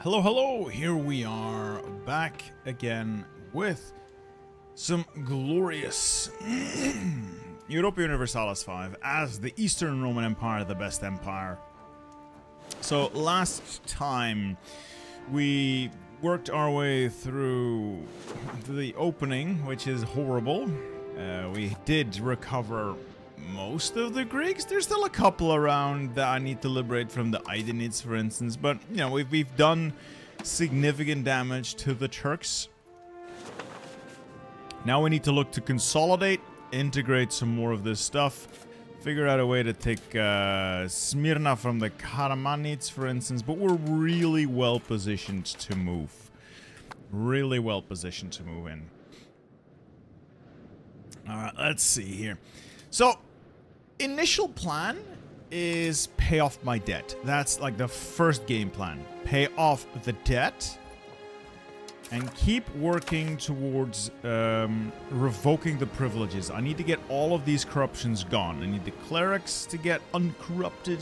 Hello, hello! Here we are back again with some glorious Europa Universalis 5 as the Eastern Roman Empire, the best empire. So last time we worked our way through the opening, which is horrible. We did recover most of the Greeks. There's still a couple around that I need to liberate from the Aydenids, for instance, but you know, we've done significant damage to the Turks. Now we need to look to consolidate, integrate some more of this stuff, figure out a way to take Smyrna from the Kamanids, for instance, but we're really well positioned to move. Really well positioned to move in. Alright, let's see here. So, initial plan is pay off my debt. That's like the first game plan. Pay off the debt and keep working towards revoking the privileges. I need to get all of these corruptions gone. I need the clerics to get uncorrupted,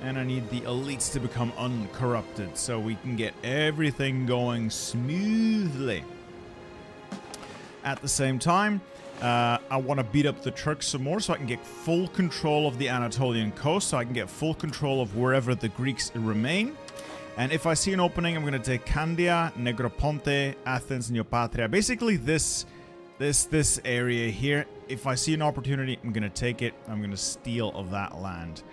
and I need the elites to become uncorrupted so we can get everything going smoothly. At the same time, I want to beat up the Turks some more so I can get full control of the Anatolian coast, so I can get full control of wherever the Greeks remain. And if I see an opening, I'm going to take Candia, Negroponte, Athens, and Neopatria. Basically this area here. If I see an opportunity, I'm going to take it. I'm going to steal of that land.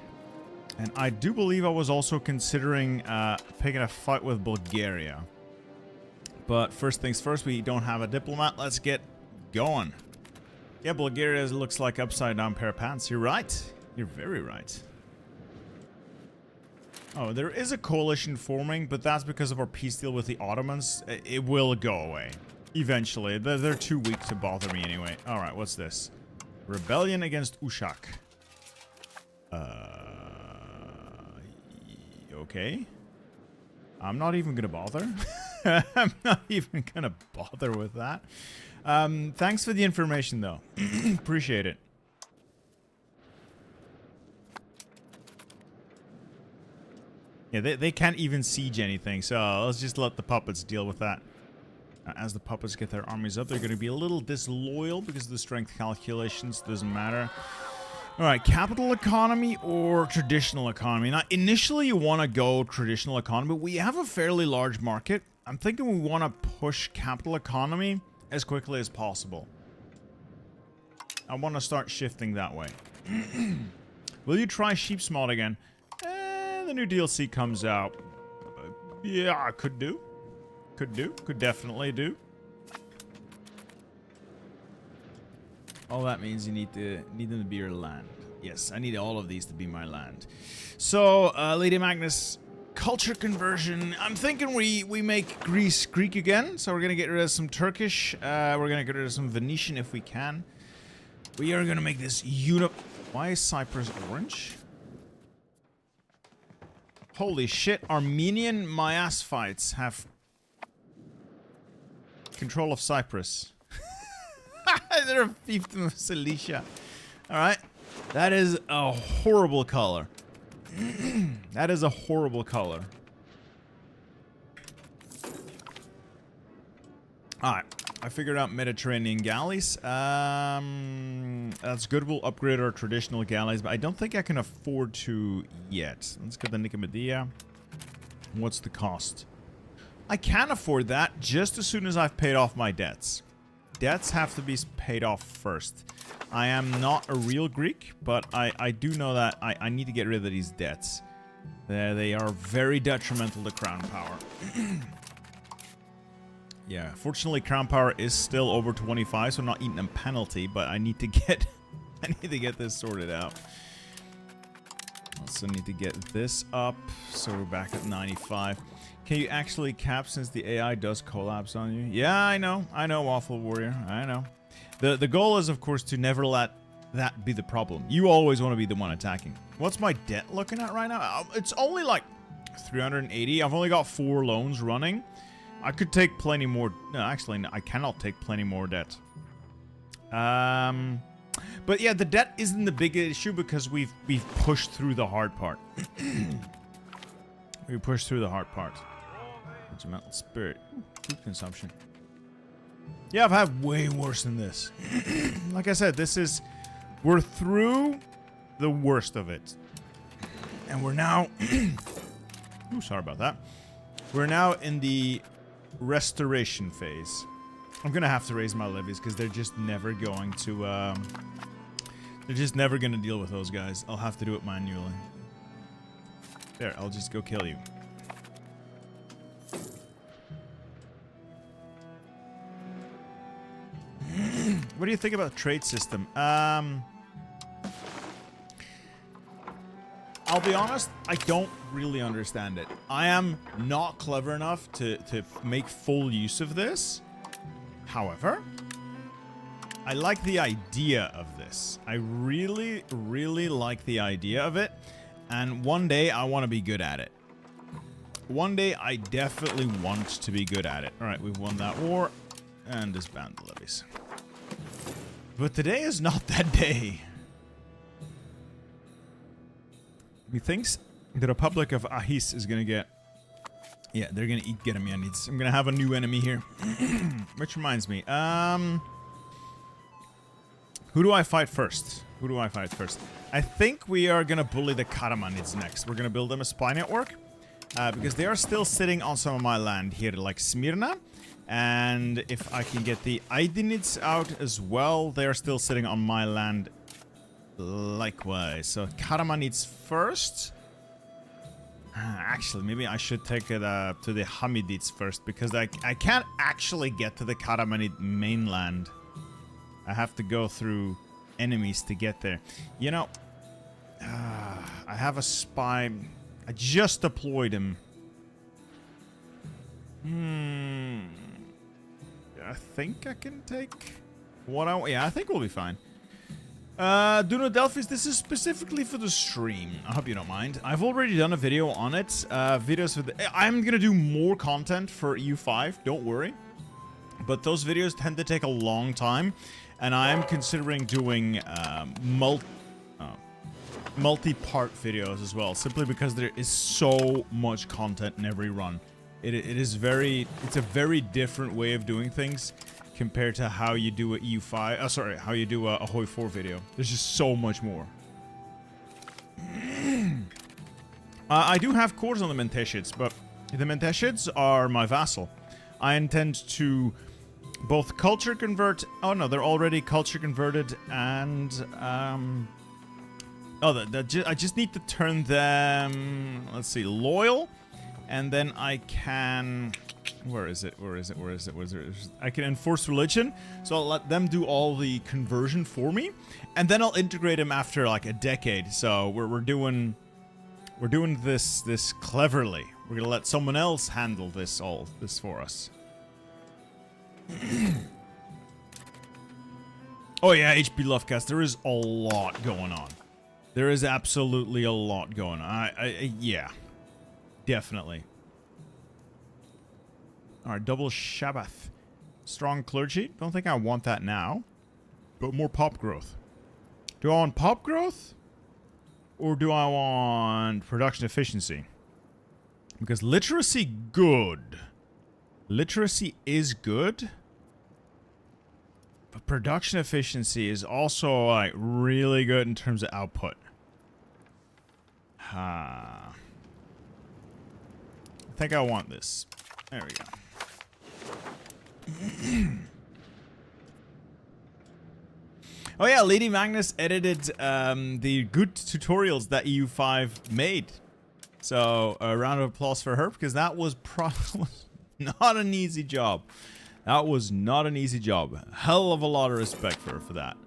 And I do believe I was also considering picking a fight with Bulgaria. But first things first, we don't have a diplomat. Let's get going. Yeah, Bulgaria looks like upside down pair of pants. You're right. You're very right. Oh, there is a coalition forming, but that's because of our peace deal with the Ottomans. It will go away. Eventually. They're too weak to bother me anyway. Alright, what's this? Rebellion against Ushak. Okay. I'm not even gonna bother. I'm not even gonna bother with that. Thanks for the information, though. Appreciate it. Yeah, they can't even siege anything, so let's just let the puppets deal with that. As the puppets get their armies up, they're going to be a little disloyal because of the strength calculations. Doesn't matter. Alright, capital economy or traditional economy? Now, initially you want to go traditional economy, but we have a fairly large market. I'm thinking we want to push capital economy as quickly as possible. I want to start shifting that way. Will you try sheep's mod again? The new DLC comes out. Yeah, could do. Could do. Could definitely do. All that means you need them to be your land. Yes, I need all of these to be my land. So, Lady Magnus, culture conversion. I'm thinking we make Greece Greek again. So we're going to get rid of some Turkish. We're going to get rid of some Venetian if we can. We are going to make this Why is Cyprus orange? Holy shit, Armenian Myasfites have control of Cyprus. They're a fiefdom of Cilicia. Alright. That is a horrible color. That is a horrible color. Alright. I figured out Mediterranean galleys. That's good. We'll upgrade our traditional galleys, but I don't think I can afford to yet. Let's get the Nicomedia. What's the cost? I can afford that just as soon as I've paid off my debts. Debts have to be paid off first. I am not a real Greek, but I do know that I need to get rid of these debts. They are very detrimental to crown power. Yeah, fortunately crown power is still over 25, so I'm not eating a penalty, but I need to get this sorted out. Also need to get this up, so we're back at 95. Can you actually cap since the AI does collapse on you? Yeah, I know, Waffle Warrior, I know. The goal is, of course, to never let that be the problem. You always want to be the one attacking. What's my debt looking at right now? It's only like 380. I've only got 4 loans running. I could take plenty more. No, actually, no, I cannot take plenty more debt. But yeah, the debt isn't the big issue because we've pushed through the hard part. We pushed through the hard part. Sentimental spirit. Ooh, food consumption. Yeah, I've had way worse than this. Like I said, we're through the worst of it. And we're now... Ooh, sorry about that. We're now in the restoration phase. I'm gonna have to raise my levies because they're just never going to... they're just never gonna deal with those guys. I'll have to do it manually. There, I'll just go kill you. What do you think about the trade system? I'll be honest, I don't really understand it. I am not clever enough to make full use of this. However, I like the idea of this. I really, really like the idea of it. And one day I want to be good at it. One day I definitely want to be good at it. Alright, we've won that war. And disband the levies. But today is not that day. Methinks the Republic of Ahis is gonna get... Yeah, they're gonna eat Kamanids. I'm gonna have a new enemy here. Which reminds me, who do I fight first? Who do I fight first? I think we are gonna bully the Kamanids next. We're gonna build them a spy network. Because they are still sitting on some of my land here, like Smyrna. And if I can get the Aydinids out as well, they are still sitting on my land likewise. So Kamanids first. Actually, maybe I should take it to the Hamidids first, because I can't actually get to the Karamanid mainland. I have to go through enemies to get there. You know, I have a spy. I just deployed him. I think I can take what I want. Yeah, I think we'll be fine. Duno Delphis, this is specifically for the stream. I hope you don't mind. I've already done a video on it. Videos for I'm gonna do more content for EU5, don't worry. But those videos tend to take a long time. And I am considering doing multi-part videos as well. Simply because there is so much content in every run. It's a very different way of doing things compared to how you do a EU5, how you do a Hoi 4 video. There's just so much more. I do have cores on the Menteshids, but the Menteshids are my vassal. I intend to both culture convert... Oh no, they're already culture converted, and... I just need to turn them... Let's see, loyal. And then I can... Where is it? I can enforce religion. So I'll let them do all the conversion for me. And then I'll integrate them after like a decade. So we're doing this cleverly. We're gonna let someone else handle this for us. Oh yeah, HP Lovecast. There is a lot going on. There is absolutely a lot going on. Yeah. Definitely. Alright, double Shabbath. Strong clergy. Don't think I want that now. But more pop growth. Do I want pop growth? Or do I want production efficiency? Because literacy, good. Literacy is good. But production efficiency is also, like, really good in terms of output. I think I want this. There we go. Oh yeah, Lady Magnus edited the good tutorials that EU5 made. So a round of applause for her, because that was not an easy job. That was not an easy job. Hell of a lot of respect for her for that.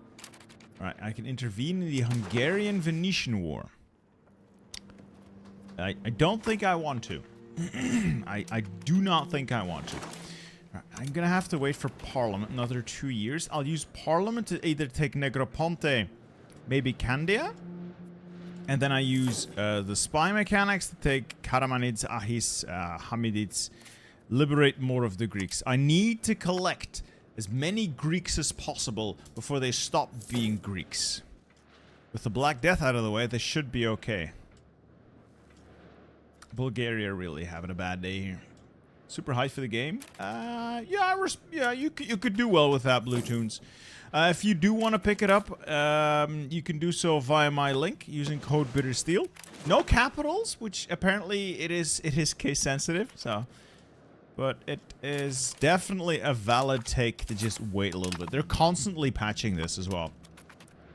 Alright, I can intervene in the Hungarian-Venetian War. I don't think I want to. I do not think I want to. I'm gonna have to wait for Parliament another 2 years. I'll use Parliament to either take Negroponte, maybe Candia. And then I use the spy mechanics to take Kamanids, Ahis, Hamidids. Liberate more of the Greeks. I need to collect as many Greeks as possible before they stop being Greeks. With the Black Death out of the way, they should be okay. Bulgaria really having a bad day here. Super high for the game. Yeah, you could do well with that, Blue Tunes. If you do want to pick it up, you can do so via my link using code BitterSteel. No capitals, which apparently it is case sensitive. So, but it is definitely a valid take to just wait a little bit. They're constantly patching this as well.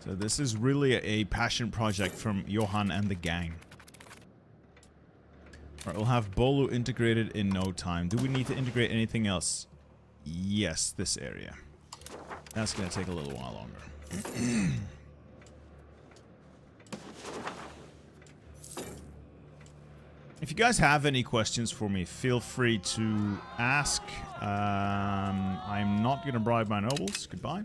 So this is really a passion project from Johan and the gang. Alright, we'll have Bolu integrated in no time. Do we need to integrate anything else? Yes, this area. That's going to take a little while longer. If you guys have any questions for me, feel free to ask. I'm not going to bribe my nobles. Goodbye.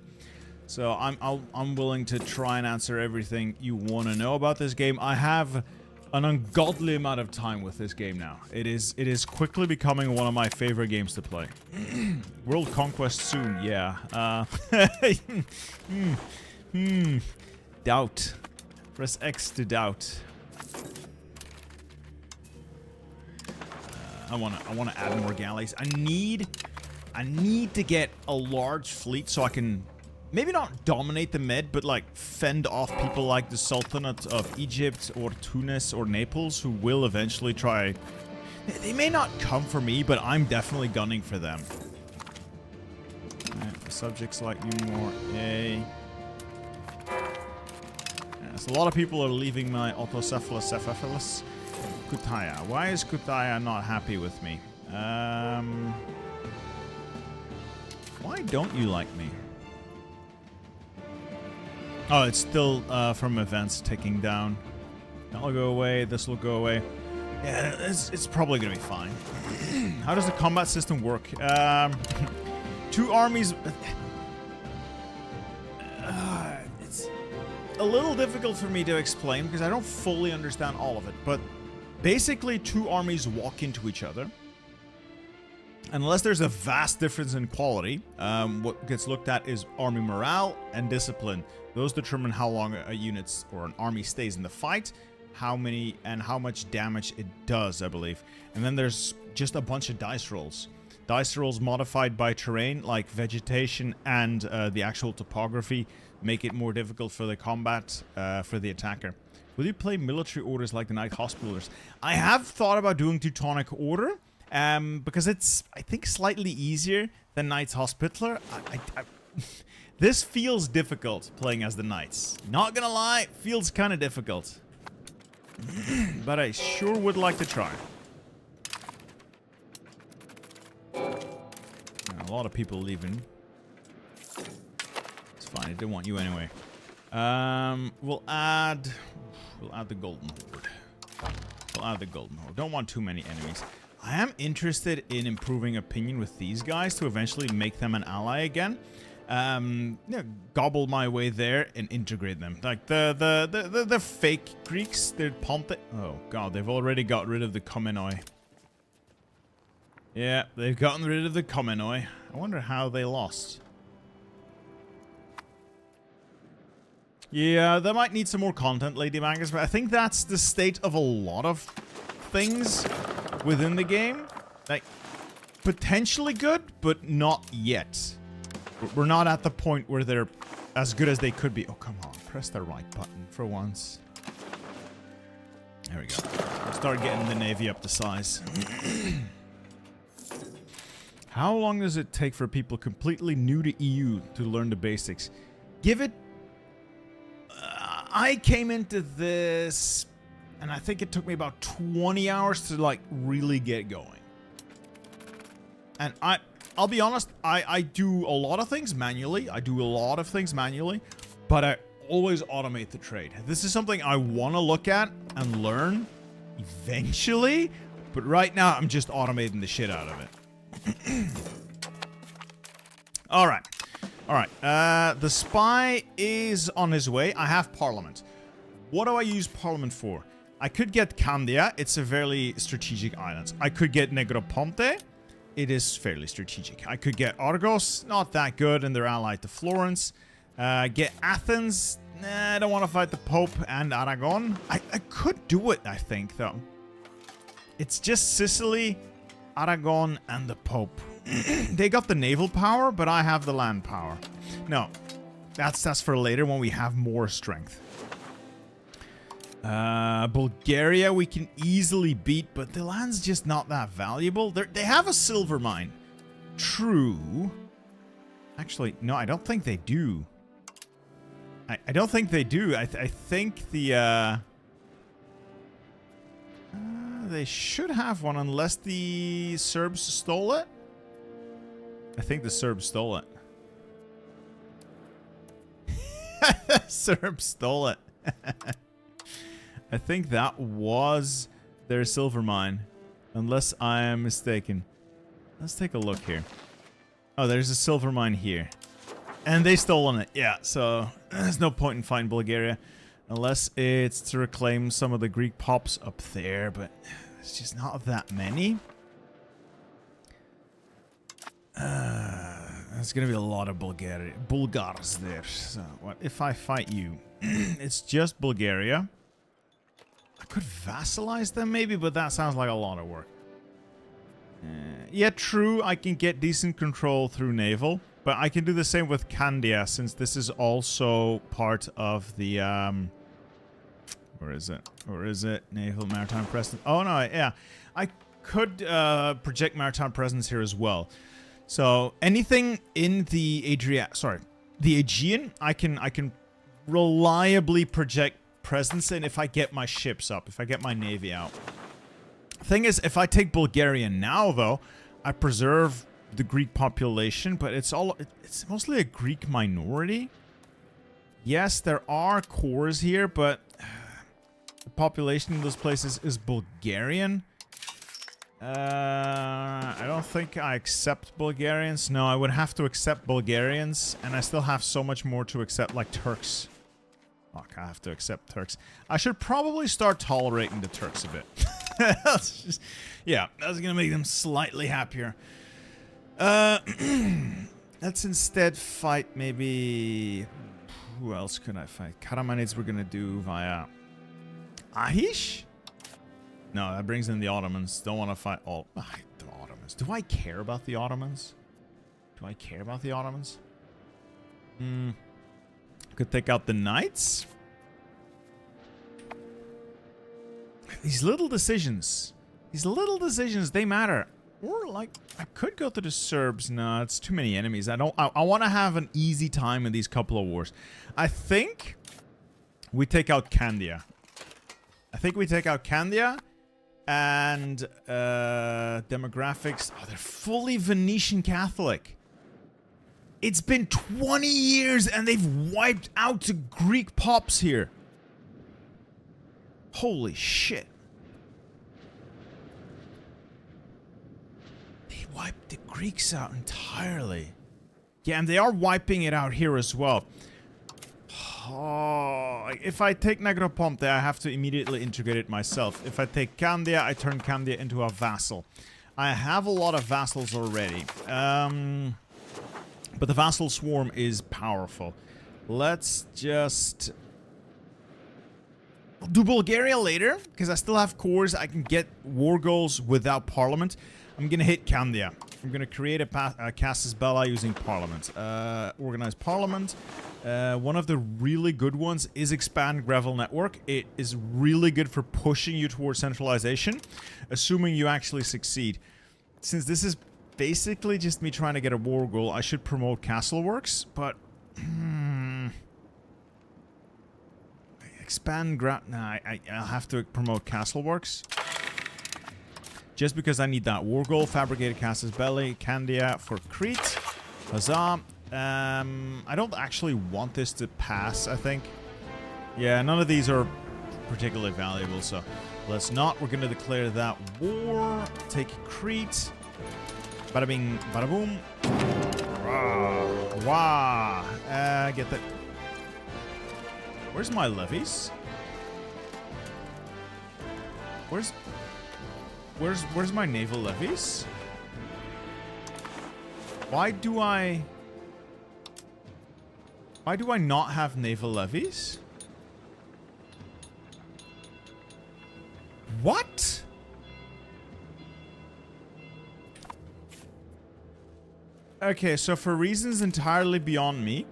So I'm willing to try and answer everything you want to know about this game. I have an ungodly amount of time with this game now. It is quickly becoming one of my favorite games to play. World Conquest soon, yeah. Doubt. Press X to doubt. I wanna add more galleys. I need to get a large fleet so I can maybe not dominate the Med, but like fend off people like the Sultanate of Egypt or Tunis or Naples who will eventually try. They may not come for me, but I'm definitely gunning for them. Right, the subjects like you more. Yay. Yes, a lot of people are leaving my Autocephalus. Kutaya. Why is Kutaya not happy with me? Why don't you like me? Oh, it's still from events ticking down. That'll go away. This will go away. Yeah, it's probably gonna be fine. How does the combat system work? Two armies. It's a little difficult for me to explain because I don't fully understand all of it. But basically, two armies walk into each other. Unless there's a vast difference in quality, what gets looked at is army morale and discipline. Those determine how long a unit or an army stays in the fight, how many and how much damage it does, I believe. And then there's just a bunch of dice rolls. Dice rolls modified by terrain, like vegetation and the actual topography, make it more difficult for the combat for the attacker. Will you play military orders like the Knight Hospitallers? I have thought about doing Teutonic Order. Because it's, I think, slightly easier than Knights Hospitaller. This feels difficult, playing as the Knights. Not gonna lie, it feels kind of difficult. But I sure would like to try. A lot of people leaving. It's fine, I didn't want you anyway. We'll add the Golden Horde. We'll add the Golden Horde. Don't want too many enemies. I am interested in improving opinion with these guys to eventually make them an ally again. Yeah, gobble my way there and integrate them. Like the fake Greeks, they're Ponte. Oh god, they've already got rid of the Komenoi. Yeah, they've gotten rid of the Komenoi. I wonder how they lost. Yeah, they might need some more content, Lady Magus, but I think that's the state of a lot of things within the game. Like, potentially good, but not yet. We're not at the point where they're as good as they could be. Oh, come on. Press the right button for once. There we go. Start getting the navy up to size. How long does it take for people completely new to EU to learn the basics? Give it... I came into this... and I think it took me about 20 hours to, like, really get going. And I'll be honest, I do a lot of things manually. But I always automate the trade. This is something I want to look at and learn eventually. But right now, I'm just automating the shit out of it. Alright. The spy is on his way. I have Parliament. What do I use Parliament for? I could get Candia. It's a very strategic island. I could get Negroponte. It is fairly strategic. I could get Argos. Not that good, and they're allied to Florence. Get Athens. Nah, I don't want to fight the Pope and Aragon. I could do it, I think, though. It's just Sicily Aragon and the Pope. They got the naval power, but I have the land power. No, that's for later when we have more strength. Bulgaria we can easily beat, but the land's just not that valuable. They have a silver mine. True. Actually, no, I don't think they do. I don't think they do. I think the... they should have one unless the Serbs stole it. I think the Serbs stole it. Serbs stole it. I think that was their silver mine. Unless I am mistaken. Let's take a look here. Oh, there's a silver mine here. And they stolen it. Yeah, so there's no point in fighting Bulgaria. Unless it's to reclaim some of the Greek pops up there. But it's just not that many. There's going to be a lot of Bulgars there. So what if I fight you? It's just Bulgaria. I could vassalize them maybe, but that sounds like a lot of work. Yeah, true, I can get decent control through naval, but I can do the same with Candia, since this is also part of the, where is it? Where is it? Naval Maritime Presence. Oh, no, yeah. I could project maritime presence here as well. So, anything in the the Aegean, I can reliably project presence in if I get my ships up, if I get my navy out. Thing is, if I take Bulgaria now, though, I preserve the Greek population, but it's mostly a Greek minority. Yes, there are cores here, but the population in those places is Bulgarian. I don't think I accept Bulgarians. No, I would have to accept Bulgarians, and I still have so much more to accept, like Turks. Fuck, I have to accept Turks. I should probably start tolerating the Turks a bit. Yeah, that's gonna make them slightly happier. Let's instead fight maybe... Who else could I fight? Kamanids we're gonna do via... Ahish? No, that brings in the Ottomans. Don't want to fight all... the Ottomans. Do I care about the Ottomans? Do I care about the Ottomans? Could take out the Knights. These little decisions, they matter. Or like, I could go to the Serbs. No, it's too many enemies. I want to have an easy time in these couple of wars. I think we take out Candia. And demographics. Oh, they're fully Venetian Catholic. It's been 20 years and they've wiped out the Greek pops here. Holy shit. They wiped the Greeks out entirely. Yeah, and they are wiping it out here as well. Oh, if I take Negroponte, I have to immediately integrate it myself. If I take Candia, I turn Candia into a vassal. I have a lot of vassals already. But the vassal swarm is powerful. Let's just... I'll do Bulgaria later, because I still have cores. I can get war goals without parliament. I'm going to hit Candia. I'm going to create a Casus Belli using parliament. Organize parliament. One of the really good ones is expand Gravel network. It is really good for pushing you towards centralization, assuming you actually succeed. Since this is basically just me trying to get a war goal, I should promote Castle Works, but... expand Nah, I'll have to promote Castle Works. Just because I need that war goal. Fabricated Casus Belli, Candia for Crete. Huzzah. I don't actually want this to pass, I think. Yeah, none of these are particularly valuable, so let's not. We're going to declare that war. Take Crete. Bada bing, bada boom. Wah. Get that. Where's my levies? Where's my naval levies? Why do I not have naval levies? What? Okay, so for reasons entirely beyond me,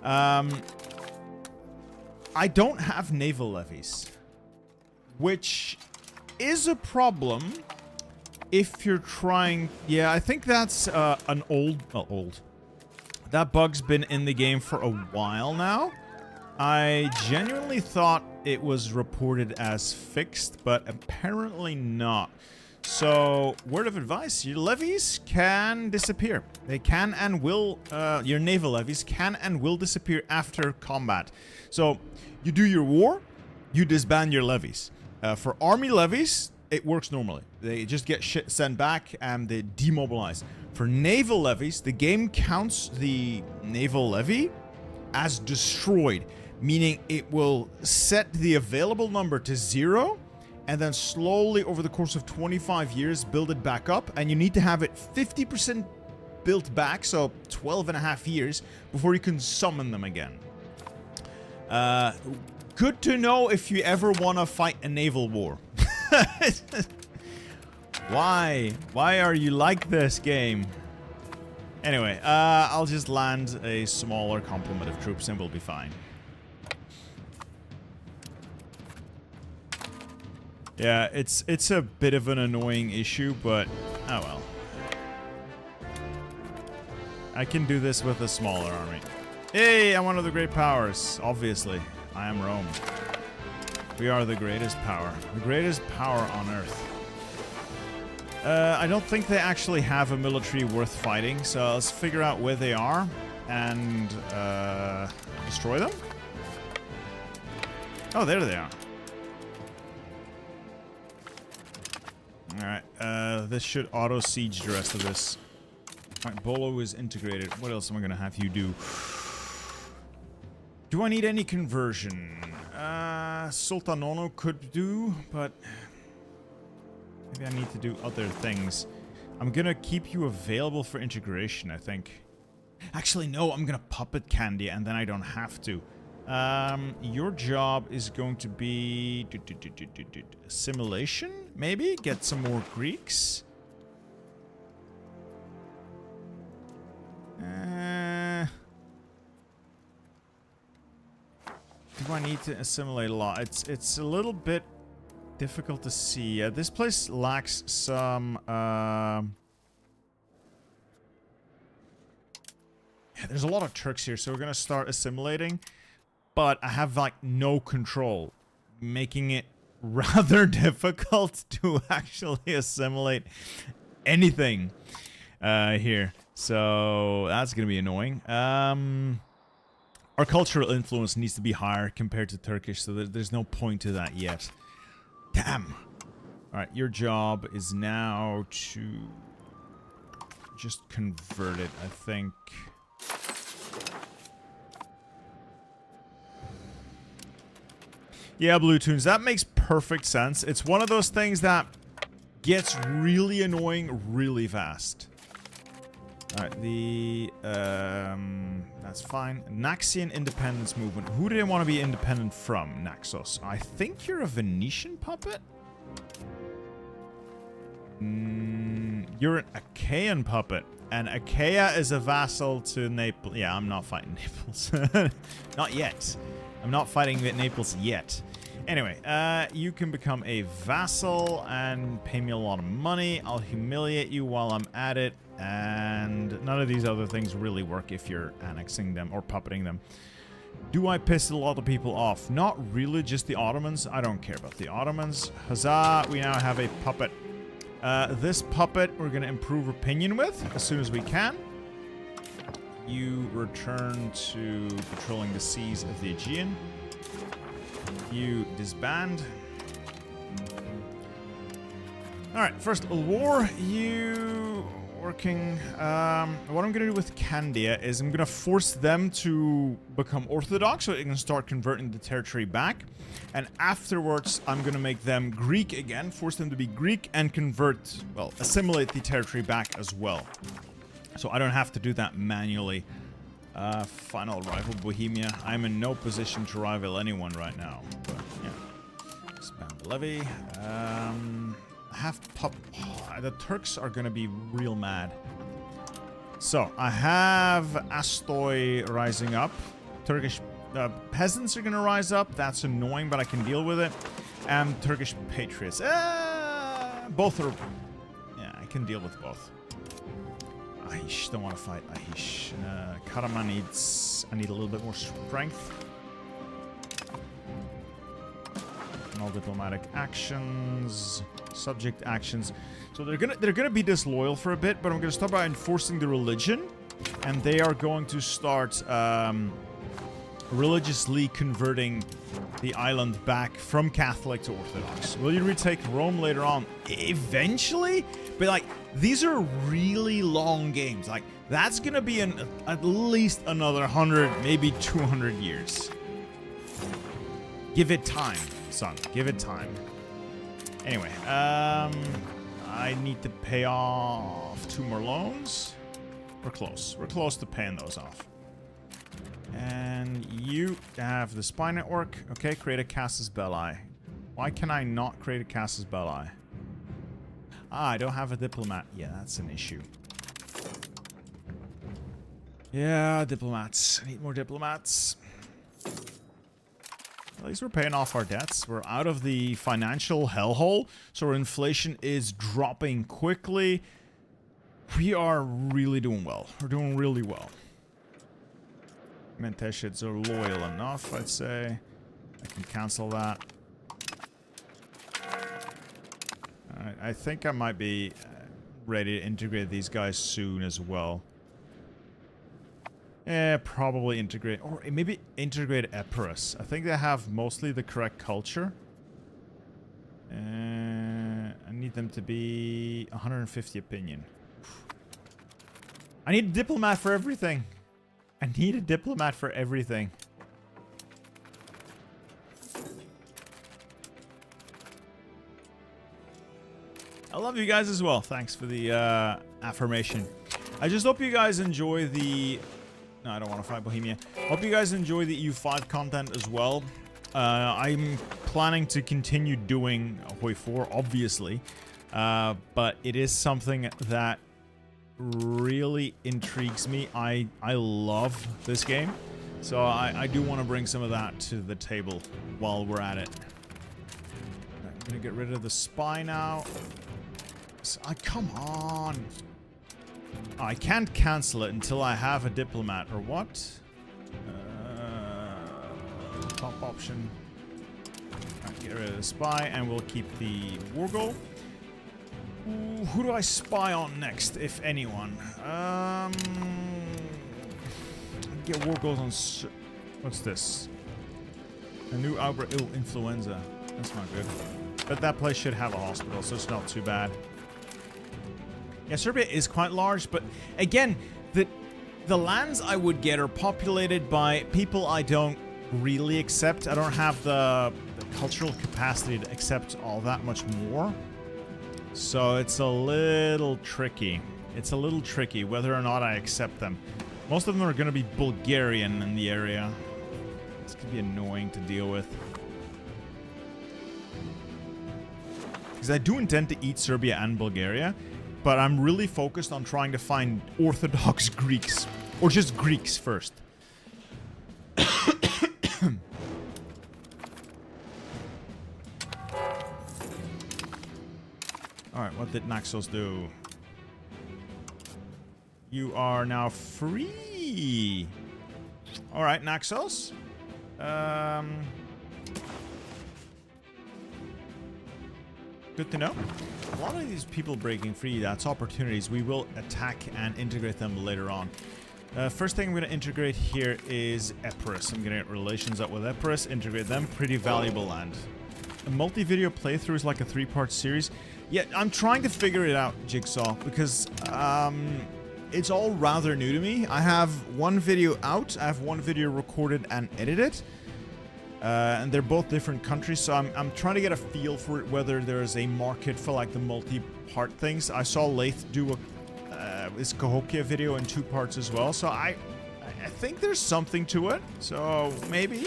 I don't have naval levies, which is a problem if you're trying... Yeah, I think that's an old... That bug's been in the game for a while now. I genuinely thought it was reported as fixed, but apparently not. So, word of advice, your levies can disappear. They can and will, your naval levies can and will disappear after combat. So, you do your war, you disband your levies. For army levies, it works normally. They just get shit sent back and they demobilize. For naval levies, the game counts the naval levy as destroyed, meaning it will set the available number to 0 and then slowly over the course of 25 years build it back up, and you need to have it 50% built back, so 12 and a half years before you can summon them again. Good to know if you ever want to fight a naval war. Why? Why are you like this game? Anyway, I'll just land a smaller complement of troops and we'll be fine. Yeah, it's a bit of an annoying issue, but oh well. I can do this with a smaller army. Hey, I'm one of the great powers. Obviously, I am Rome. We are the greatest power. The greatest power on Earth. I don't think they actually have a military worth fighting, so let's figure out where they are and destroy them. Oh, there they are. Alright, this should auto-siege the rest of this. Alright, Bolo is integrated. What else am I gonna have you do? Do I need any conversion? Sultanono could do, but... maybe I need to do other things. I'm gonna keep you available for integration, I think. Actually, no, I'm gonna puppet Candia, and then I don't have to. Your job is going to be... Assimilation? Maybe? Get some more Greeks? Do I need to assimilate a lot? It's a little bit difficult to see. This place lacks some... yeah, there's a lot of Turks here, so we're gonna start assimilating. But I have, like, no control, making it rather difficult to actually assimilate anything here. So that's going to be annoying. Our cultural influence needs to be higher compared to Turkish, so there's no point to that yet. Damn. Alright, your job is now to just convert it, I think. Yeah, Blue Tunes, that makes perfect sense. It's one of those things that gets really annoying really fast. Alright, that's fine. Naxian Independence Movement. Who do they want to be independent from, Naxos? I think you're a Venetian puppet? You're an Achaean puppet. And Achaea is a vassal to Naples. Yeah, I'm not fighting Naples. Not yet. I'm not fighting Naples yet. Anyway, you can become a vassal and pay me a lot of money. I'll humiliate you while I'm at it. And none of these other things really work if you're annexing them or puppeting them. Do I piss a lot of people off? Not really, just the Ottomans. I don't care about the Ottomans. Huzzah, we now have a puppet. This puppet we're going to improve opinion with as soon as we can. You return to patrolling the seas of the Aegean. You disband. Alright, first war. You working. What I'm going to do with Candia is I'm going to force them to become Orthodox so they can start converting the territory back. And afterwards, I'm going to make them Greek again, force them to be Greek and convert, well, assimilate the territory back as well. So I don't have to do that manually. Final rival Bohemia. I'm in no position to rival anyone right now. But, yeah. Spam levy. The Turks are going to be real mad. So, I have Astoy rising up. Turkish peasants are going to rise up. That's annoying, but I can deal with it. And Turkish patriots. Both are... Yeah, I can deal with both. Ahish, don't want to fight Ahish. Kamanids, I need a little bit more strength. And all diplomatic actions, subject actions. So they're gonna be disloyal for a bit, but I'm gonna start by enforcing the religion, and they are going to start religiously converting the island back from Catholic to Orthodox. Will you retake Rome later on? Eventually? But like, these are really long games. Like, that's gonna be at least another 100, maybe 200 years. Give it time, son. Give it time. Anyway, I need to pay off 2 more loans. We're close. We're close to paying those off. And you have the spy network. Okay, create a Casus Belli. Why can I not create a Casus Belli? I don't have a diplomat. Yeah, that's an issue. Yeah, diplomats. I need more diplomats. At least we're paying off our debts. We're out of the financial hellhole, so our inflation is dropping quickly. We are really doing well. We're doing really well. Menteshids are loyal enough, I'd say. I can cancel that. Alright, I think I might be ready to integrate these guys soon as well. Yeah, probably integrate, or maybe integrate Epirus. I think they have mostly the correct culture. I need them to be 150 opinion. I need a diplomat for everything. I need a diplomat for everything. I love you guys as well. Thanks for the affirmation. I just hope you guys enjoy the... No, I don't want to fight Bohemia. Hope you guys enjoy the EU5 content as well. I'm planning to continue doing Hoi 4, obviously. But it is something that really intrigues me. I love this game. So I do want to bring some of that to the table while we're at it. I'm going to get rid of the spy now. Come on. Oh, I can't cancel it until I have a diplomat, or what? Top option. Right, get rid of the spy, and we'll keep the war goal. Ooh, who do I spy on next, if anyone? Get war goals on... What's this? A new outbreak... Oh, influenza. That's not good. But that place should have a hospital, so it's not too bad. Yeah, Serbia is quite large, but again, the lands I would get are populated by people I don't really accept. I don't have the cultural capacity to accept all that much more. So it's a little tricky. It's a little tricky whether or not I accept them. Most of them are going to be Bulgarian in the area. This could be annoying to deal with. Because I do intend to eat Serbia and Bulgaria. But I'm really focused on trying to find Orthodox Greeks. Or just Greeks first. Alright, what did Naxos do? You are now free! Alright, Naxos. Good to know. A lot of these people breaking free, that's opportunities. We will attack and integrate them later on. First thing I'm going to integrate here is Epirus. I'm going to get relations up with Epirus, integrate them. Pretty valuable land. A multi-video playthrough is like a 3-part series. Yeah, I'm trying to figure it out, Jigsaw, because it's all rather new to me. I have one video out. I have one video recorded and edited. And they're both different countries, so I'm trying to get a feel for whether there's a market for like the multi-part things. I saw Lath do his Cahokia video in 2 parts as well, so I think there's something to it, so maybe.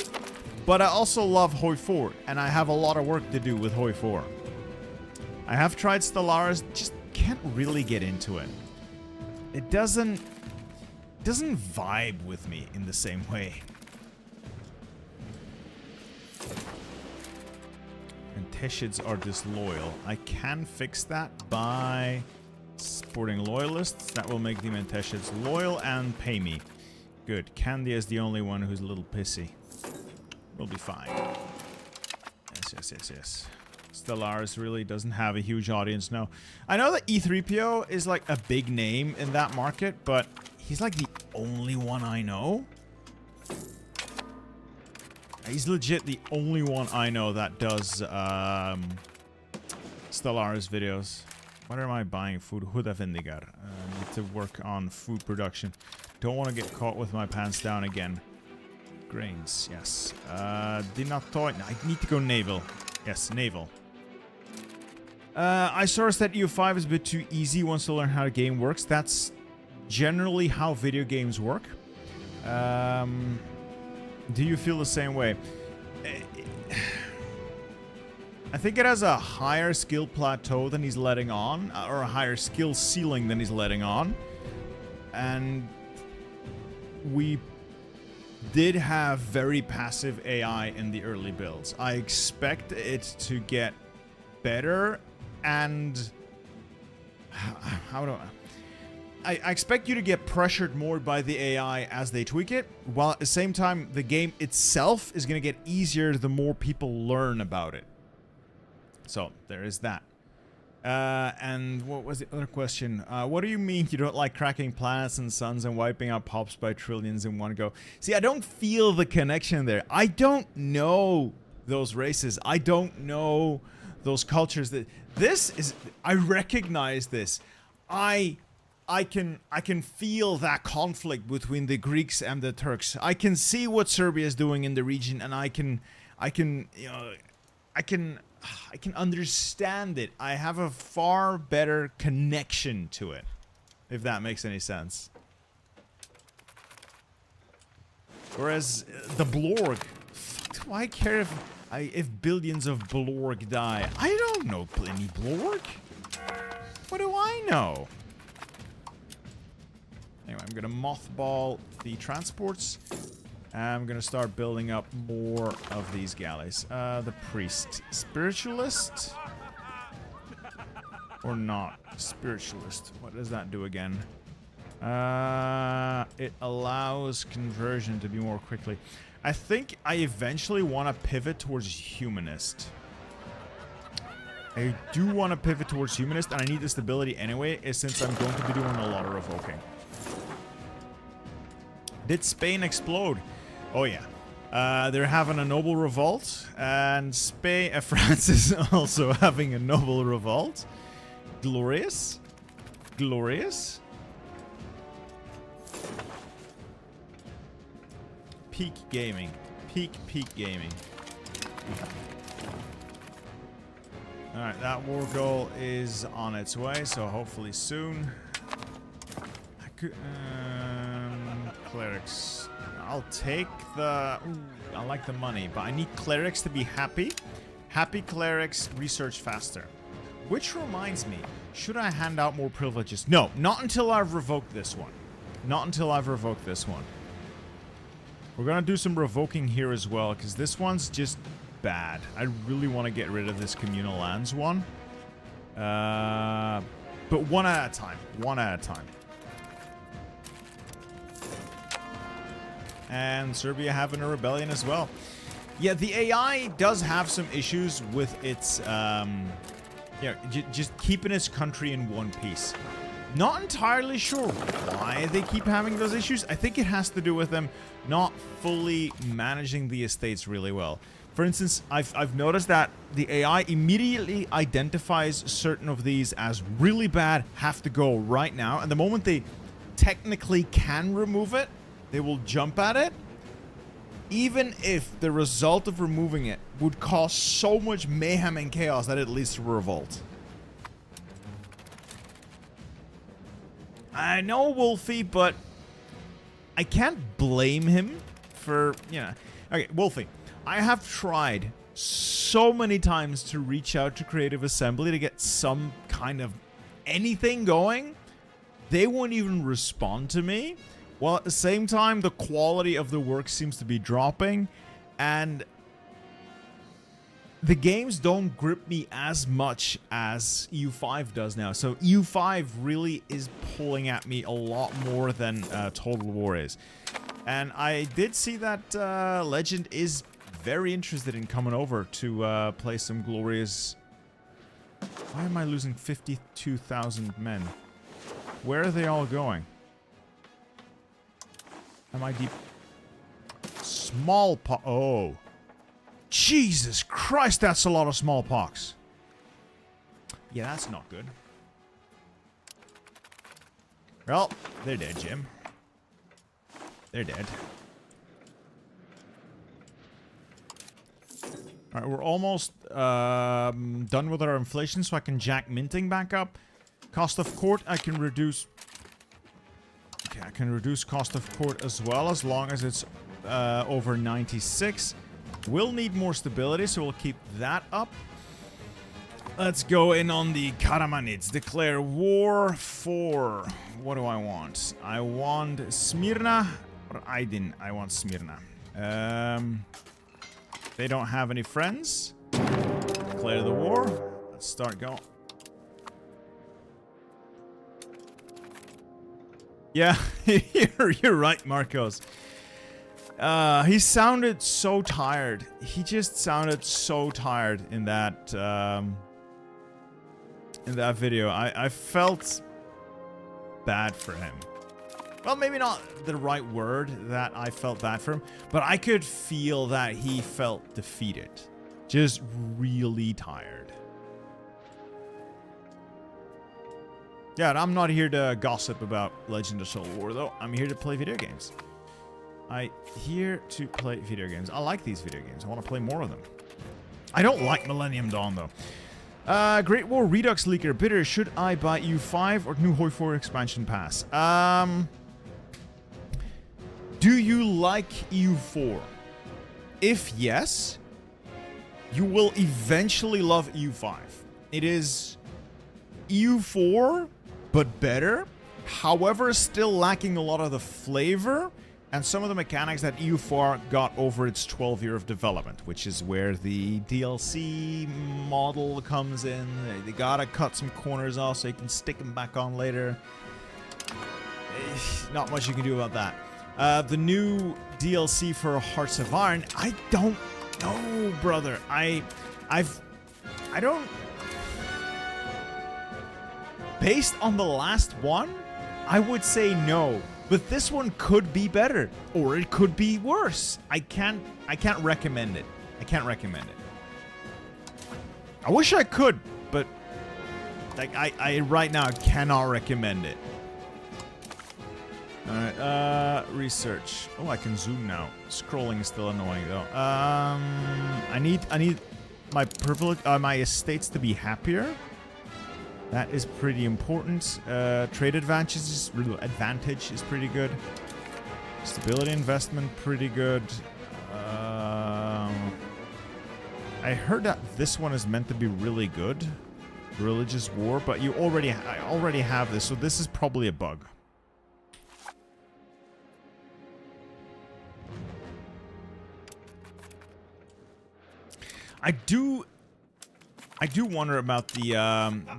But I also love Hoi 4, and I have a lot of work to do with Hoi 4. I have tried Stellaris, just can't really get into it. It doesn't doesn't vibe with me in the same way. And Teshids are disloyal. I can fix that by supporting loyalists. That will make the Teshids loyal and pay me. Good. Candia is the only one who's a little pissy. We'll be fine. Yes. Stellaris really doesn't have a huge audience, no. I know that E3PO is like a big name in that market, but he's like the only one I know. He's legit the only one I know that does Stellaris videos. What am I buying? Food. Huda Vendigar. Need to work on food production. Don't want to get caught with my pants down again. Grains, yes. Did not thought. I need to go naval. Yes, naval. I sourced that EU5 is a bit too easy once to learn how the game works. That's generally how video games work. Do you feel the same way? I think it has a higher skill plateau than he's letting on, or a higher skill ceiling than he's letting on. And we did have very passive AI in the early builds. I expect it to get better, and how do I expect you to get pressured more by the AI as they tweak it, while at the same time the game itself is going to get easier the more people learn about it. So there is that. And what was the other question? What do you mean you don't like cracking planets and suns and wiping out pops by trillions in one go? See, I don't feel the connection there. I don't know those races. I don't know those cultures. This is, I recognize this. I can feel that conflict between the Greeks and the Turks. I can see what Serbia is doing in the region, and I can understand it. I have a far better connection to it, if that makes any sense. Whereas the Blorg, fuck do I care if billions of Blorg die? I don't know any Blorg. What do I know? Anyway, I'm gonna mothball the transports. I'm gonna start building up more of these galleys. The priest. Spiritualist? Or not? Spiritualist. What does that do again? It allows conversion to be more quickly. I think I eventually want to pivot towards humanist. I do want to pivot towards humanist, and I need the stability anyway, since I'm going to be doing a lot of revoking. Did Spain explode? Oh yeah. They're having a noble revolt, and France is also having a noble revolt. Glorious. Glorious. Peak gaming. Peak gaming. Alright, that war goal is on its way, so hopefully soon. I could, clerics. I'll take the... Ooh, I like the money, but I need clerics to be happy. Happy clerics research faster. Which reminds me, should I hand out more privileges? No, not until I've revoked this one. Not until I've revoked this one. We're gonna do some revoking here as well, because this one's just bad. I really want to get rid of this communal lands one. But one at a time. One at a time. And Serbia having a rebellion as well. Yeah, the AI does have some issues with its, just keeping its country in one piece. Not entirely sure why they keep having those issues. I think it has to do with them not fully managing the estates really well. For instance, I've noticed that the AI immediately identifies certain of these as really bad, have to go right now. And the moment they technically can remove it, they will jump at it. Even if the result of removing it would cause so much mayhem and chaos that it leads to revolt. I know Wolfie, but I can't blame him for, Okay, Wolfie, I have tried so many times to reach out to Creative Assembly to get some kind of anything going. They won't even respond to me. while at the same time, the quality of the work seems to be dropping, and the games don't grip me as much as EU5 does now. So EU5 really is pulling at me a lot more than Total War is. And I did see that Legend is very interested in coming over to play some glorious... Why am I losing 52,000 men? Where are they all going? Am I deep? Smallpox. Oh. Jesus Christ, that's a lot of smallpox. Yeah, that's not good. Well, they're dead, Jim. They're dead. Alright, we're almost done with our inflation, so I can jack minting back up. Cost of court, I can reduce... Okay, I can reduce cost of court as well, as long as it's over 96. We'll need more stability, so we'll keep that up. Let's go in on the Kamanids. Declare war for... What do I want? I want Smyrna or Aydin. I want Smyrna. They don't have any friends. Declare the war. Let's start going. Yeah, you're right, Marcos. He sounded so tired. He just sounded so tired in that video. I felt bad for him. Well, maybe not the right word that I felt bad for him, but I could feel that he felt defeated. Just really tired. Yeah, and I'm not here to gossip about Legend of Total War, though. I'm here to play video games. I'm here to play video games. I like these video games. I want to play more of them. I don't like Millennium Dawn, though. Great War Redux Leaker. Bitter, should I buy EU5 or New Hoi 4 Expansion Pass? Do you like EU4? If yes, you will eventually love EU5. It is EU4, but better. However, still lacking a lot of the flavor and some of the mechanics that EU4 got over its 12 year of development, which is where the DLC model comes in. They gotta cut some corners off so you can stick them back on later. Not much you can do about that. The new DLC for Hearts of Iron, I don't know, brother. I don't... Based on the last one, I would say no. But this one could be better, or it could be worse. I can't recommend it. I can't recommend it. I wish I could, but like I right now cannot recommend it. Alright, research. Oh, I can zoom now. Scrolling is still annoying though. I need my privilege, my estates to be happier. That is pretty important. Trade advantage is pretty good. Stability investment, pretty good. I heard that this one is meant to be really good. Religious war, but I already have this, so this is probably a bug. I do wonder about the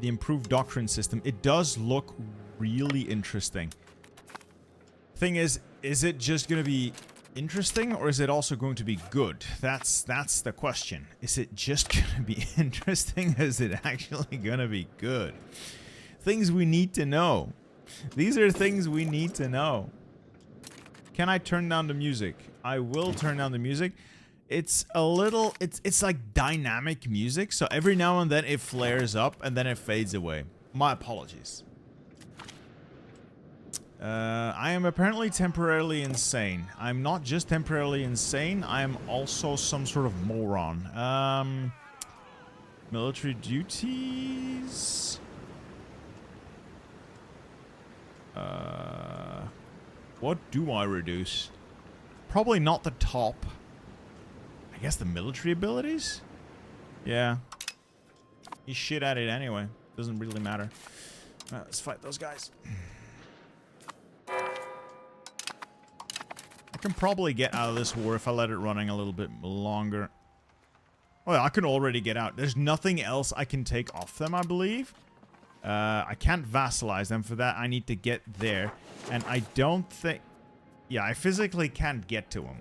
improved doctrine system. It does look really interesting. Thing is it just going to be interesting, or is it also going to be good? That's the question. Is it just going to be interesting, or is it actually going to be good? Things we need to know. These are things we need to know. Can I turn down the music? I will turn down the music. It's a little, it's like dynamic music, so every now and then it flares up and then it fades away. My apologies. I am apparently temporarily insane. I'm not just temporarily insane, I am also some sort of moron. Military duties? What do I reduce? Probably not the top. I guess the military abilities? Yeah. He's shit at it anyway. Doesn't really matter. Alright, let's fight those guys. can probably get out of this war if I let it running a little bit longer. Well, I can already get out. There's nothing else I can take off them, I believe. I can't vassalize them. For that, I need to get there. And I don't think... Yeah, I physically can't get to them.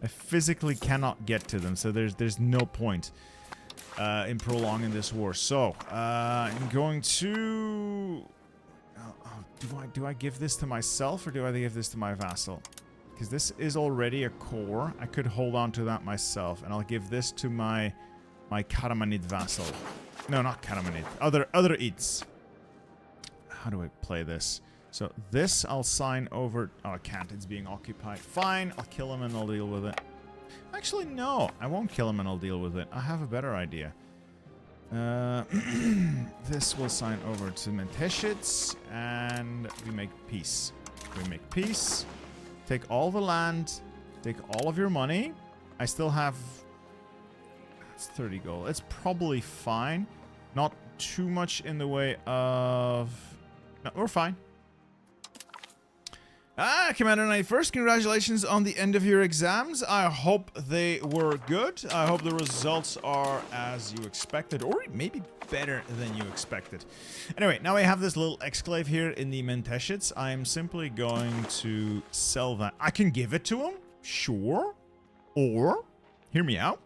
I physically cannot get to them, so there's no point in prolonging this war. So, I'm going to... do I give this to myself, or do I give this to my vassal? Because this is already a core. I could hold on to that myself, and I'll give this to my Kamanid vassal. No, not Kamanid. Other Ids. How do I play this? So this I'll sign over... Oh, I can't. It's being occupied. Fine. I'll kill him and I'll deal with it. Actually, no. I won't kill him and I'll deal with it. I have a better idea. This will sign over to Menteshits, and we make peace. We make peace. Take all the land. Take all of your money. I still have... That's 30 gold. It's probably fine. Not too much in the way of... No, we're fine. Commander Knight, first, congratulations on the end of your exams. I hope they were good. I hope the results are as you expected, or maybe better than you expected. Anyway, now I have this little exclave here in the Menteshits. I'm simply going to sell that. I can give it to him, sure. Or, hear me out,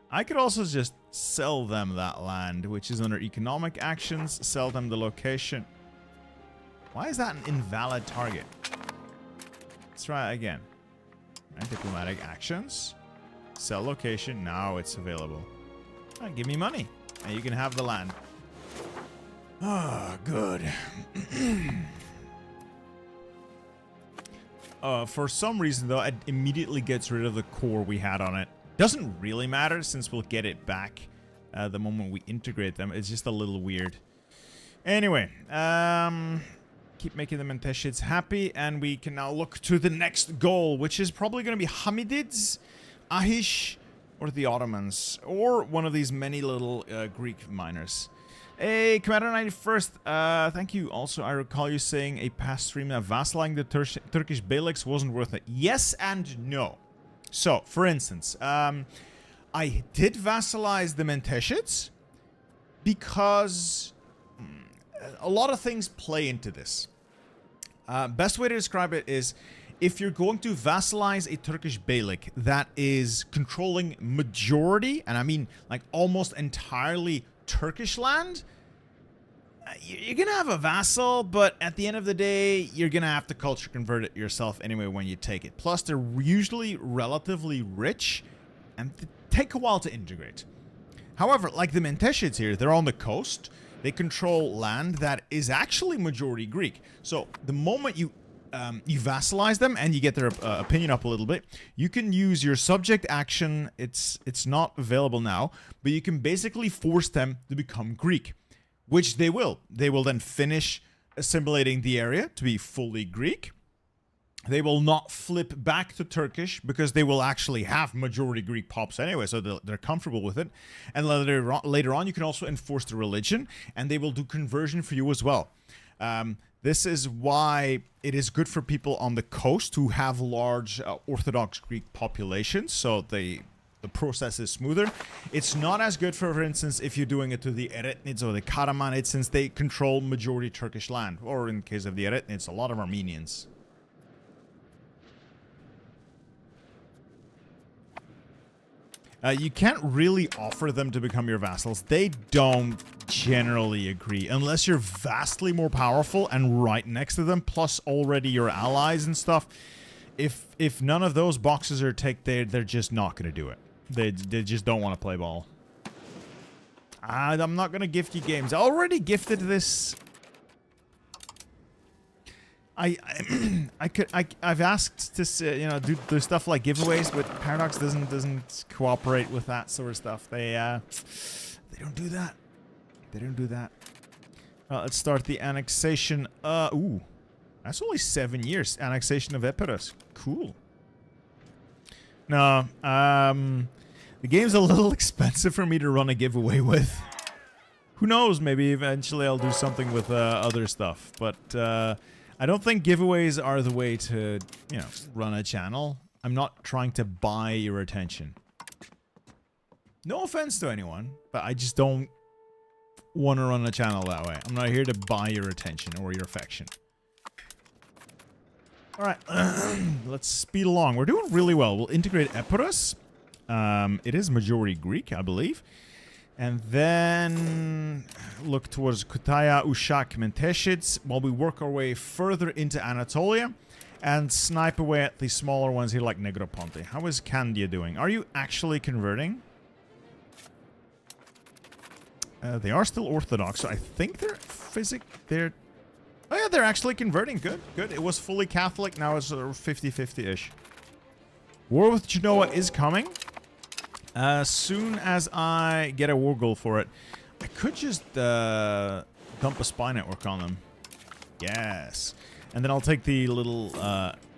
I could also just sell them that land, which is under economic actions, sell them the location. Why is that an invalid target? Let's try it again. Right, diplomatic actions. Sell location. Now it's available. Right, give me money. And you can have the land. Ah, good. For some reason, though, it immediately gets rid of the core we had on it. Doesn't really matter, since we'll get it back the moment we integrate them. It's just a little weird. Anyway, keep making the Menteshits happy, and we can now look to the next goal, which is probably going to be Hamidids, Ahish, or the Ottomans, or one of these many little Greek miners. Hey, Commander 91st, thank you. Also, I recall you saying a past stream that vassalizing the Turkish beyliks wasn't worth it. Yes and no. So, for instance, I did vassalize the Menteshits because... a lot of things play into this. Best way to describe it is, if you're going to vassalize a Turkish beylik that is controlling majority, and I mean like almost entirely Turkish land, you're gonna have a vassal, but at the end of the day, you're gonna have to culture convert it yourself anyway when you take it. Plus, they're usually relatively rich, and take a while to integrate. However, like the Menteshits here, they're on the coast. They control land that is actually majority Greek. So the moment you vassalize them and you get their opinion up a little bit, you can use your subject action. It's not available now, but you can basically force them to become Greek, which they will. They will then finish assimilating the area to be fully Greek. They will not flip back to Turkish because they will actually have majority Greek pops anyway, so they're comfortable with it. And later on, you can also enforce the religion, and they will do conversion for you as well. This is why it is good for people on the coast who have large Orthodox Greek populations, so the process is smoother. It's not as good for instance, if you're doing it to the Eretnids or the Karamanids, since they control majority Turkish land, or in the case of the Eretnids, a lot of Armenians. You can't really offer them to become your vassals. They don't generally agree, unless you're vastly more powerful and right next to them, plus already your allies and stuff. If none of those boxes are ticked, they're just not going to do it. They just don't want to play ball. I'm not going to gift you games. I already gifted this... I've asked to do stuff like giveaways, but Paradox doesn't cooperate with that sort of stuff. They don't do that. They don't do that. Let's start the annexation. Ooh, that's only 7 years. Annexation of Epirus. Cool. No, the game's a little expensive for me to run a giveaway with. Who knows? Maybe eventually I'll do something with other stuff, but. I don't think giveaways are the way to, you know, run a channel. I'm not trying to buy your attention. No offense to anyone, but I just don't want to run a channel that way. I'm not here to buy your attention or your affection. Alright, let's speed along. We're doing really well. We'll integrate Epirus. It is majority Greek, I believe. And then look towards Kutaya, Ushak, Menteshits while we work our way further into Anatolia and snipe away at the smaller ones here like Negroponte. How is Candia doing? Are you actually converting? They are still Orthodox, so I think they're... Oh yeah, they're actually converting. Good, good. It was fully Catholic, now it's 50-50-ish. War with Genoa is coming. As soon as I get a war goal for it, I could just dump a spy network on them. Yes. And then I'll take the little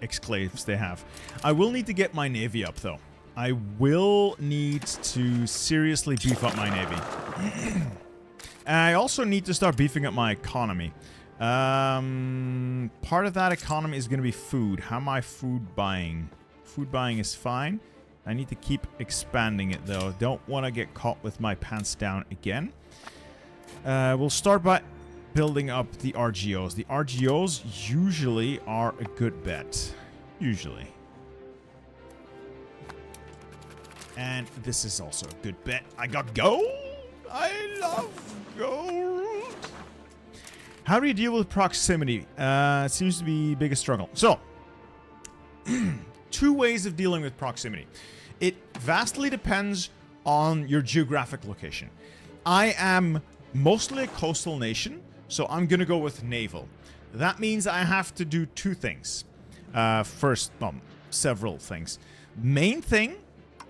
exclaves they have. I will need to get my navy up, though. I will need to seriously beef up my navy. And I also need to start beefing up my economy. Part of that economy is going to be food. How am I food buying? Food buying is fine. I need to keep expanding it, though. Don't want to get caught with my pants down again. We'll start by building up the RGOs. The RGOs usually are a good bet. Usually. And this is also a good bet. I got gold! I love gold! How do you deal with proximity? It seems to be the biggest struggle. So, two ways of dealing with proximity. It vastly depends on your geographic location. I am mostly a coastal nation, so I'm going to go with naval. That means I have to do two things. First, several things. Main thing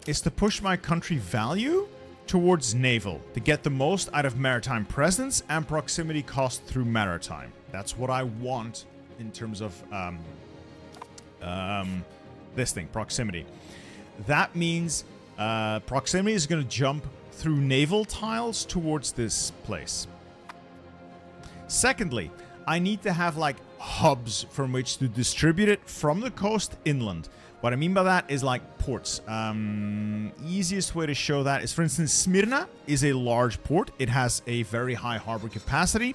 is to push my country value towards naval to get the most out of maritime presence and proximity cost through maritime. That's what I want in terms of this thing, proximity. That means proximity is going to jump through naval tiles towards this place. Secondly, I need to have like hubs from which to distribute it from the coast inland. What I mean by that is like ports. Easiest way to show that is, for instance, Smyrna is a large port. It has a very high harbor capacity.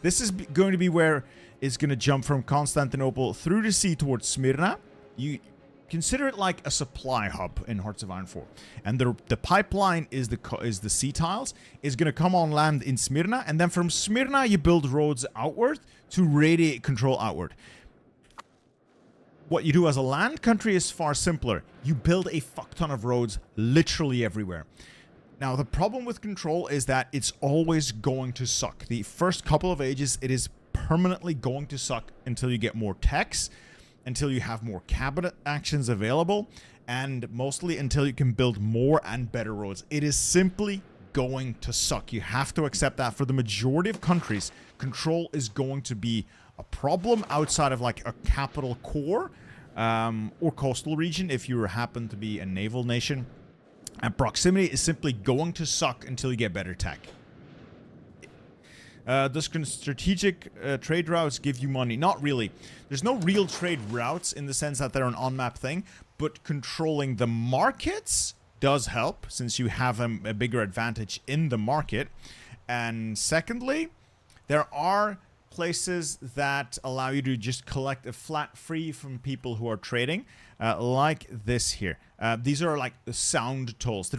This is going to be where it's going to jump from Constantinople through the sea towards Smyrna. You consider it like a supply hub in Hearts of Iron 4. And the pipeline is the sea tiles. Is going to come on land in Smyrna. And then from Smyrna, you build roads outward to radiate control outward. What you do as a land country is far simpler. You build a fuck ton of roads literally everywhere. Now, the problem with control is that it's always going to suck. The first couple of ages, it is permanently going to suck until you get more techs, until you have more cabinet actions available, and mostly until you can build more and better roads. It is simply going to suck. You have to accept that. For the majority of countries, control is going to be a problem outside of like a capital core or coastal region if you happen to be a naval nation. And proximity is simply going to suck until you get better tech. Does strategic trade routes give you money? Not really. There's no real trade routes in the sense that they're an on-map thing, but controlling the markets does help since you have a bigger advantage in the market. And secondly, there are places that allow you to just collect a flat fee from people who are trading, like this here. These are like the sound tolls.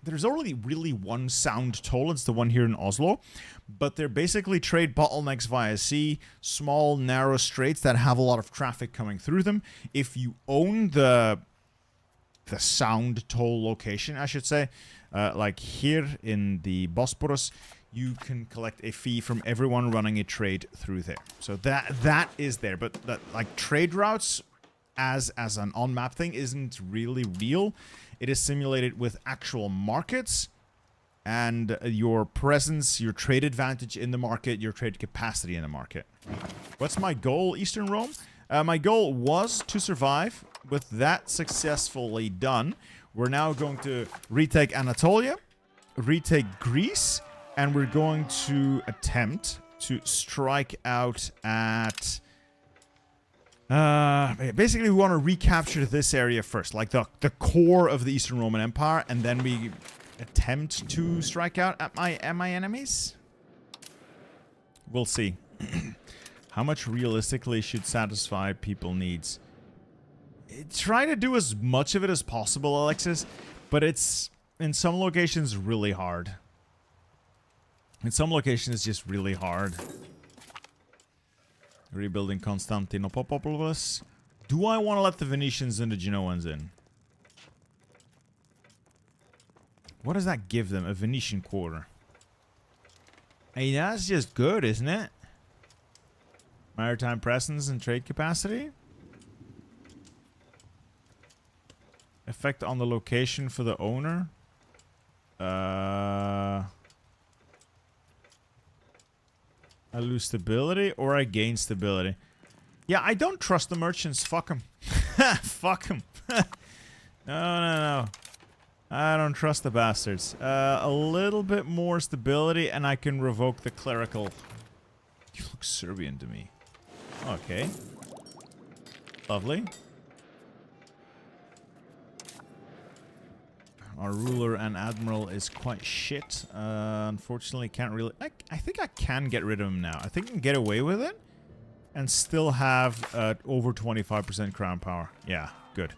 There's only really one sound toll. It's the one here in Oslo. But they're basically trade bottlenecks via sea, small, narrow straits that have a lot of traffic coming through them. If you own the sound toll location, I should say, like here in the Bosporus, you can collect a fee from everyone running a trade through there. So that is there. But like trade routes as an on-map thing isn't really real. It is simulated with actual markets and your presence, your trade advantage in the market, your trade capacity in the market. What's my goal, Eastern Rome? My goal was to survive. With that successfully done, we're now going to retake Anatolia, retake Greece, and we're going to attempt to strike out at Basically, we want to recapture this area first, like the core of the Eastern Roman Empire, and then we attempt to strike out at my enemies. We'll see. How much realistically should satisfy people needs? Try to do as much of it as possible, Alexis, but it's in some locations really hard. In some locations, it's just really hard. Rebuilding Constantinople. Do I want to let the Venetians and the Genoans in? What does that give them? A Venetian quarter. Hey, that's just good, isn't it? Maritime presence and trade capacity. Effect on the location for the owner. I lose stability or I gain stability. Yeah, I don't trust the merchants. Fuck them. Fuck them. No. I don't trust the bastards. A little bit more stability and I can revoke the clerical. You look Serbian to me. Okay. Lovely. Our ruler and admiral is quite shit. Unfortunately, can't really... I think I can get rid of him now. I think I can get away with it. And still have over 25% crown power. Yeah, good.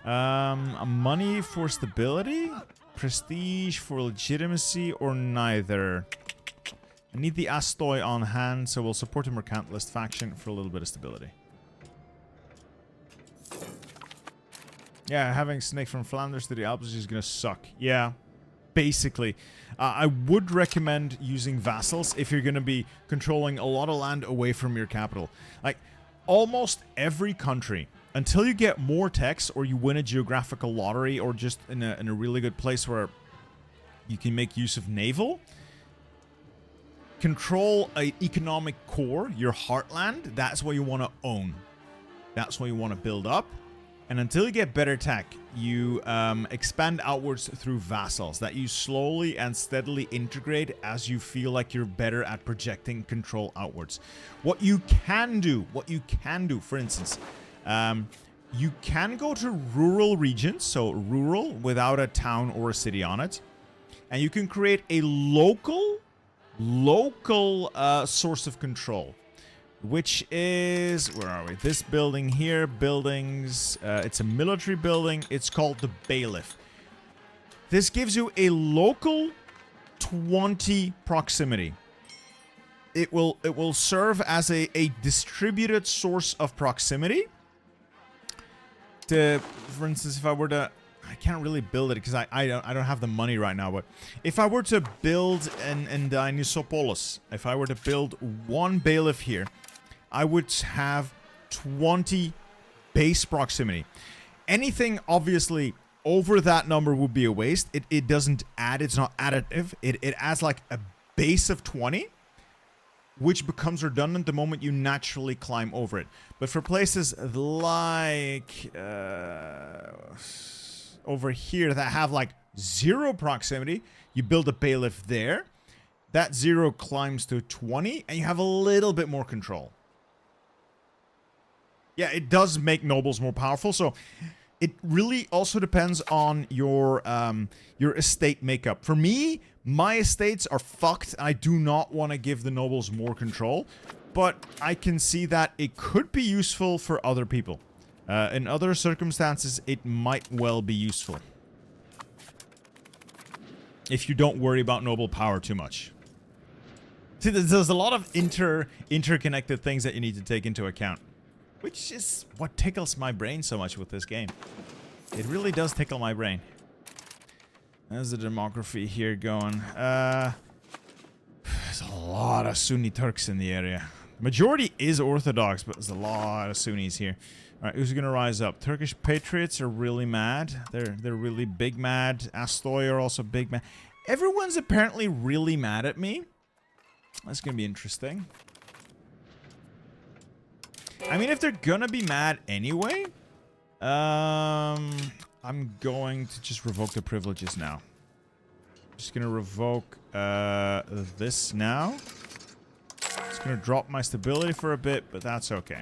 Money for stability? Prestige for legitimacy? Or neither? I need the Astoy on hand, so we'll support a mercantilist faction for a little bit of stability. Yeah, having Snake from Flanders to the Alps is gonna suck. Yeah, basically. I would recommend using vassals if you're gonna be controlling a lot of land away from your capital. Like, almost every country, until you get more techs or you win a geographical lottery or just in a really good place where you can make use of naval, control an economic core, your heartland. That's what you want to own. That's what you want to build up. And until you get better tech, you expand outwards through vassals that you slowly and steadily integrate as you feel like you're better at projecting control outwards. What you can do, for instance, you can go to rural regions, so rural without a town or a city on it, and you can create a local source of control. Which is, where are we? This building here, buildings, it's a military building. It's called the Bailiff. This gives you a local 20 proximity. It will serve as a distributed source of proximity. For instance, if I were to, I can't really build it because I don't have the money right now. But if I were to build in Dionysopolis, if I were to build one Bailiff here, I would have 20 base proximity. Anything, obviously, over that number would be a waste. It doesn't add, it's not additive. It adds like a base of 20, which becomes redundant the moment you naturally climb over it. But for places like over here that have like 0 proximity, you build a Bailiff there. That 0 climbs to 20, and you have a little bit more control. Yeah, it does make nobles more powerful, so it really also depends on your estate makeup. For me, my estates are fucked. I do not want to give the nobles more control, but I can see that it could be useful for other people. In other circumstances, it might well be useful. If you don't worry about noble power too much. See, there's a lot of interconnected things that you need to take into account. Which is what tickles my brain so much with this game. It really does tickle my brain. There's the demography here going. There's a lot of Sunni Turks in the area. Majority is Orthodox, but there's a lot of Sunnis here. Alright, who's gonna rise up? Turkish patriots are really mad. They're really big mad. Astoy are also big mad. Everyone's apparently really mad at me. That's gonna be interesting. I mean, if they're gonna be mad anyway, I'm going to just revoke the privileges now. Just gonna revoke this now. It's gonna drop my stability for a bit, but that's okay.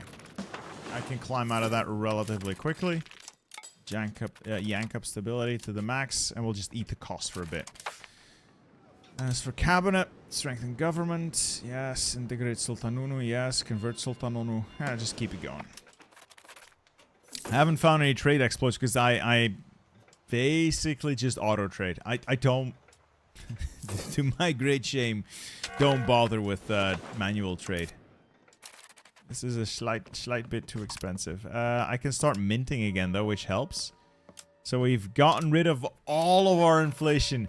I can climb out of that relatively quickly. Yank up stability to the max, and we'll just eat the cost for a bit. As for cabinet, strengthen government, yes. Integrate Sultanunu, yes. Convert Sultanunu. Just keep it going. I haven't found any trade exploits because I basically just auto trade. I don't, to my great shame, don't bother with manual trade. This is a slight bit too expensive. I can start minting again though, which helps. So we've gotten rid of all of our inflation.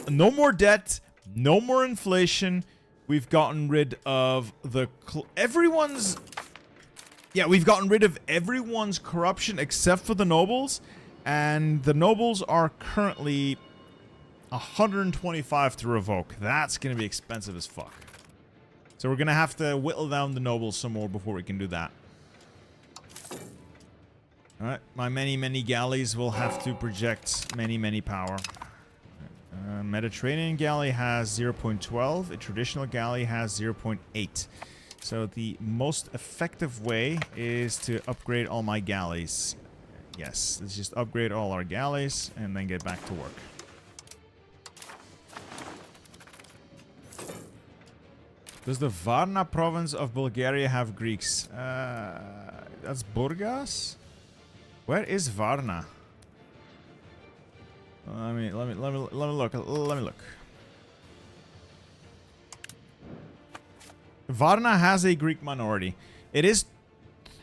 No more debt, no more inflation. We've gotten rid of everyone's... Yeah, we've gotten rid of everyone's corruption except for the nobles. And the nobles are currently 125 to revoke. That's going to be expensive as fuck. So we're going to have to whittle down the nobles some more before we can do that. Alright, my many galleys will have to project many power. Mediterranean galley has 0.12. A traditional galley has 0.8. So the most effective way is to upgrade all my galleys. Yes, let's just upgrade all our galleys and then get back to work. Does the Varna province of Bulgaria have Greeks? That's Burgas? Where is Varna? Let me look. Varna has a Greek minority. It is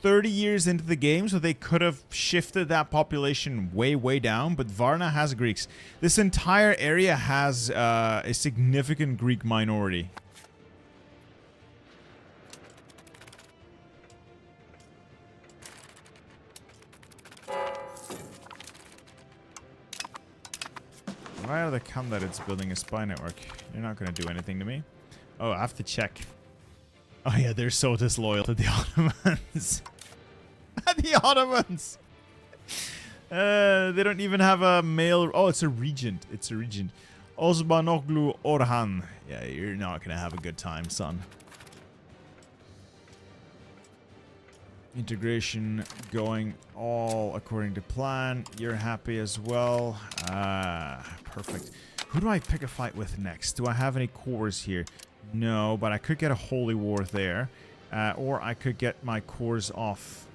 30 years into the game, so they could have shifted that population way down, but Varna has Greeks. This entire area has a significant Greek minority. Why are the Kamanids building a spy network? You're not going to do anything to me. Oh, I have to check. Oh yeah, they're so disloyal to the Ottomans. The Ottomans! They don't even have a male... Oh, it's a regent. It's a regent. Osmanoglu Orhan. Yeah, you're not going to have a good time, son. Integration going all according to plan. You're happy as well. Perfect. Who do I pick a fight with next? Do I have any cores here? No, but I could get a holy war there. Or I could get my cores off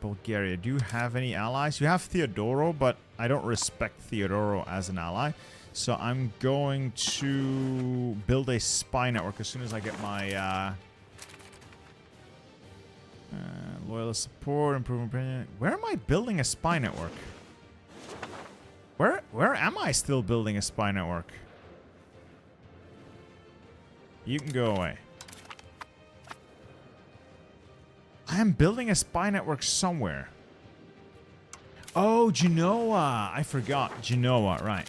Bulgaria. Do you have any allies? You have Theodoro, but I don't respect Theodoro as an ally. So I'm going to build a spy network as soon as I get my... loyalist support, improvement opinion. Where am I building a spy network? Where am I still building a spy network? You can go away. I am building a spy network somewhere. Oh, Genoa. I forgot. Genoa, right.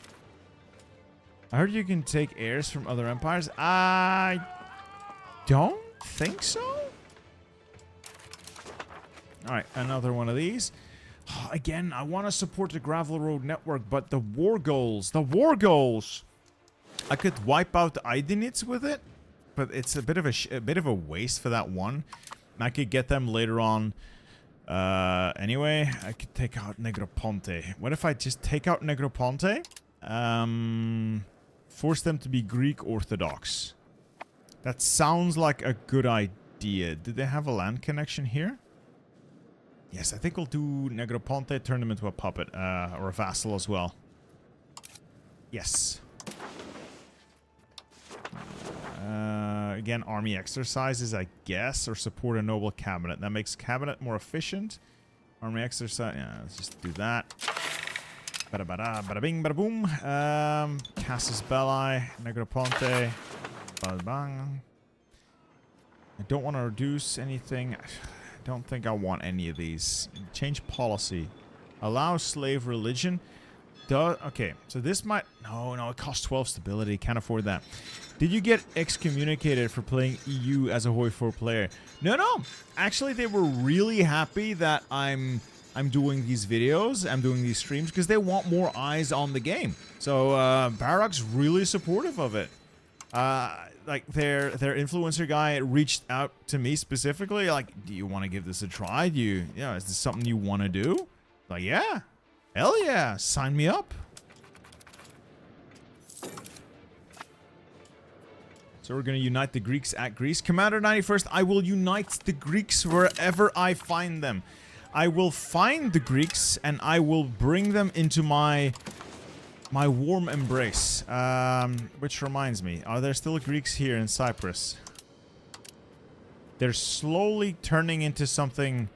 I heard you can take heirs from other empires. I don't think so. Alright, another one of these. Again, I want to support the gravel road network, but the war goals. The war goals! I could wipe out the Aydinids with it, but it's a bit of a waste for that one. I could get them later on. Anyway, I could take out Negroponte. What if I just take out Negroponte? Force them to be Greek Orthodox. That sounds like a good idea. Did they have a land connection here? Yes, I think we'll do Negroponte, turn them into a puppet, or a vassal as well. Yes. Again, army exercises, I guess, or support a noble cabinet. That makes cabinet more efficient. Army exercise, yeah, let's just do that. Bada bada, bada bing, bada boom. Casus Belli, Negroponte, bada bang. I don't want to reduce anything. I don't think I want any of these. Change policy. Allow slave religion. Okay, so this might... No, it costs 12 stability. Can't afford that. Did you get excommunicated for playing EU as a Hoi 4 player? No. Actually, they were really happy that I'm doing these videos. I'm doing these streams because they want more eyes on the game. So, Barak's really supportive of it. like their influencer guy reached out to me specifically, like, do you want to give this a try? You know, is this something you want to do? Like, yeah, hell yeah, sign me up. So we're going to unite the Greeks at Greece. Commander 91st, I will unite the Greeks wherever I find them. I will find the Greeks and I will bring them into my warm embrace. Which reminds me, are there still Greeks here in Cyprus? They're slowly turning into something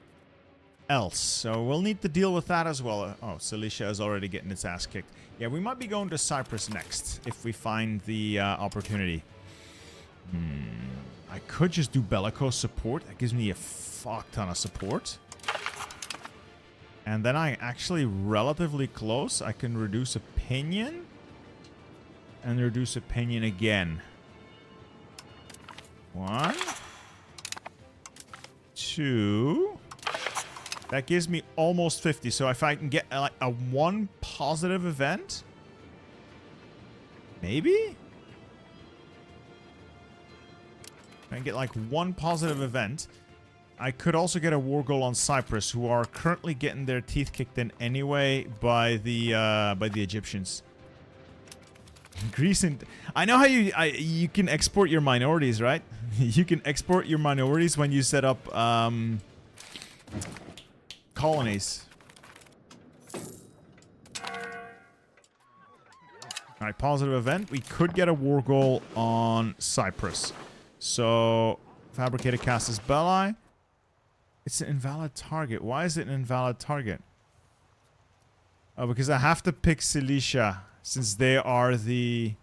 else. So we'll need to deal with that as well. Oh, Cilicia is already getting its ass kicked. Yeah, we might be going to Cyprus next if we find the opportunity. I could just do bellicose support. That gives me a fuck ton of support. And then I actually relatively close. I can reduce opinion. And reduce opinion again. 1. 2. That gives me almost 50. So if I can get like a 1 positive event. Maybe? If I can get like 1 positive event, I could also get a war goal on Cyprus, who are currently getting their teeth kicked in anyway by the Egyptians. Greece and I know how you can export your minorities, right? You can export your minorities when you set up colonies. All right, positive event. We could get a war goal on Cyprus. So, fabricated Casus Belli. It's an invalid target. Why is it an invalid target? Oh, because I have to pick Cilicia, since they are the...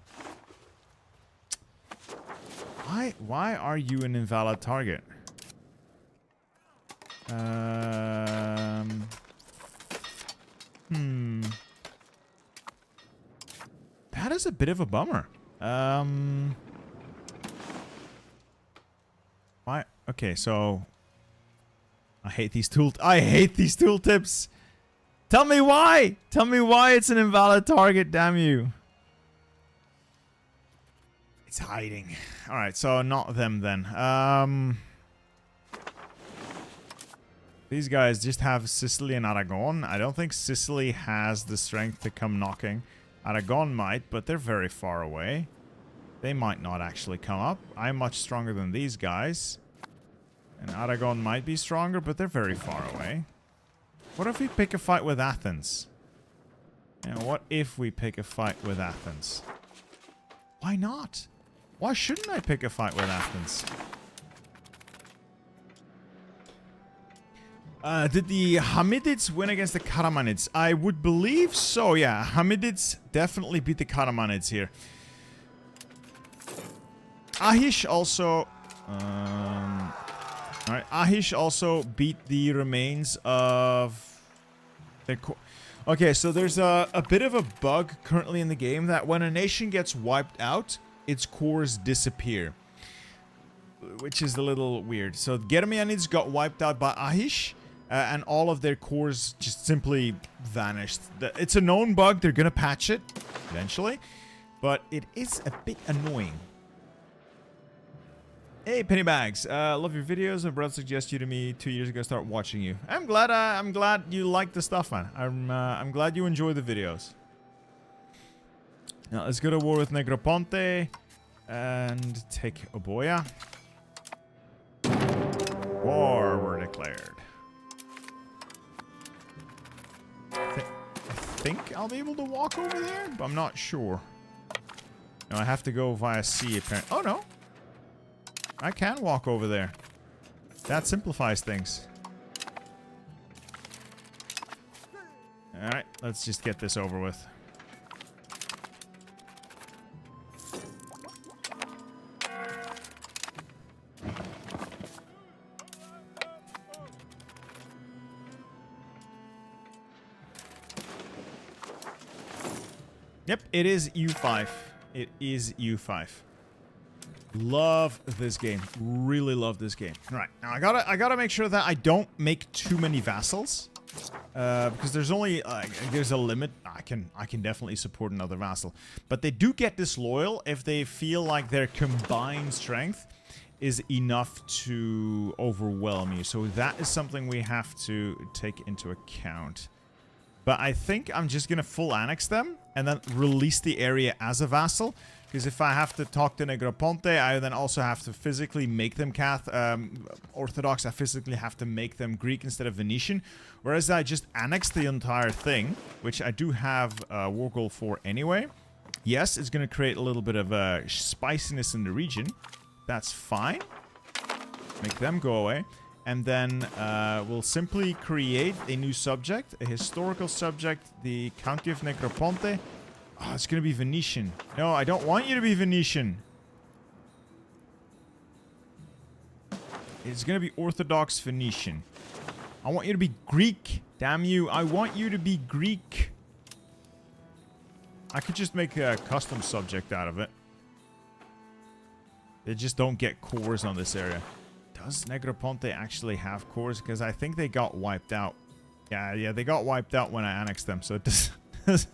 Why are you an invalid target? That is a bit of a bummer. Why? Okay, so I hate these tooltips. Tell me why. Tell me why it's an invalid target. Damn you. It's hiding. All right, so not them then. These guys just have Sicily and Aragon. I don't think Sicily has the strength to come knocking. Aragon might, but they're very far away. They might not actually come up. I'm much stronger than these guys. And Aragon might be stronger, but they're very far away. What if we pick a fight with Athens? And what if we pick a fight with Athens? Why not? Why shouldn't I pick a fight with Athens? Did the Hamidids win against the Kamanids? I would believe so, yeah. Hamidids definitely beat the Kamanids here. Ahish also... Alright, Ahish also beat the remains of... Okay, so there's a bit of a bug currently in the game that when a nation gets wiped out, its cores disappear. Which is a little weird. So Germanids got wiped out by Ahish, and all of their cores just simply vanished. It's a known bug, they're gonna patch it eventually, but it is a bit annoying. Hey, Pennybags, love your videos. My brother suggested you to me 2 years ago. Start watching you. I'm glad you like the stuff, man. I'm glad you enjoy the videos. Now let's go to war with Negroponte and take Oboya. War were declared. I think I'll be able to walk over there, but I'm not sure. No, I have to go via sea apparently. Oh no. I can walk over there. That simplifies things. Alright, let's just get this over with. Yep, it is EU5. It is EU5. Love this game. Really love this game. All right, now I gotta make sure that I don't make too many vassals. Because there's only there's a limit. I can definitely support another vassal, but they do get disloyal if they feel like their combined strength is enough to overwhelm you. So that is something we have to take into account. But I think I'm just gonna full annex them and then release the area as a vassal. Because if I have to talk to Negroponte, I then also have to physically make them Orthodox. I physically have to make them Greek instead of Venetian. Whereas I just annex the entire thing, which I do have a war goal for anyway. Yes, it's going to create a little bit of spiciness in the region. That's fine. Make them go away. And then we'll simply create a new subject, a historical subject, the County of Negroponte. Oh, it's going to be Venetian. No, I don't want you to be Venetian. It's going to be Orthodox Venetian. I want you to be Greek. Damn you. I want you to be Greek. I could just make a custom subject out of it. They just don't get cores on this area. Does Negroponte actually have cores? Because I think they got wiped out. Yeah, they got wiped out when I annexed them, so it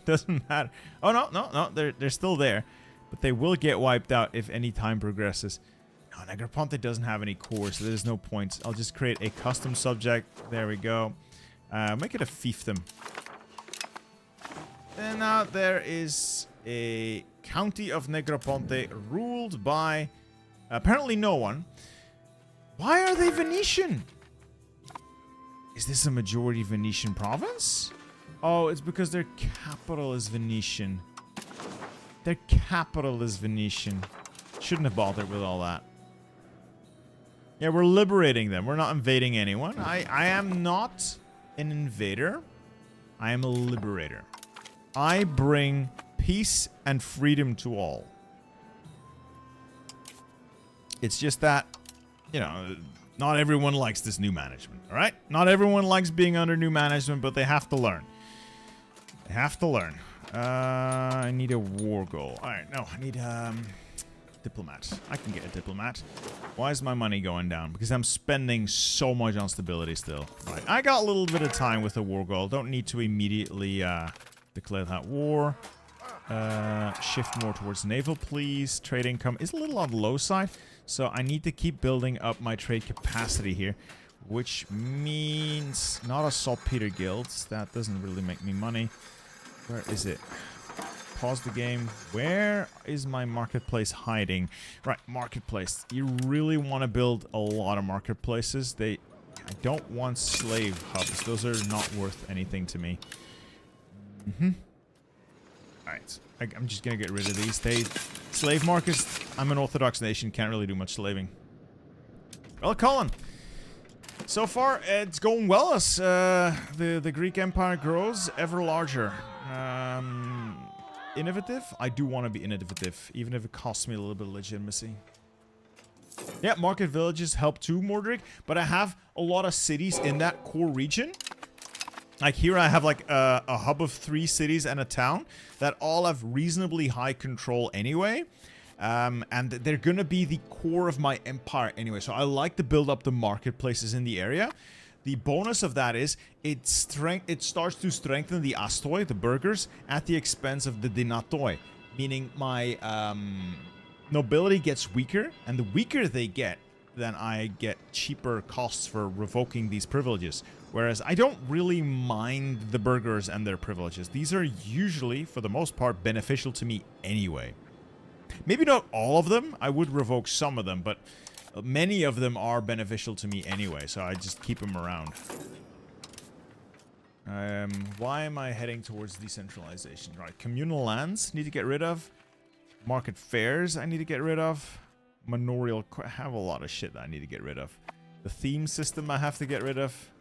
doesn't matter. Oh, no, they're still there. But they will get wiped out if any time progresses. No, Negroponte doesn't have any cores, so there's no points. I'll just create a custom subject. There we go. Make it a fiefdom. And now there is a County of Negroponte ruled by apparently no one. Why are they Venetian? Is this a majority Venetian province? Oh, it's because their capital is Venetian. Their capital is Venetian. Shouldn't have bothered with all that. Yeah, we're liberating them. We're not invading anyone. I am not an invader. I am a liberator. I bring peace and freedom to all. It's just that, you know, not everyone likes this new management, all right? Not everyone likes being under new management, but they have to learn. They have to learn. I need a war goal. All right, no, I need diplomat. I can get a diplomat. Why is my money going down? Because I'm spending so much on stability still. Right, I got a little bit of time with the war goal. Don't need to immediately declare that war. Shift more towards naval, please. Trade income is a little on the low side, so I need to keep building up my trade capacity here, which means not a saltpeter guilds. That doesn't really make me money. Where is it? Pause the game. Where is my marketplace hiding? Right, marketplace. You really want to build a lot of marketplaces. I don't want slave hubs. Those are not worth anything to me. Alright, I'm just gonna get rid of these. Slave markets, I'm an Orthodox nation, can't really do much slaving. Well, Colin, so far it's going well as the Greek Empire grows ever larger. Innovative? I do want to be innovative, even if it costs me a little bit of legitimacy. Yeah, market villages help too, Mordric, but I have a lot of cities in that core region. Like here I have like a hub of 3 cities and a town that all have reasonably high control anyway. And they're gonna be the core of my empire anyway. So I like to build up the marketplaces in the area. The bonus of that is it starts to strengthen the Astoi, the burghers, at the expense of the Dinatoi. Meaning my nobility gets weaker, and the weaker they get, then I get cheaper costs for revoking these privileges. Whereas I don't really mind the burghers and their privileges. These are usually, for the most part, beneficial to me anyway. Maybe not all of them. I would revoke some of them, but many of them are beneficial to me anyway, so I just keep them around. Why am I heading towards decentralization? Right, communal lands need to get rid of. Market fairs I need to get rid of. Manorial, I have a lot of shit that I need to get rid of. The theme system I have to get rid of.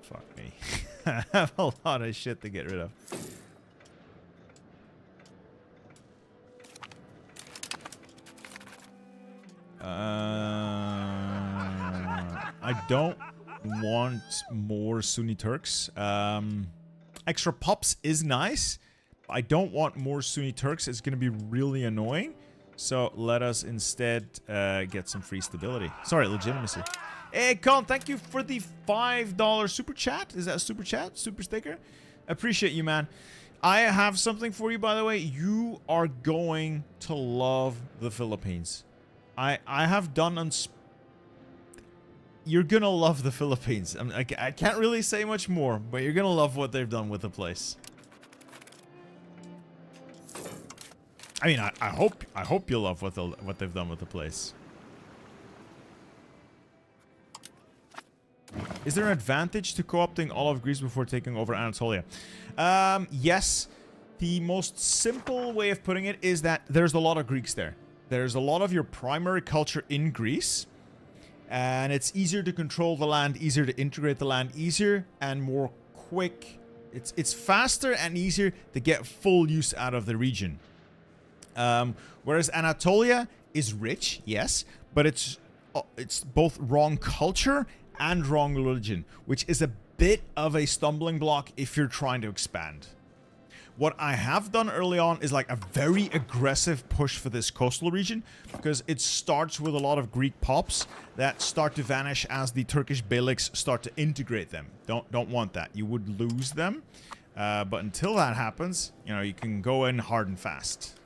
Fuck me. I have a lot of shit to get rid of. I don't want more Sunni Turks. Extra pops is nice. I don't want more Sunni Turks. It's going to be really annoying. So let us instead get some free stability. Sorry, legitimacy. Hey, Con, thank you for the $5 super chat. Is that a super chat? Super sticker? Appreciate you, man. I have something for you, by the way. You are going to love the Philippines. I have done... You're gonna love the Philippines. I can't really say much more, but you're gonna love what they've done with the place. I mean, I hope you love what they've done with the place. Is there an advantage to co-opting all of Greece before taking over Anatolia? Yes. The most simple way of putting it is that there's a lot of Greeks there. There's a lot of your primary culture in Greece. And it's easier to control the land, easier to integrate the land, easier and more quick. It's faster and easier to get full use out of the region. Whereas Anatolia is rich, yes, but it's both wrong culture and wrong religion, which is a bit of a stumbling block if you're trying to expand. What I have done early on is like a very aggressive push for this coastal region, because it starts with a lot of Greek pops that start to vanish as the Turkish beyliks start to integrate them. Don't want that. You would lose them. But until that happens, you know, you can go in hard and fast.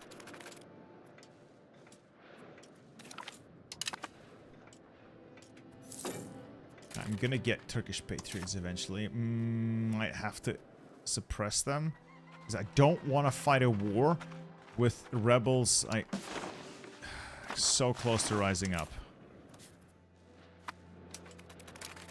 I'm gonna get Turkish patriots eventually. Might have to suppress them. I don't want to fight a war with rebels. So close to rising up.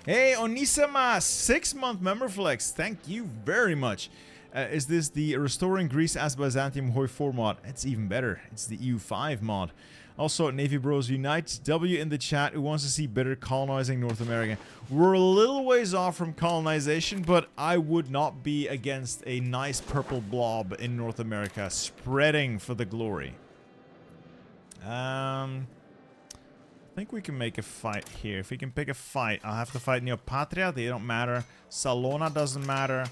Hey, Onisama, 6-month member flex. Thank you very much. Is this the Restoring Greece as Byzantium Hoi 4 mod? It's even better. It's the EU5 mod. Also, Navy Bros Unite, W in the chat, who wants to see better colonizing North America. We're a little ways off from colonization, but I would not be against a nice purple blob in North America spreading for the glory. I think we can make a fight here. If we can pick a fight, I'll have to fight Neopatria. They don't matter. Salona doesn't matter.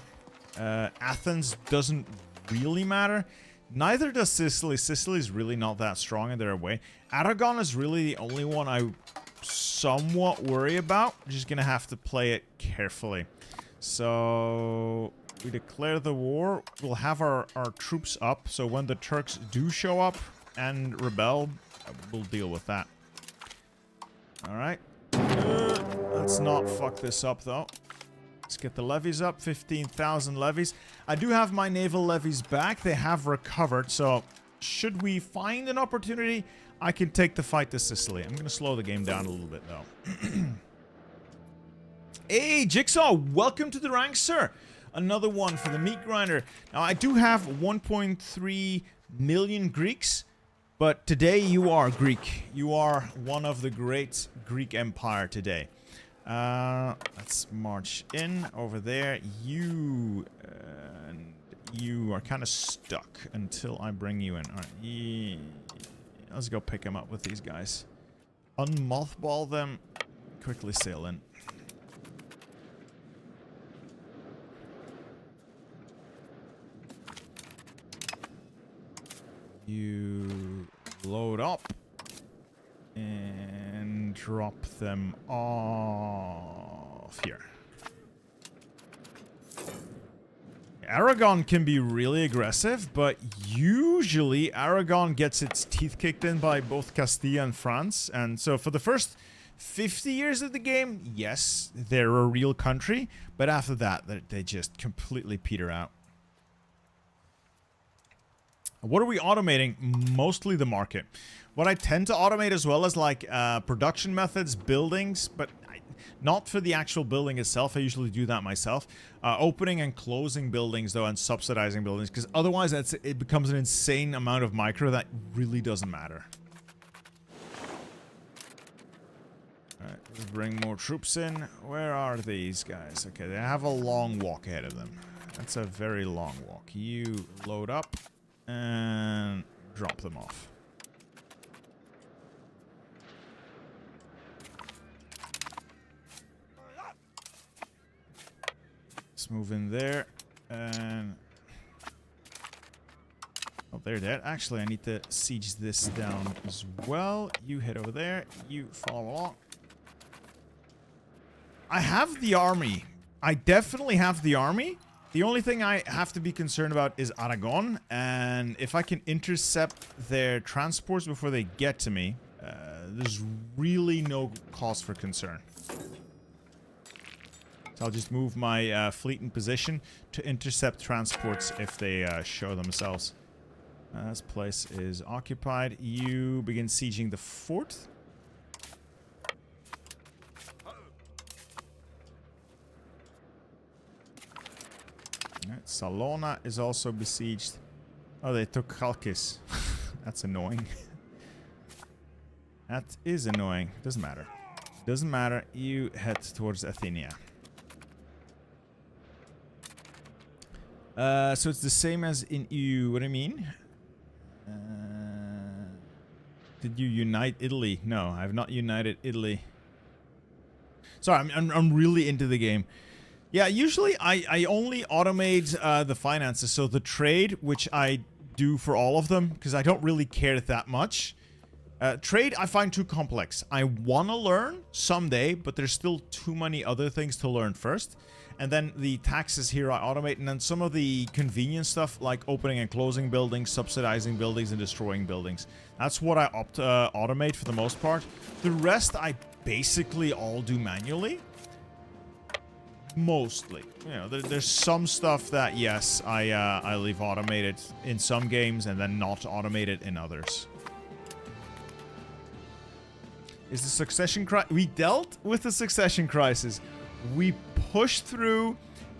Athens doesn't really matter. Neither does Sicily. Sicily is really not that strong in their way. Aragon is really the only one I somewhat worry about. We're just gonna have to play it carefully. So we declare the war. We'll have our troops up. So when the Turks do show up and rebel, we'll deal with that. Alright. Let's not fuck this up though. Let's get the levies up. 15,000 levies. I do have my naval levies back. They have recovered. So should we find an opportunity, I can take the fight to Sicily. I'm going to slow the game down a little bit though. Hey, Jigsaw. Welcome to the ranks, sir. Another one for the meat grinder. Now, I do have 1.3 million Greeks. But today you are Greek. You are one of the great Greek Empire today. Let's march in over there. You are kind of stuck until I bring you in. All right, let's go pick them up with these guys. Unmothball them. Quickly sail in. You load up and drop them off here. Aragon can be really aggressive, but usually Aragon gets its teeth kicked in by both Castilla and France. And so for the first 50 years of the game, yes, they're a real country, but after that, they just completely peter out. What are we automating? Mostly the market. What I tend to automate as well is like production methods, buildings, but not for the actual building itself. I usually do that myself. Opening and closing buildings though, and subsidizing buildings, because otherwise it becomes an insane amount of micro that really doesn't matter. Alright, let's bring more troops in. Where are these guys? Okay, they have a long walk ahead of them. That's a very long walk. You load up and drop them off. Let's move in there and... Oh, they're dead. Actually, I need to siege this down as well. You head over there. You follow along. I have the army. I definitely have the army. The only thing I have to be concerned about is Aragon, and if I can intercept their transports before they get to me, there's really no cause for concern. So I'll just move my fleet in position to intercept transports if they show themselves. This place is occupied. You begin sieging the fort. Alright, Salona is also besieged. Oh, they took Chalkis. That's annoying. That is annoying. Doesn't matter. Doesn't matter. You head towards Athenia. So it's the same as in EU. What do I mean? Did you unite Italy? No, I have not united Italy. Sorry, I'm really into the game. Yeah, usually I only automate the finances. So the trade, which I do for all of them, because I don't really care that much. Trade, I find too complex. I want to learn someday, but there's still too many other things to learn first. And then the taxes here I automate, and then some of the convenience stuff, like opening and closing buildings, subsidizing buildings, and destroying buildings. That's what I automate for the most part. The rest I basically all do manually. Mostly. You know, there's some stuff that, yes, I leave automated in some games and then not automated in others. Is the succession crisis... We dealt with the succession crisis. We pushed through,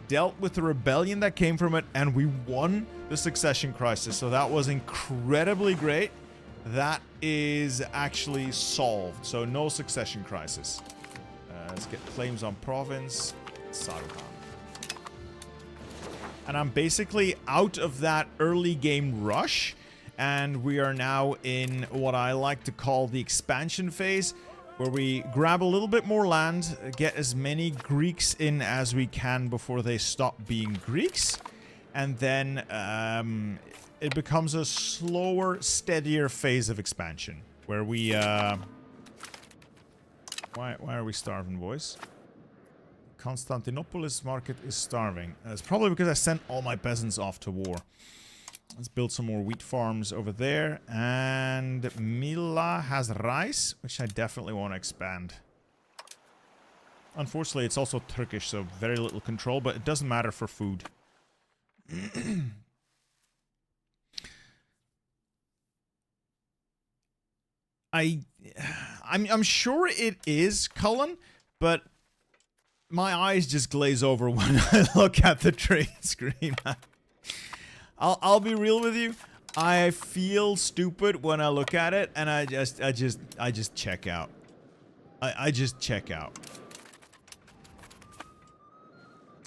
dealt with the rebellion that came from it, and we won the succession crisis. So that was incredibly great. That is actually solved. So no succession crisis. Let's get claims on province. Saruhan. And I'm basically out of that early game rush, and we are now in what I like to call the expansion phase, where we grab a little bit more land, get as many Greeks in as we can before they stop being Greeks, and then it becomes a slower, steadier phase of expansion, where we why are we starving, boys? Constantinopolis market is starving. It's probably because I sent all my peasants off to war. Let's build some more wheat farms over there. And Mila has rice, which I definitely want to expand. Unfortunately, it's also Turkish, so very little control, but it doesn't matter for food. I'm sure it is, Cullen, but my eyes just glaze over when I look at the trade screen. I'll be real with you. I feel stupid when I look at it, and I just check out. I just check out.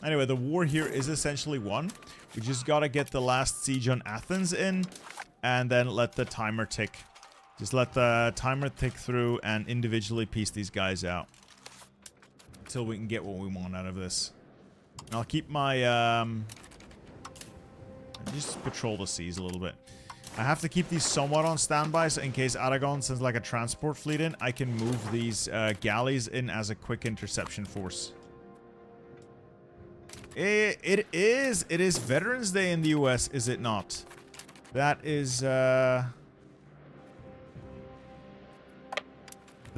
Anyway, the war here is essentially won. We just gotta get the last siege on Athens in, and then let the timer tick. Just let the timer tick through and individually piece these guys out. Until we can get what we want out of this. And I'll keep my, just patrol the seas a little bit. I have to keep these somewhat on standby, so in case Aragon sends like a transport fleet in, I can move these galleys in as a quick interception force. It is Veterans Day in the US, is it not? That is the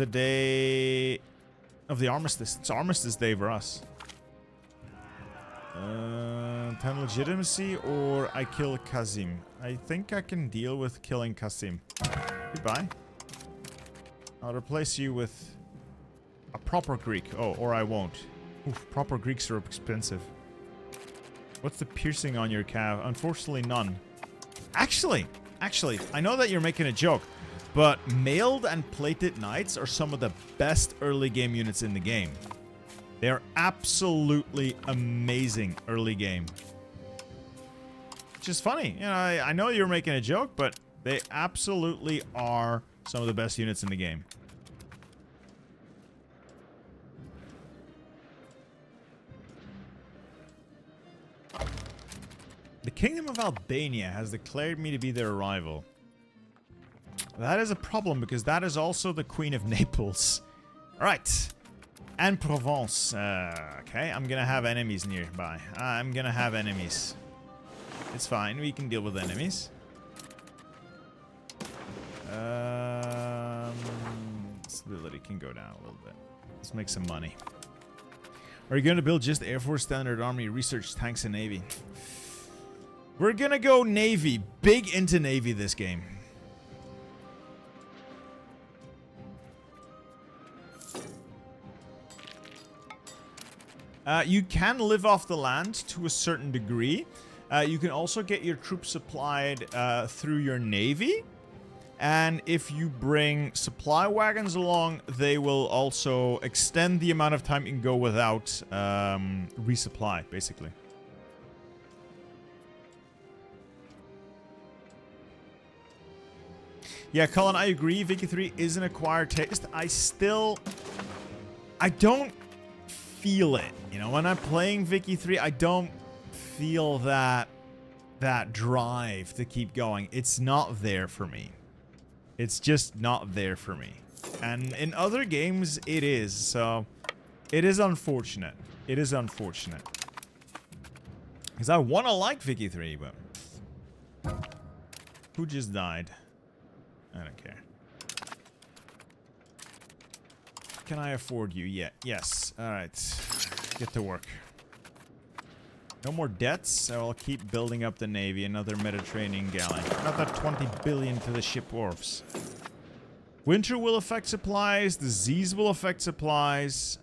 day of the armistice. It's Armistice Day for us. 10 legitimacy, or I kill Kazim. I think I can deal with killing Kasim. Goodbye. I'll replace you with a proper Greek. Oh, or I won't. Oof, proper Greeks are expensive. What's the piercing on your calf? Unfortunately, none. Actually, I know that you're making a joke, but mailed and plated knights are some of the best early game units in the game. They're absolutely amazing early game. Which is funny. You know, I know you're making a joke, but they absolutely are some of the best units in the game. The Kingdom of Albania has declared me to be their rival. That is a problem, because that is also the Queen of Naples. Alright. And Provence. Okay, I'm gonna have enemies nearby. I'm gonna have enemies. It's fine, we can deal with enemies. Stability can go down a little bit. Let's make some money. Are you gonna build just Air Force, Standard Army, Research, Tanks, and Navy? We're gonna go Navy. Big into Navy this game. You can live off the land to a certain degree. You can also get your troops supplied through your navy. And if you bring supply wagons along, they will also extend the amount of time you can go without resupply, basically. Yeah, Colin, I agree. Vicky 3 is an acquired taste. I don't feel it. You know, when I'm playing Vicky 3, I don't feel that drive to keep going. It's not there for me. It's just not there for me. And in other games, it is. So, it is unfortunate. It is unfortunate. Because I want to like Vicky 3, but... Who just died? I don't care. Can I afford you yet? Yes. Alright. Get to work. No more debts, so I'll keep building up the navy. Another Mediterranean galley. Another 20 billion to the ship wharfs. Winter will affect supplies. Disease will affect supplies.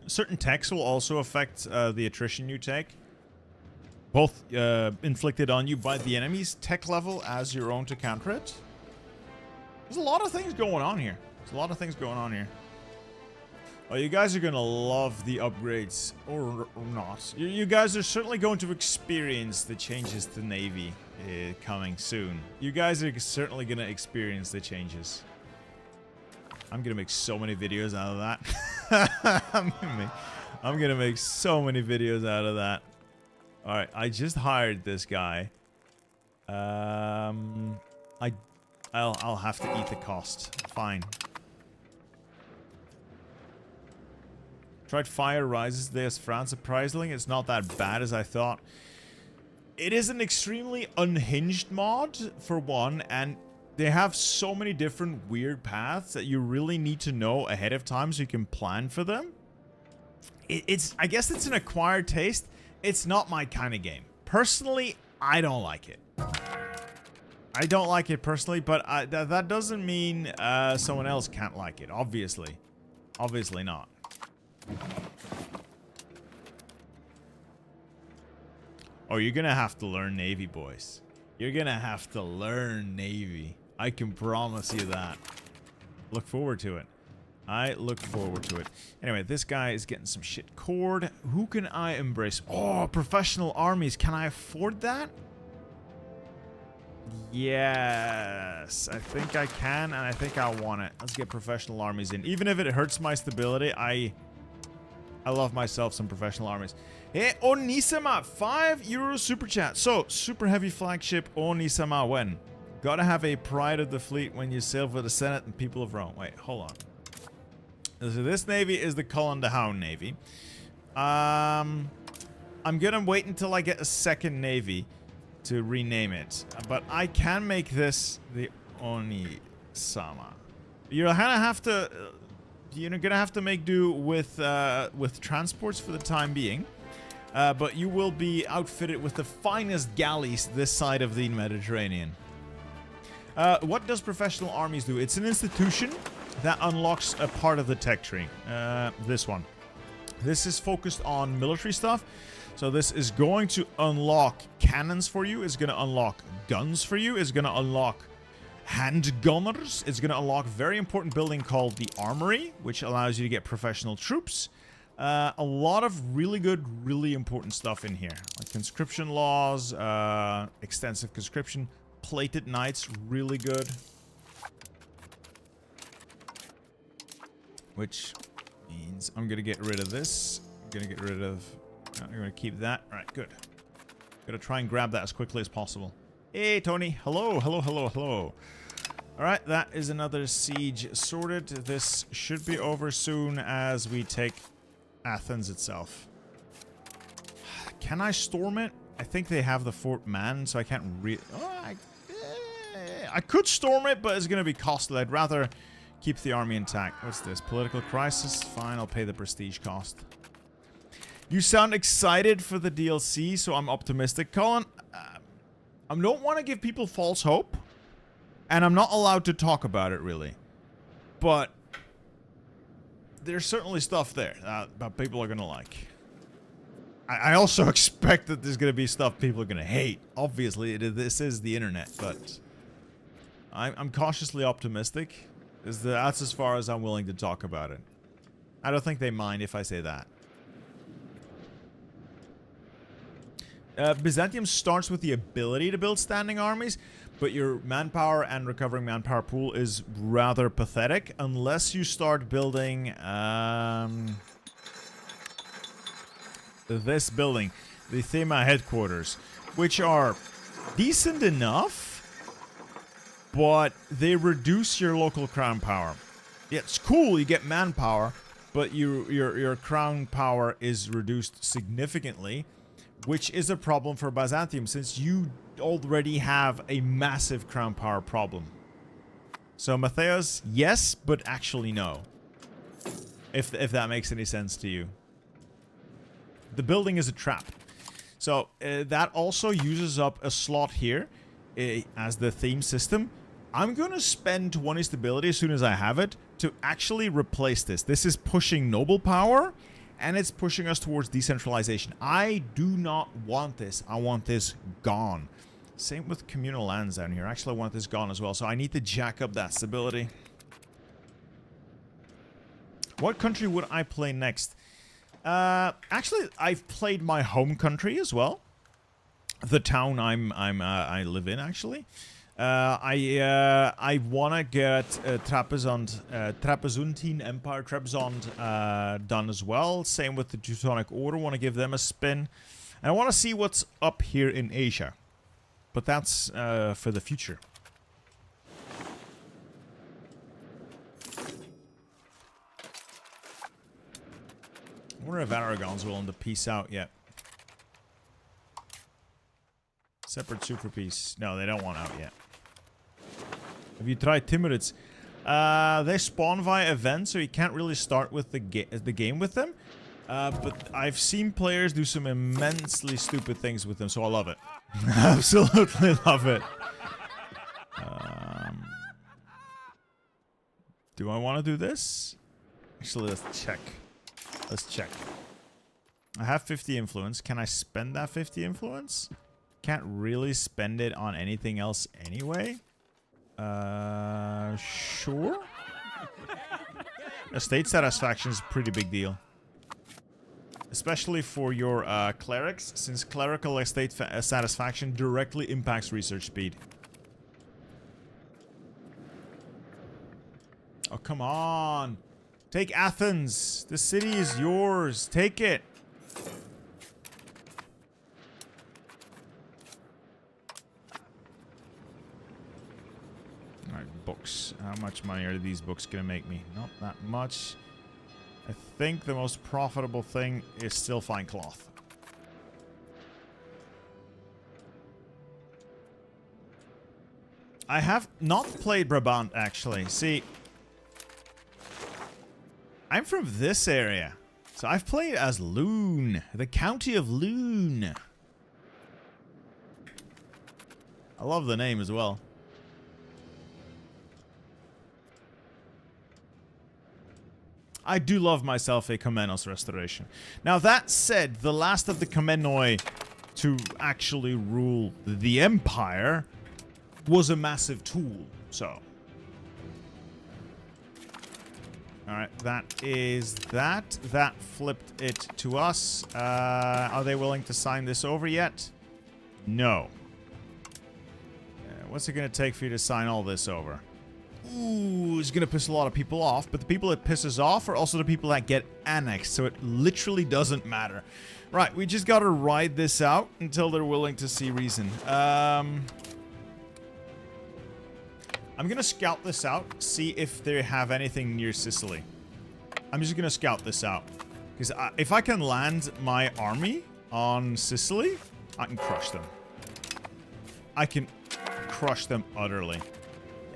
Certain techs will also affect the attrition you take. Both inflicted on you by the enemy's tech level as your own to counter it. There's a lot of things going on here. There's a lot of things going on here. Oh, you guys are going to love the upgrades. Or not. You guys are certainly going to experience the changes to Navy coming soon. You guys are certainly going to experience the changes. I'm going to make so many videos out of that. I'm going to make so many videos out of that. Alright, I just hired this guy. I'll have to eat the cost. Fine. Tried Fire Rises There's France. Surprisingly, it's not that bad as I thought. It is an extremely unhinged mod, for one, and they have so many different weird paths that you really need to know ahead of time so you can plan for them. I guess it's an acquired taste. It's not my kind of game. Personally, I don't like it. I don't like it personally, but that doesn't mean someone else can't like it, obviously. Obviously not. Oh, you're gonna have to learn Navy, boys. You're gonna have to learn Navy. I can promise you that. Look forward to it. I look forward to it. Anyway, this guy is getting some shit cored. Who can I embrace? Oh, professional armies. Can I afford that? Yes. I think I can, and I think I want it. Let's get professional armies in. Even if it hurts my stability, I love myself some professional armies. Hey, Onisama, €5 super chat. So, super heavy flagship Onisama when? Gotta have a pride of the fleet when you sail for the Senate and people of Rome. Wait, hold on. So this navy is the Cullen de Hound navy. I'm gonna wait until I get a second navy to rename it. But I can make this the Onisama. You're gonna have to... You're gonna have to make do with transports for the time being. But you will be outfitted with the finest galleys this side of the Mediterranean. What does professional armies do? It's an institution that unlocks a part of the tech tree. This one. This is focused on military stuff. So this is going to unlock cannons for you. It's going to unlock guns for you. It's going to unlock handgunners. It's going to unlock a very important building called the Armory, which allows you to get professional troops. A lot of really good, really important stuff in here. Like conscription laws, extensive conscription, plated knights, really good. Which means I'm going to get rid of this. I'm going to get rid of... I'm going to keep that. Alright, good. Going to try and grab that as quickly as possible. Hey, Tony. Hello, hello, hello, hello. Alright, that is another siege sorted. This should be over soon as we take Athens itself. Can I storm it? I think they have the fort manned, so I can't really... Oh, I could storm it, but it's going to be costly. I'd rather keep the army intact. What's this? Political crisis? Fine, I'll pay the prestige cost. You sound excited for the DLC, so I'm optimistic. Colin, I don't want to give people false hope. And I'm not allowed to talk about it, really. But there's certainly stuff there that people are going to like. I also expect that there's going to be stuff people are going to hate. Obviously, this is the internet, but I'm cautiously optimistic. That's as far as I'm willing to talk about it. I don't think they mind if I say that. Byzantium starts with the ability to build standing armies, but your manpower and recovering manpower pool is rather pathetic unless you start building this building, the Thema headquarters, which are decent enough, but they reduce your local crown power. Yeah, it's cool, you get manpower, but your crown power is reduced significantly, which is a problem for Byzantium since you already have a massive crown power problem. So Matthias, yes, but actually no. If that makes any sense to you. The building is a trap. So that also uses up a slot here as the theme system. I'm going to spend 20 stability as soon as I have it to actually replace this. This is pushing noble power, and it's pushing us towards decentralization. I do not want this. I want this gone. Same with communal lands down here. Actually, I want this gone as well, so I need to jack up that stability. What country would I play next? Actually, I've played my home country as well. The town I live in, actually. I wanna get Trapezuntine Empire, Trebizond, done as well. Same with the Teutonic Order. Want to give them a spin, and I want to see what's up here in Asia. But that's for the future. I wonder if Aragon's willing to peace out yet. Separate super peace. No, they don't want out yet. Have you tried Timurids? They spawn via event, so you can't really start with the game with them. But I've seen players do some immensely stupid things with them, so I love it. Absolutely love it. Do I want to do this? Actually, let's check. Let's check. I have 50 influence. Can I spend that 50 influence? Can't really spend it on anything else anyway. Sure. Estate satisfaction is a pretty big deal. Especially for your clerics, since clerical estate satisfaction directly impacts research speed. Oh, come on. Take Athens. The city is yours. Take it. Alright, books. How much money are these books gonna make me? Not that much. I think the most profitable thing is still fine cloth. I have not played Brabant, actually. See, I'm from this area. So I've played as Loon, the county of Loon. I love the name as well. I do love myself a Komnenos restoration. Now that said, the last of the Komnenoi to actually rule the empire was a massive tool, so. Alright, that is that. That flipped it to us. Are they willing to sign this over yet? No. What's it going to take for you to sign all this over? Ooh, it's going to piss a lot of people off, but the people it pisses off are also the people that get annexed, so it literally doesn't matter. Right, we just got to ride this out until they're willing to see reason. I I'm gonna scout this out, see if they have anything near Sicily. I'm just gonna scout this out. Because if I can land my army on Sicily, I can crush them. I can crush them utterly.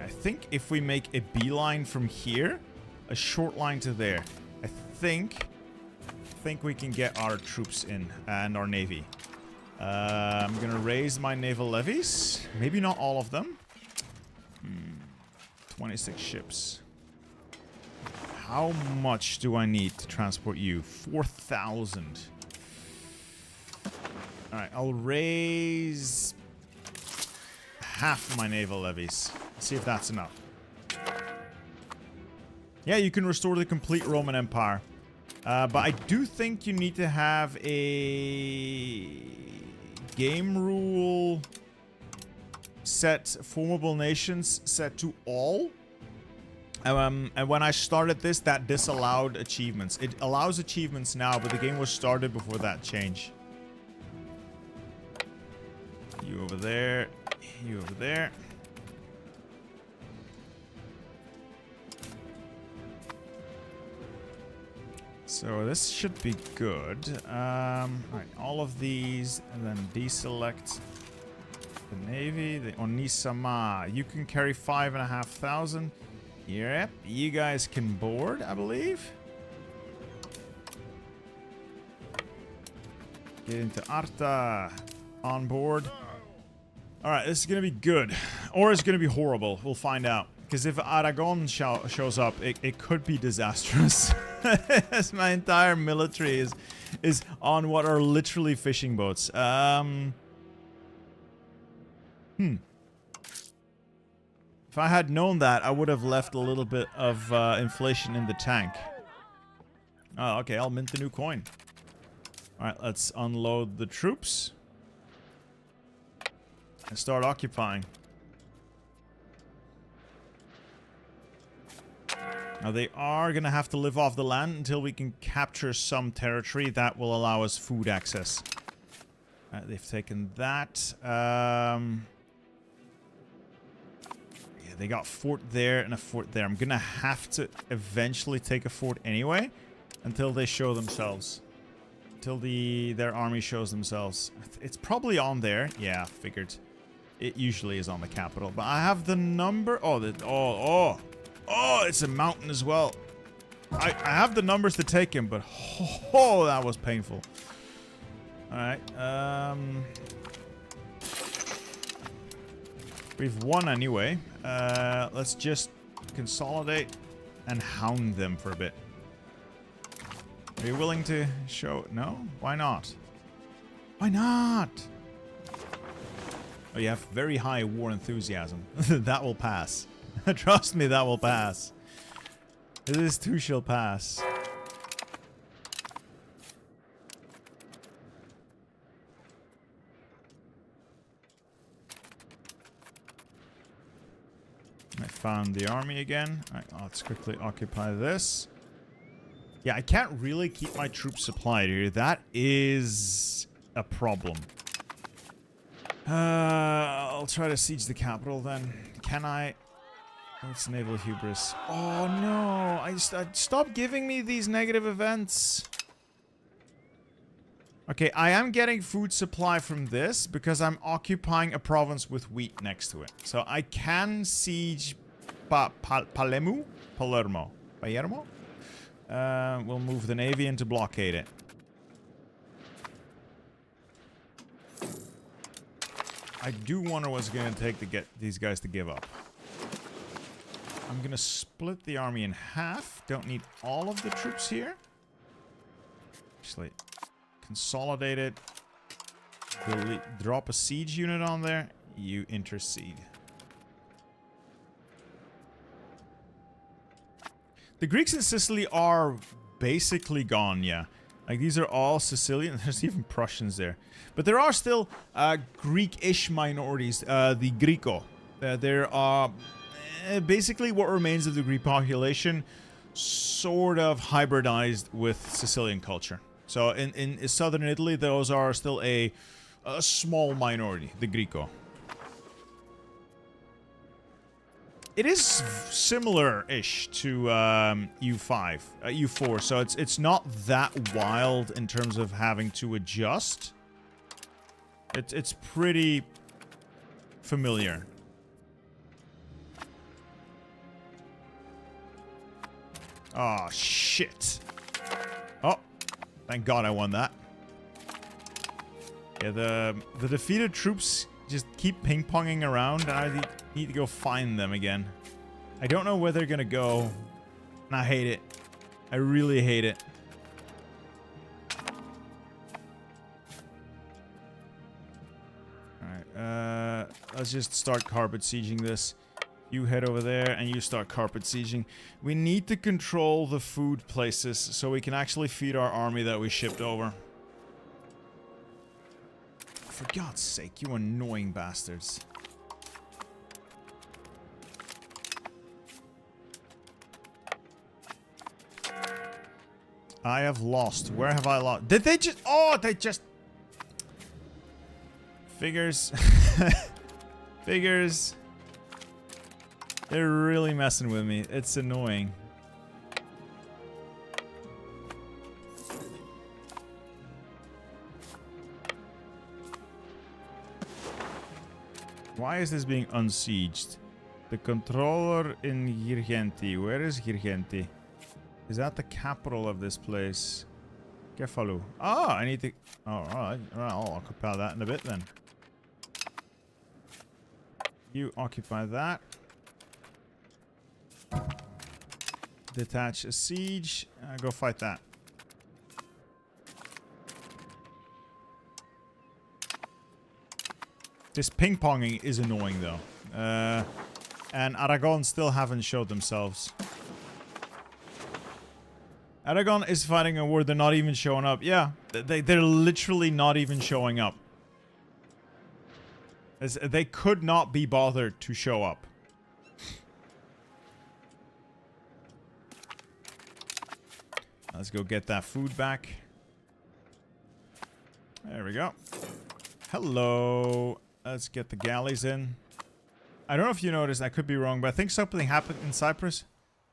I think if we make a beeline from here, a short line to there, I think we can get our troops in and our navy. I'm gonna raise my naval levies. Maybe not all of them. 26 ships. How much do I need to transport you? 4,000. Alright, I'll raise half my naval levies. See if that's enough. Yeah, you can restore the complete Roman Empire. But I do think you need to have a game rule set, formable nations set to all. And when I started this, that disallowed achievements. It allows achievements now, but the game was started before that change. You over there. You over there. So this should be good. Right, all of these, and then deselect the navy. The Onisama, you can carry 5,500. Yep, you guys can board, I believe. Get into Arta. On board. Alright, this is going to be good. Or it's going to be horrible. We'll find out. Because if Aragon shows up, it could be disastrous. As my entire military is on what are literally fishing boats. If I had known that, I would have left a little bit of inflation in the tank. Oh, okay, I'll mint the new coin. Alright, let's unload the troops. And start occupying. Now they are going to have to live off the land until we can capture some territory that will allow us food access. They've taken that. Yeah, they got a fort there and a fort there. I'm going to have to eventually take a fort anyway until they show themselves. Until their army shows themselves. It's probably on there. Yeah, figured. It usually is on the capital. But I have the number. Oh, it's a mountain as well. I have the numbers to take him, but oh, that was painful. Alright, we've won anyway. Let's just consolidate and hound them for a bit. Are you willing to show? No? Why not? Why not? Oh, you have very high war enthusiasm. That will pass. Trust me, that will pass. This too shall pass. I found the army again. Alright, let's quickly occupy this. Yeah, I can't really keep my troops supplied here. That is a problem. I'll try to siege the capital then. Can I? It's naval hubris. Oh no! Stop giving me these negative events. Okay, I am getting food supply from this because I'm occupying a province with wheat next to it. So I can siege Palermo. We'll move the navy in to blockade it. I do wonder what's going to take to get these guys to give up. I'm going to split the army in half. Don't need all of the troops here. Actually, consolidate it. Drop a siege unit on there. You intercede. The Greeks in Sicily are basically gone, yeah. Like, these are all Sicilian. There's even Prussians there. But there are still Greek-ish minorities. The Greco. There are basically what remains of the Greek population sort of hybridized with Sicilian culture. So in southern Italy, those are still a small minority, the Greco. It is similar-ish to EU5, EU4, so it's not that wild in terms of having to adjust. It's pretty familiar. Oh, shit. Oh, thank God I won that. Yeah, the defeated troops just keep ping-ponging around, and I need to go find them again. I don't know where they're gonna go, and I hate it. I really hate it. Alright, let's just start carpet sieging this. You head over there, and you start carpet sieging. We need to control the food places so we can actually feed our army that we shipped over. For God's sake, you annoying bastards. I have lost. Where have I lost? Did they just... Oh, they just... Figures. Figures. They're really messing with me. It's annoying. Why is this being unsieged? The controller in Girgenti. Where is Girgenti? Is that the capital of this place? Kefalu. Oh, I need to... Oh, alright. I'll occupy that in a bit then. You occupy that. Detach a siege. Go fight that. This ping-ponging is annoying, though. And Aragon still haven't showed themselves. Aragon is fighting a war, they're not even showing up. Yeah, they're literally not even showing up. They could not be bothered to show up. Let's go get that food back. There we go. Hello. Let's get the galleys in. I don't know if you noticed, I could be wrong, but I think something happened in Cyprus.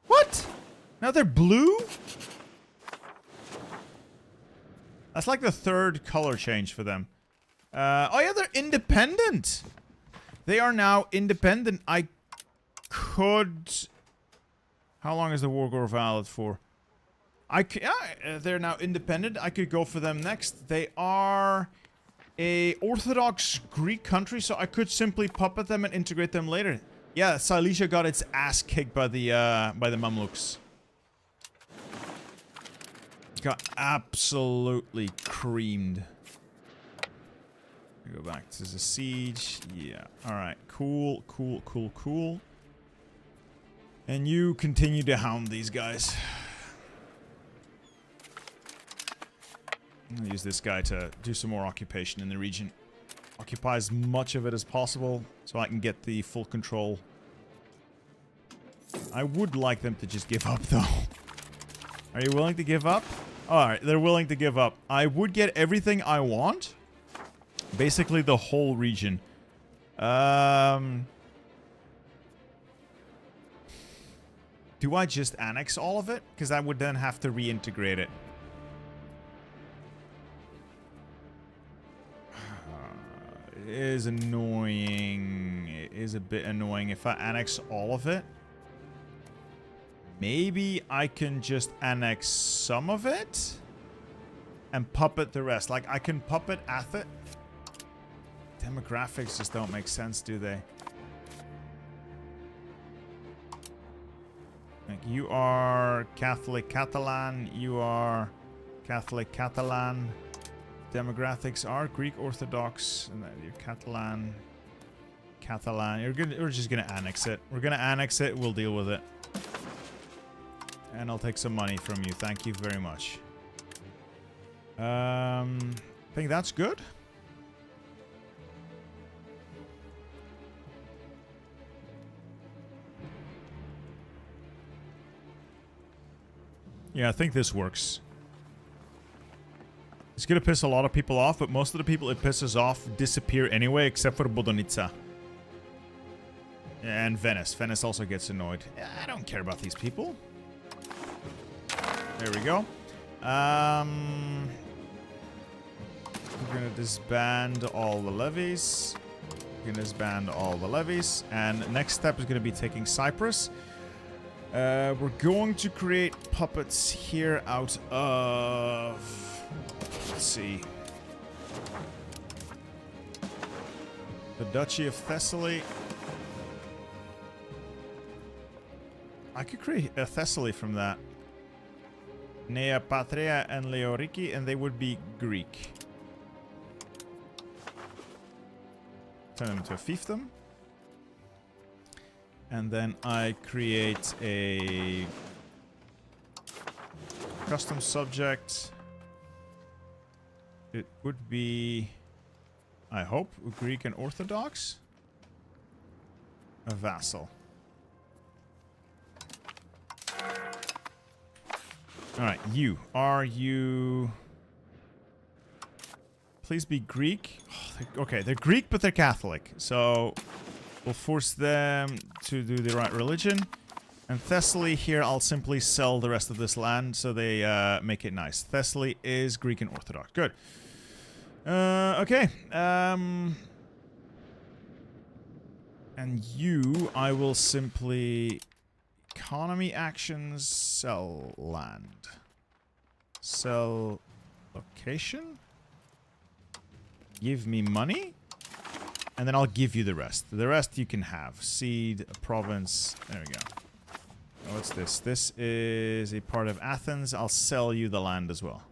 What? Now they're blue? That's like the third color change for them. Oh yeah, they're independent. They are now independent. I could... How long is the war gore valid for? They're now independent. I could go for them next. They are a Orthodox Greek country, so I could simply puppet them and integrate them later. Yeah, Silesia got its ass kicked by the Mamluks. Got absolutely creamed. Go back to the siege. Yeah. Alright. Cool, cool, cool, cool. And you continue to hound these guys. I'll use this guy to do some more occupation in the region. Occupy as much of it as possible so I can get the full control. I would like them to just give up, though. Are you willing to give up? Alright, they're willing to give up. I would get everything I want. Basically the whole region. Do I just annex all of it? Because I would then have to reintegrate it. It is annoying. It is a bit annoying if I annex all of it. Maybe I can just annex some of it and puppet the rest. Like, I can puppet Athet. Demographics just don't make sense, do they? Like, you are Catholic Catalan. You are Catholic Catalan. Demographics are Greek Orthodox. And then you're Catalan. Catalan. We're just gonna annex it. We're gonna annex it. We'll deal with it. And I'll take some money from you. Thank you very much. I think that's good. Yeah, I think this works. It's gonna piss a lot of people off, but most of the people it pisses off disappear anyway, except for Bodonica. And Venice. Venice also gets annoyed. I don't care about these people. There we go. We're gonna disband all the levies. We're gonna disband all the levies. And next step is gonna be taking Cyprus. We're going to create puppets here out of... Let's see. The Duchy of Thessaly. I could create a Thessaly from that. Nea Patria and Leoriki, and they would be Greek. Turn them into a fiefdom. And then I create a custom subject. It would be, I hope, Greek and Orthodox. A vassal. Alright, you. Are you... Please be Greek. Oh, okay, they're Greek, but they're Catholic. So, we'll force them to do the right religion. And Thessaly here, I'll simply sell the rest of this land so they make it nice. Thessaly is Greek and Orthodox. Good. Okay. And you, I will simply... Economy actions, sell land. Sell location. Give me money. And then I'll give you the rest. The rest you can have. Seed, a province. There we go. Oh, what's this? This is a part of Athens. I'll sell you the land as well.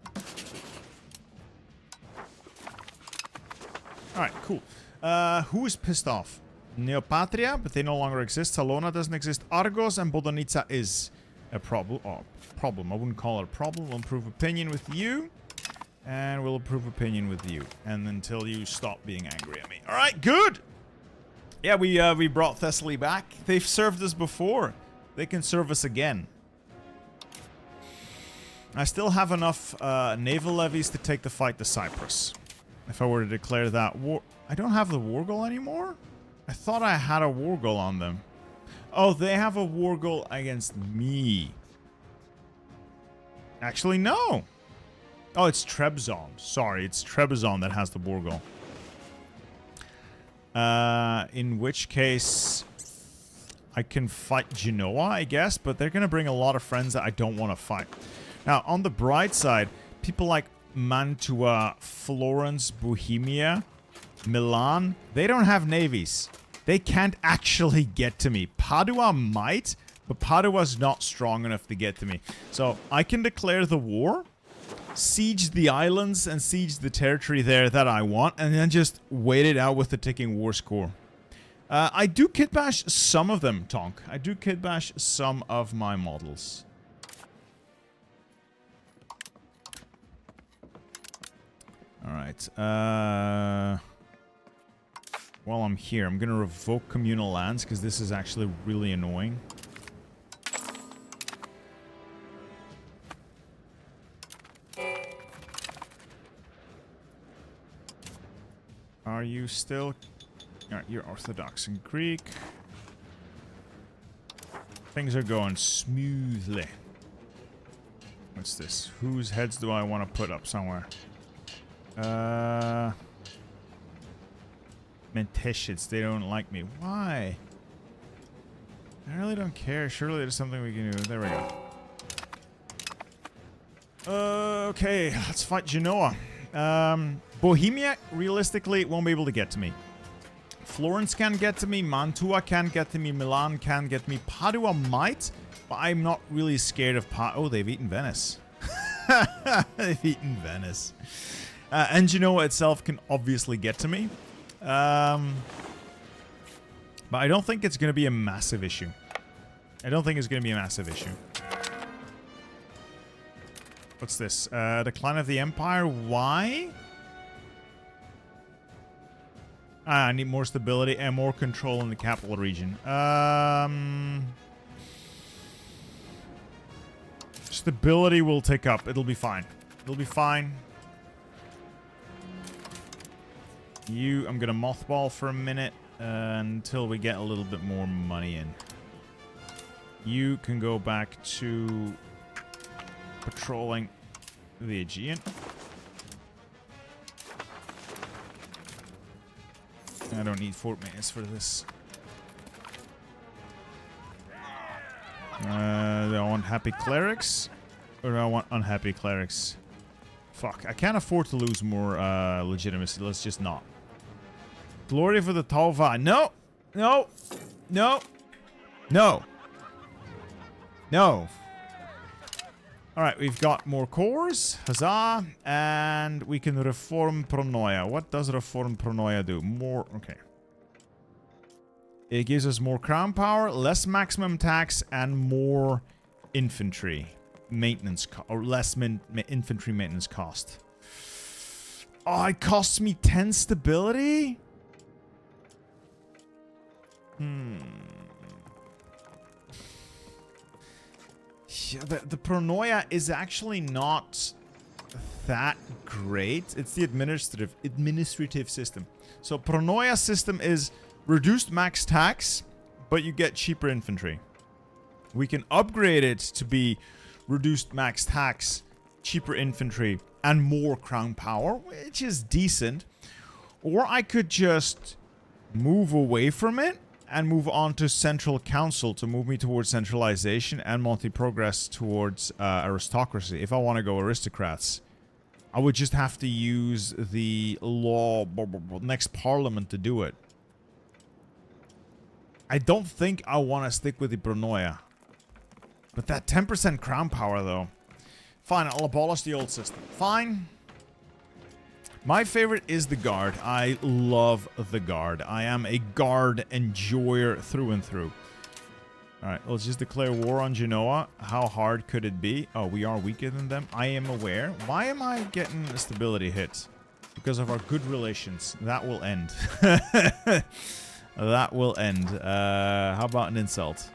Alright, cool. Who is pissed off? Neopatria, but they no longer exist. Salona doesn't exist. Argos and Bodonica is a problem. Oh, problem. I wouldn't call it a problem. We'll improve opinion with you. And we'll improve opinion with you. And until you stop being angry at me. Alright, good! Yeah, we brought Thessaly back. They've served us before. They can serve us again. I still have enough naval levies to take the fight to Cyprus. If I were to declare that war... I don't have the war goal anymore? I thought I had a war goal on them. Oh, they have a war goal against me. Actually, no. Oh, it's Trebizond. Sorry, it's Trebizond that has the war goal. In which case, I can fight Genoa, I guess, but they're going to bring a lot of friends that I don't want to fight. Now, on the bright side, people like Mantua, Florence, Bohemia, Milan, they don't have navies. They can't actually get to me. Padua might, but Padua's not strong enough to get to me. So I can declare the war, siege the islands, and siege the territory there that I want, and then just wait it out with the ticking war score. I do kitbash some of them, Tonk. I do kitbash some of my models. Alright, while I'm here, I'm gonna revoke communal lands, because this is actually really annoying. Are you still... Alright, you're Orthodox and Greek. Things are going smoothly. What's this? Whose heads do I want to put up somewhere? Menteshits, they don't like me. Why? I really don't care. Surely there's something we can do. There we go. Okay, let's fight Genoa. Bohemia, realistically, won't be able to get to me. Florence can get to me. Mantua can get to me. Milan can get to me. Padua might, but I'm not really scared of Oh, they've eaten Venice. They've eaten Venice. And Genoa itself can obviously get to me. But I don't think it's going to be a massive issue. I don't think it's going to be a massive issue. What's this? Decline of the Empire. Why? I need more stability and more control in the capital region. Stability will take up. It'll be fine. It'll be fine. You, I'm gonna mothball for a minute. until we get a little bit more money in. You can go back to patrolling the Aegean. I don't need fort maintenance for this. Do I want happy clerics? Or do I want unhappy clerics? Fuck, I can't afford to lose more legitimacy. Let's just not. Glory for the Tauva. No! No! No! No! No! Alright, we've got more cores. Huzzah! And we can reform Pronoia. What does reform Pronoia do? More... Okay. It gives us more crown power, less maximum tax, and more infantry maintenance or less infantry maintenance cost. Oh, it costs me 10 stability? Yeah, the Pronoia is actually not that great. It's the administrative system. So Pronoia system is reduced max tax, but you get cheaper infantry. We can upgrade it to be reduced max tax, cheaper infantry, and more crown power, which is decent. Or I could just move away from it and move on to Central Council to move me towards centralization and multi-progress towards aristocracy. If I want to go aristocrats, I would just have to use the law next parliament to do it. I don't think I want to stick with the Pronoia. But that 10% crown power, though. Fine, I'll abolish the old system. Fine. My favorite is the Guard. I love the Guard. I am a Guard enjoyer through and through. Alright, let's just declare war on Genoa. How hard could it be? Oh, we are weaker than them. I am aware. Why am I getting a stability hit? Because of our good relations. That will end. That will end. How about an insult?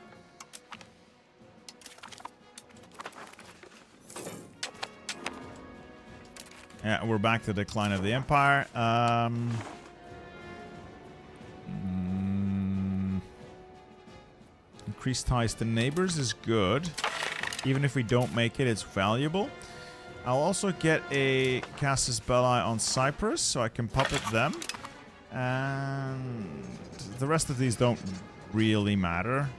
Yeah, we're back to the decline of the empire. Increased ties to neighbors is good. Even if we don't make it, it's valuable. I'll also get a Casus Belli on Cyprus, so I can puppet them. And the rest of these don't really matter.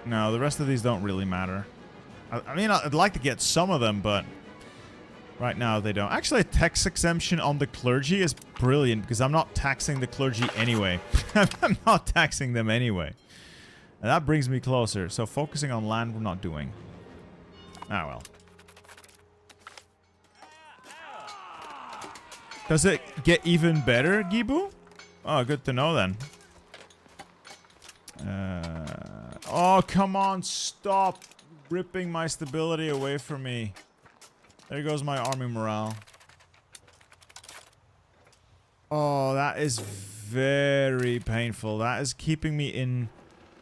No, the rest of these don't really matter. I mean, I'd like to get some of them, but right now they don't. Actually, a tax exemption on the clergy is brilliant because I'm not taxing the clergy anyway. I'm not taxing them anyway. And that brings me closer. So focusing on land we're not doing. Ah, well. Does it get even better, Gibu? Oh, good to know then. Oh, come on. Stop ripping my stability away from me. There goes my army morale. Oh, that is very painful. That is keeping me in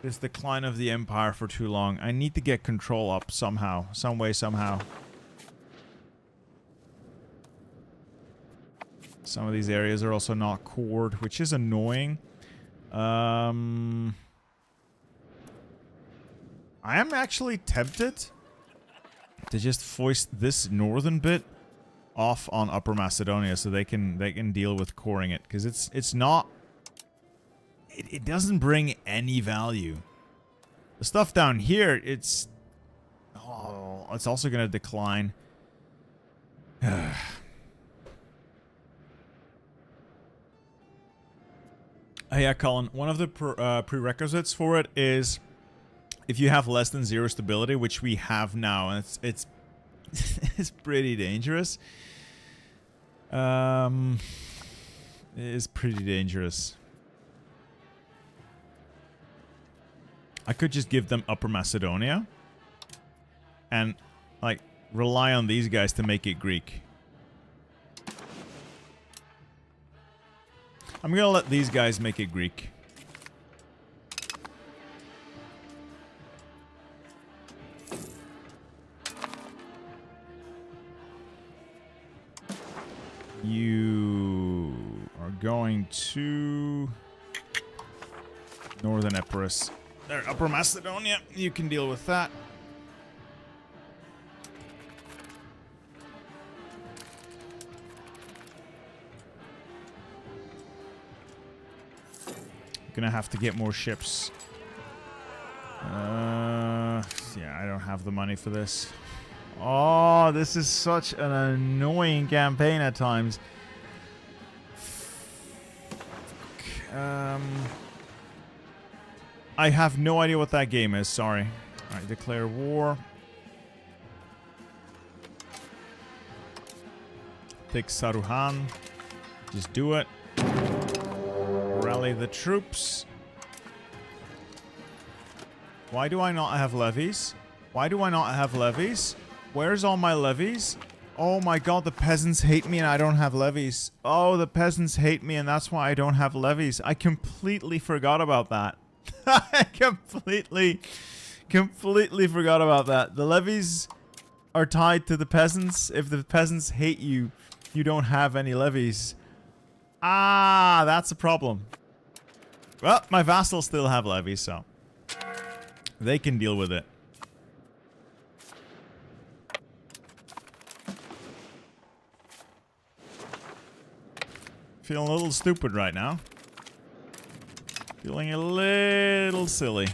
this decline of the empire for too long. I need to get control up somehow. Some way, somehow. Some of these areas are also not cored, which is annoying. I am actually tempted to just foist this northern bit off on Upper Macedonia so they can deal with coring it, because it's not it doesn't bring any value. The stuff down here, it's also going to decline. Yeah, Colin, one of the prerequisites for it is if you have less than 0 stability, which we have now, and it's it's pretty dangerous. It is pretty dangerous. I could just give them Upper Macedonia and like rely on these guys to make it Greek. I'm gonna let these guys make it Greek. You are going to Northern Epirus. There, Upper Macedonia. You can deal with that. Gonna have to get more ships. Yeah, I don't have the money for this. Oh, this is such an annoying campaign at times. I have no idea what that game is, sorry. Alright, declare war. Take Saruhan. Just do it. Rally the troops. Why do I not have levies? Why do I not have levies? Where's all my levies? Oh my god, the peasants hate me and I don't have levies. Oh, the peasants hate me and that's why I don't have levies. I completely forgot about that. I completely forgot about that. The levies are tied to the peasants. If the peasants hate you, you don't have any levies. Ah, that's a problem. Well, my vassals still have levies, so they can deal with it. Feeling a little stupid right now. Feeling a little silly.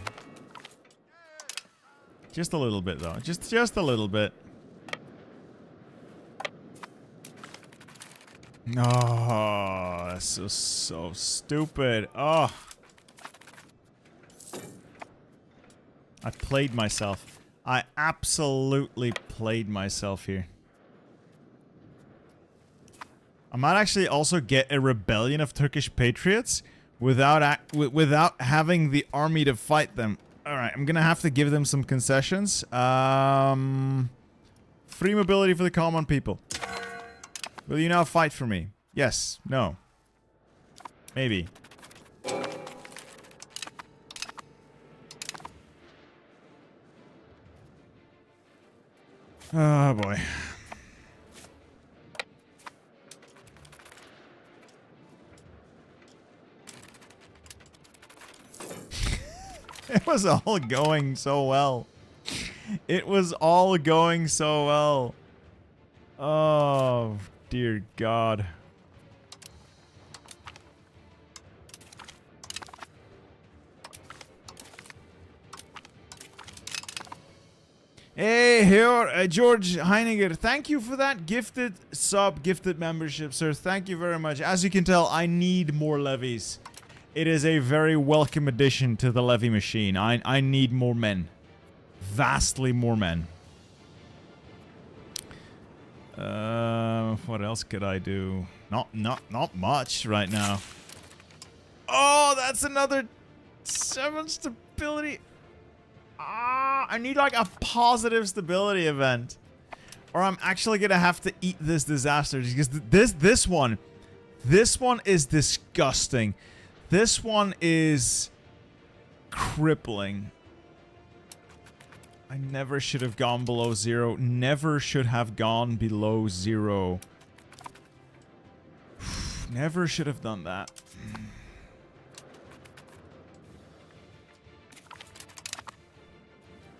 Just a little bit, though. Just a little bit. Oh, that's so stupid. Oh. I played myself. I absolutely played myself here. I might actually also get a rebellion of Turkish patriots without having the army to fight them. Alright, I'm gonna have to give them some concessions. Free mobility for the common people. Will you now fight for me? Yes. No. Maybe. Oh boy. It was all going so well. It was all going so well. Oh, dear God. Hey, here, George Heiniger. Thank you for that gifted sub, gifted membership, sir. Thank you very much. As you can tell, I need more levies. It is a very welcome addition to the levy machine. I need more men. Vastly more men. What else could I do? Not much right now. Oh, that's another 7 stability. Ah, I need like a positive stability event, or I'm actually gonna have to eat this disaster because this one is disgusting. This one is crippling. I never should have gone below 0. Never should have gone below 0. Never should have done that.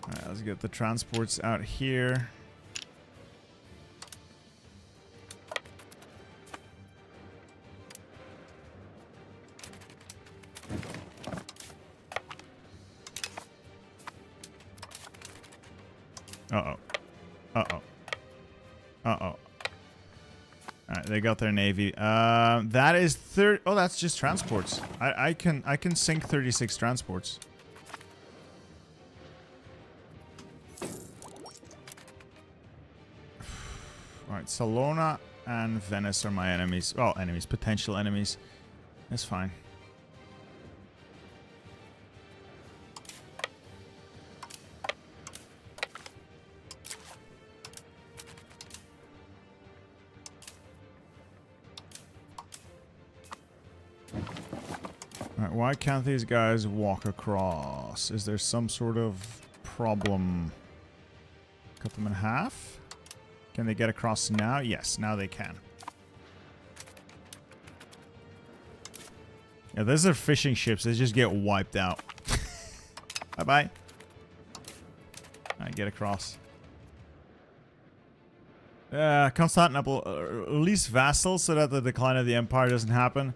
Alright, let's get the transports out here. Uh-oh. Uh-oh. Uh-oh. Alright, they got their navy. That is oh, that's just transports. I can sink 36 transports. Alright, Salona and Venice are my enemies. Well, enemies. Potential enemies. That's fine. Alright, why can't these guys walk across? Is there some sort of problem? Cut them in half? Can they get across now? Yes, now they can. Yeah, those are fishing ships. They just get wiped out. Bye-bye. Alright, get across. Constantinople, release vassals so that the decline of the empire doesn't happen.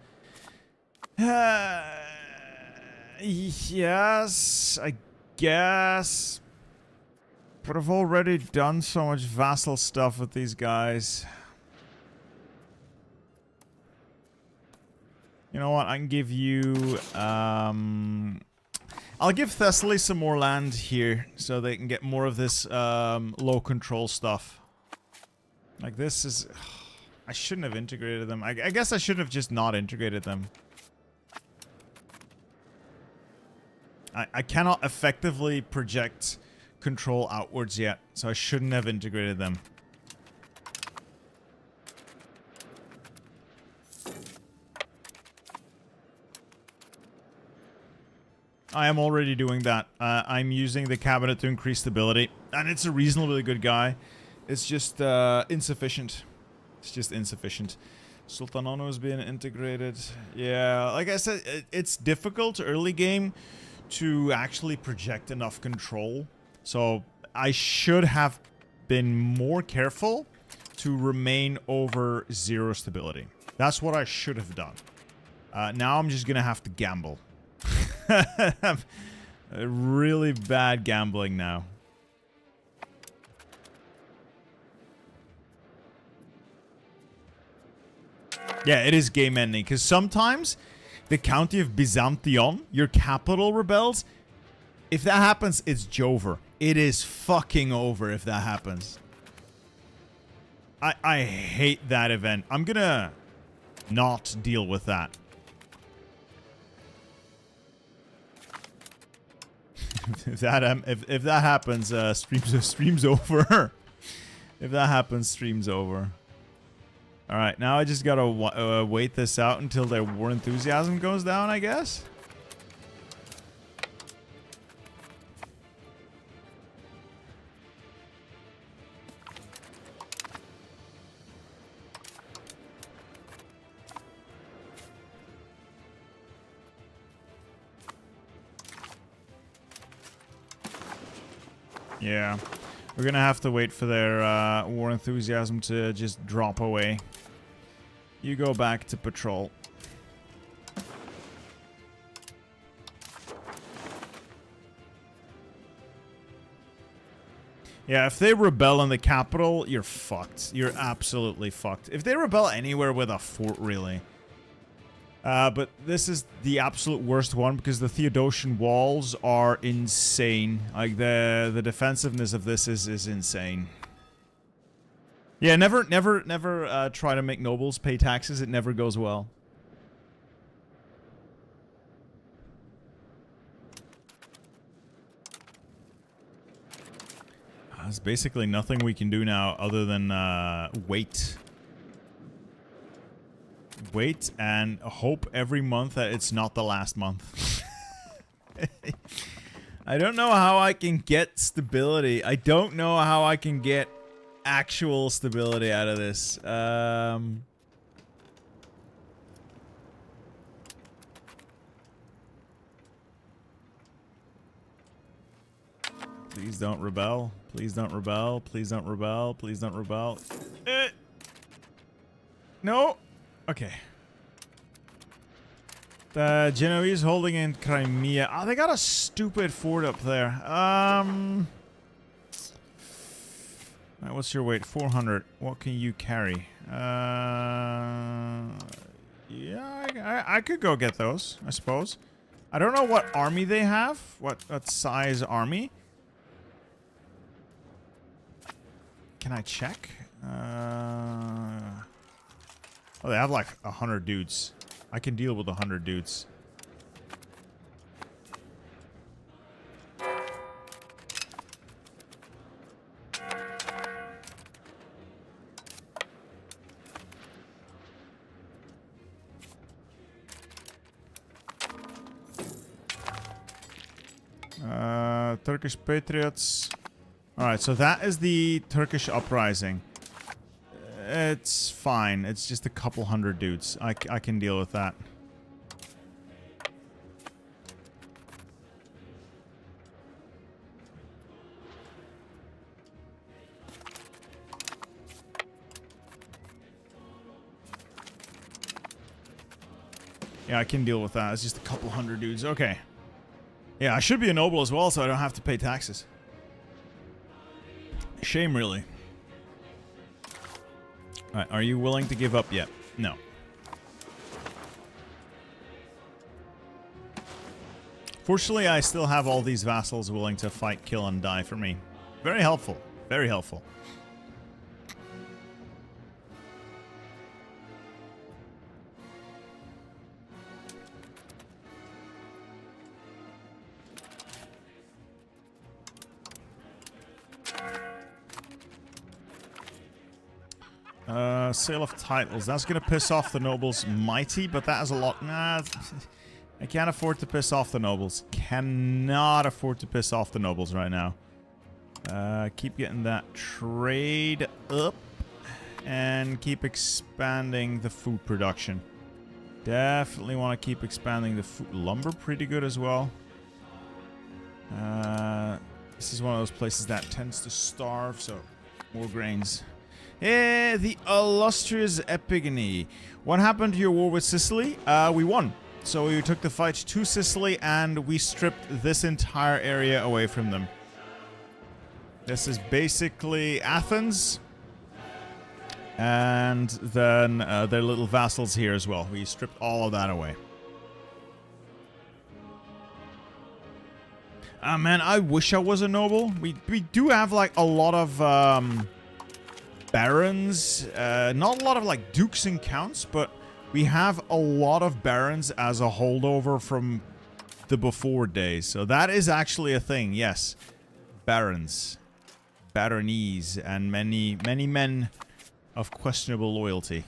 Yes, I guess. But I've already done so much vassal stuff with these guys. You know what? I can give you... I'll give Thessaly some more land here so they can get more of this low control stuff. Like this is... I shouldn't have integrated them. I guess I should have just not integrated them. I cannot effectively project control outwards yet, so I shouldn't have integrated them. I am already doing that. I'm using the cabinet to increase stability, and it's a reasonably good guy. It's just insufficient. It's just insufficient. Sultanano is being integrated. Yeah, like I said, it's difficult early game to actually project enough control. So I should have been more careful to remain over 0 stability. That's what I should have done. Now I'm just gonna have to gamble. Really bad gambling now. Yeah, it is game ending, because sometimes the county of Byzantium, your capital, rebels. If that happens, it's Jover. It is fucking over if that happens. I hate that event. I'm gonna not deal with that. if that happens, stream's over. If that happens, stream's over. All right, now I just gotta wait this out until their war enthusiasm goes down, I guess. Yeah, we're gonna have to wait for their war enthusiasm to just drop away. You go back to patrol. Yeah, if they rebel in the capital, you're fucked. You're absolutely fucked. If they rebel anywhere with a fort, really. But this is the absolute worst one because the Theodosian walls are insane. Like, the defensiveness of this is insane. Yeah, never try to make nobles pay taxes. It never goes well. There's basically nothing we can do now other than wait. Wait and hope every month that it's not the last month. I don't know how I can get stability. I don't know how I can get actual stability out of this. Please don't rebel. Please don't rebel. Please don't rebel. Please don't rebel. No. Okay. The Genoese holding in Crimea. Oh, they got a stupid fort up there. What's your weight? 400. What can you carry? Yeah, I could go get those, I suppose. I don't know what army they have. What size army? Can I check? Oh, they have like 100 dudes. I can deal with 100 dudes. Turkish Patriots. Alright, so that is the Turkish uprising. It's fine. It's just a couple hundred dudes. I can deal with that. Yeah, I can deal with that. It's just a couple hundred dudes. Okay. Yeah, I should be a noble as well, so I don't have to pay taxes. Shame, really. Alright, are you willing to give up yet? No. Fortunately, I still have all these vassals willing to fight, kill, and die for me. Very helpful. Very helpful. Sale of titles. That's going to piss off the nobles mighty, but that is a lot. Nah, I can't afford to piss off the nobles. Cannot afford to piss off the nobles right now. Keep getting that trade up. And keep expanding the food production. Definitely want to keep expanding the food. Lumber pretty good as well. This is one of those places that tends to starve, so more grains. Yeah, the illustrious Epigony. What happened to your war with Sicily? We won. So we took the fight to Sicily and we stripped this entire area away from them. This is basically Athens. And then their little vassals here as well. We stripped all of that away. Man, I wish I was a noble. We do have like a lot of barons. Not a lot of like dukes and counts, but we have a lot of barons as a holdover from the before days. So that is actually a thing, yes. Barons. Baronies. And many men of questionable loyalty.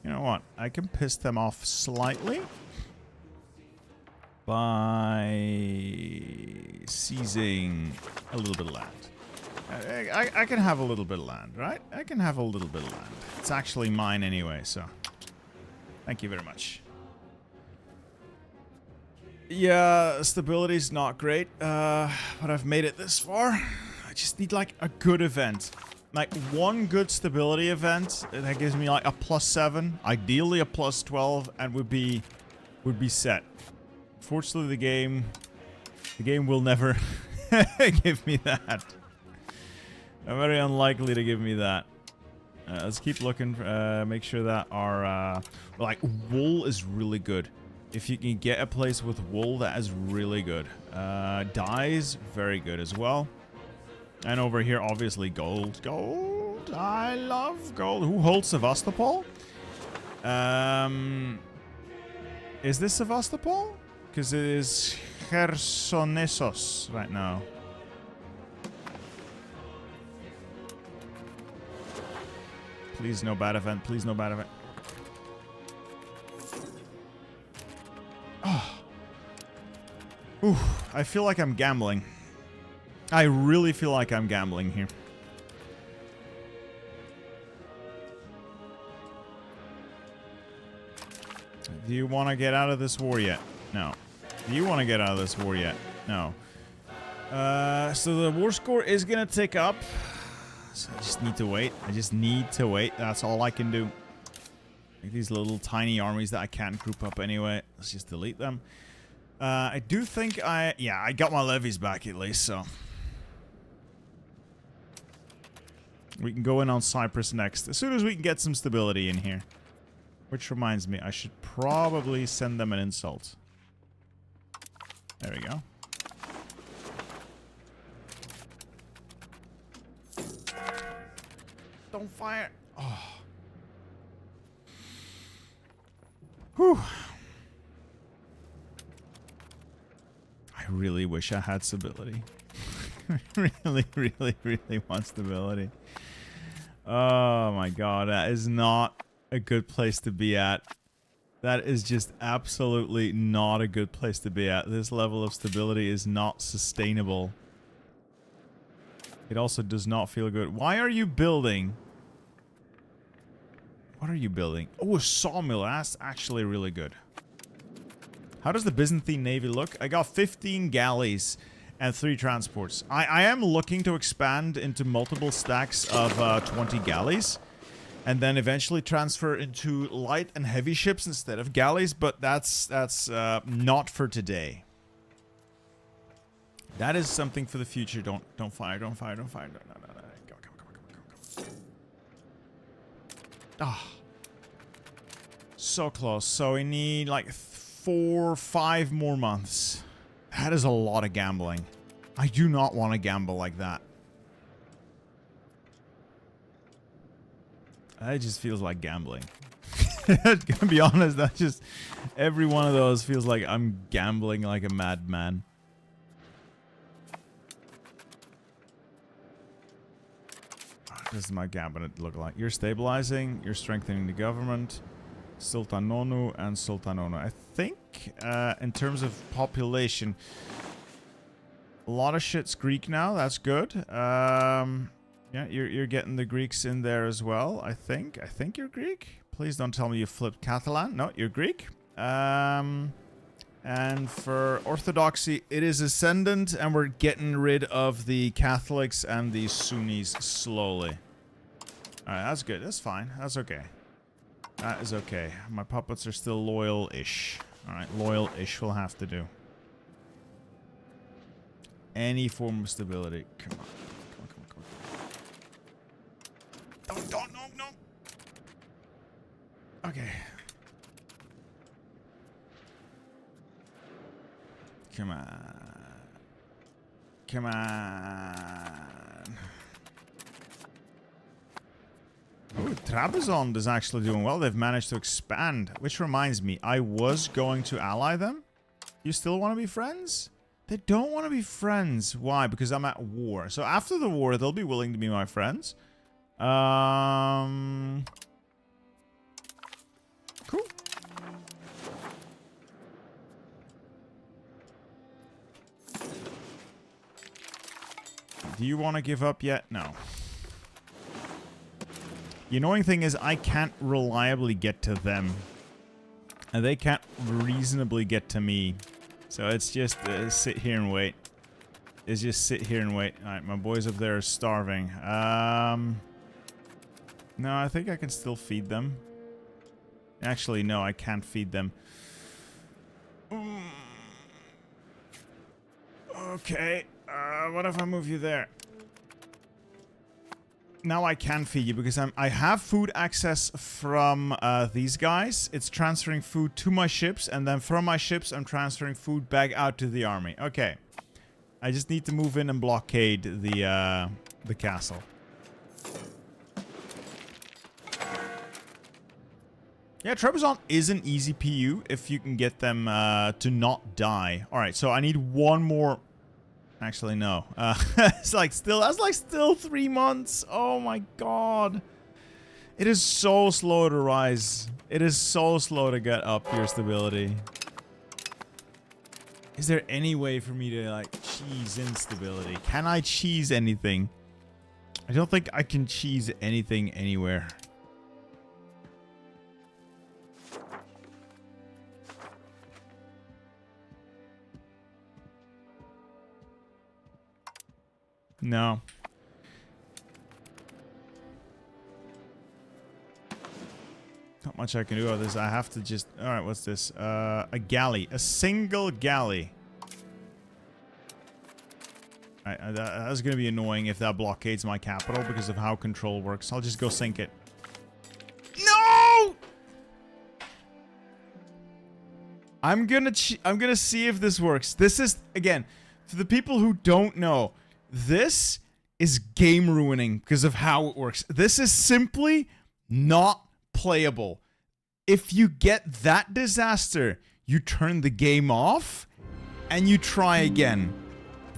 You know what? I can piss them off slightly by seizing a little bit of land. I can have a little bit of land, right? I can have a little bit of land. It's actually mine anyway, so thank you very much. Yeah, stability's not great, but I've made it this far. I just need like a good event. Like one good stability event that gives me like a +7, ideally a +12, and would be set. Fortunately, the game will never give me that. Very unlikely to give me that. Let's keep looking. Make sure that our like wool is really good. If you can get a place with wool, that is really good. Dyes, very good as well. And over here, obviously, gold. Gold! I love gold. Who holds Sevastopol? Is this Sevastopol? Because it is Chersonesos right now. Please, no bad event. Please, no bad event. Oh. Ooh, I feel like I'm gambling. I really feel like I'm gambling here. Do you want to get out of this war yet? No. Do you want to get out of this war yet? No. So the war score is going to tick up. So I just need to wait. I just need to wait. That's all I can do. Like these little tiny armies that I can't group up anyway. Let's just delete them. I do think yeah, I got my levies back at least, so. We can go in on Cyprus next, as soon as we can get some stability in here. Which reminds me, I should probably send them an insult. There we go. Don't fire. Oh. Whew. I really wish I had stability. really want stability. Oh my god, that is not a good place to be at. That is just absolutely not a good place to be at. This level of stability is not sustainable. It also does not feel good. Why are you building? What are you building? Oh, a sawmill. That's actually really good. How does the Byzantine Navy look? I got 15 galleys and 3 transports. I am looking to expand into multiple stacks of 20 galleys. and then eventually transfer into light and heavy ships instead of galleys, but that's not for today. That is something for the future. Don't fire, don't fire, don't fire. No. Come on. Ah. So close. So we need like 4 or 5 more months. That is a lot of gambling. I do not want to gamble like that. It just feels like gambling. Gonna be honest, that just... Every one of those feels like I'm gambling like a madman. What does my cabinet look like? You're stabilizing, you're strengthening the government. Sultanonu and Sultanonu. I think, in terms of population, a lot of shit's Greek now. That's good. Yeah, you're getting the Greeks in there as well. I think you're Greek. Please don't tell me you flipped Catalan. No, you're Greek. And for Orthodoxy, it is ascendant, and we're getting rid of the Catholics and the Sunnis slowly. All right, that's good. That's fine. That's okay. That is okay. My puppets are still loyal-ish. Alright, loyal-ish will have to do. Any form of stability. Come on. Don't, no. Okay. Come on. Ooh, Trabzon is actually doing well. They've managed to expand. Which reminds me, I was going to ally them. You still want to be friends? They don't want to be friends. Why? Because I'm at war. So after the war, they'll be willing to be my friends. Cool. Do you want to give up yet? No. The annoying thing is I can't reliably get to them. And they can't reasonably get to me. So it's just sit here and wait. It's just sit here and wait. Alright, my boys up there are starving. No, I think I can still feed them. Actually, no, I can't feed them. Okay. What if I move you there? Now I can feed you because I have food access from these guys. It's transferring food to my ships, and then from my ships I'm transferring food back out to the army. Okay. I just need to move in and blockade the castle. Yeah, Trebizond is an easy PU if you can get them to not die. Alright, so I need one more... Actually, no. It's like still... That's like still 3 months. Oh my god. It is so slow to rise. It is so slow to get up your stability. Is there any way for me to, like, cheese instability? Can I cheese anything? I don't think I can cheese anything anywhere. No. Not much I can do about this. I have to just... Alright, what's this? A galley. A single galley. Alright, that's gonna be annoying if that blockades my capital because of how control works. I'll just go sink it. No! I'm gonna see if this works. This is, again, for the people who don't know, this is game ruining because of how it works. This is simply not playable. If you get that disaster, you turn the game off and you try again.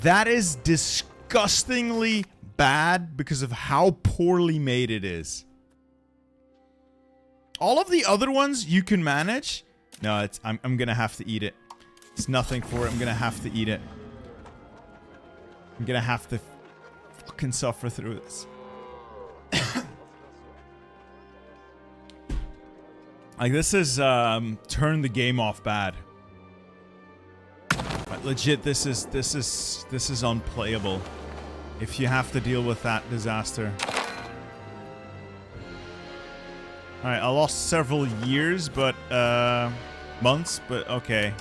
That is disgustingly bad because of how poorly made it is. All of the other ones you can manage. No, it's I'm gonna have to eat it. It's nothing for it. I'm gonna have to eat it. I'm gonna have to fucking suffer through this. Like, this is, turn the game off bad. But legit, this is unplayable. If you have to deal with that disaster. Alright, I lost several years, but, months, but okay.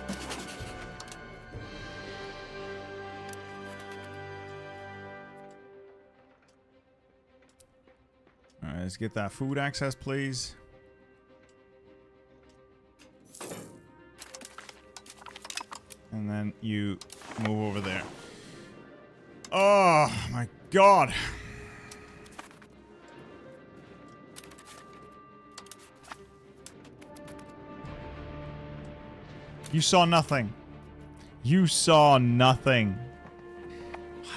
Alright, let's get that food access, please. And then you move over there. Oh, my God. You saw nothing. You saw nothing.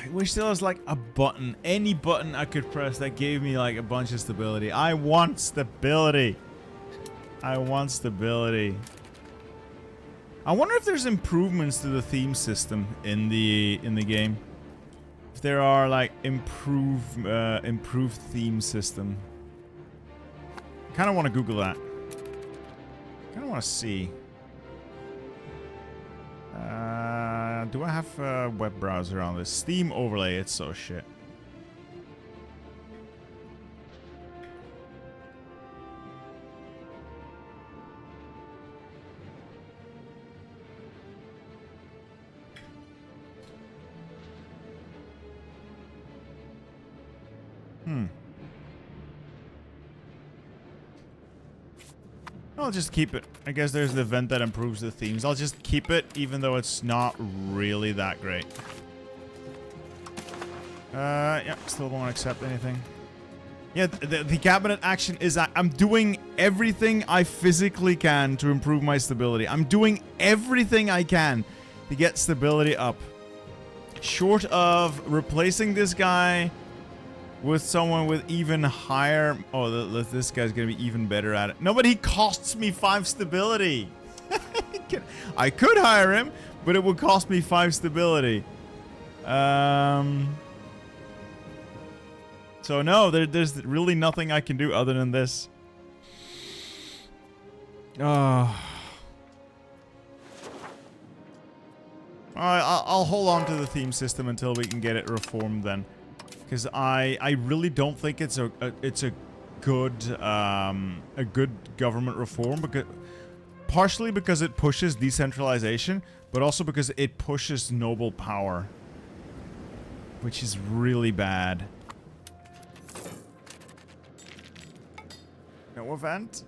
I wish there was like a button, any button I could press that gave me like a bunch of stability. I want stability. I want stability. I wonder if there's improvements to the theme system in the game. If there are like improved theme system. I kind of want to Google that. Kind of want to see. Do I have a web browser on this? Steam overlay, it's so shit. I'll just keep it. I guess there's the event that improves the themes. I'll just keep it, even though it's not really that great. Yeah, still don't accept anything. Yeah, the cabinet action is I'm doing everything I physically can to improve my stability. I'm doing everything I can to get stability up. Short of replacing this guy with someone with even higher... Oh, this guy's gonna be even better at it. No, but he costs me 5 stability. I could hire him, but it would cost me 5 stability. So no, there's really nothing I can do other than this. Oh. I'll hold on to the theme system until we can get it reformed then. Because I really don't think it's a good government reform, because partially because it pushes decentralization, but also because it pushes noble power, which is really bad. No event.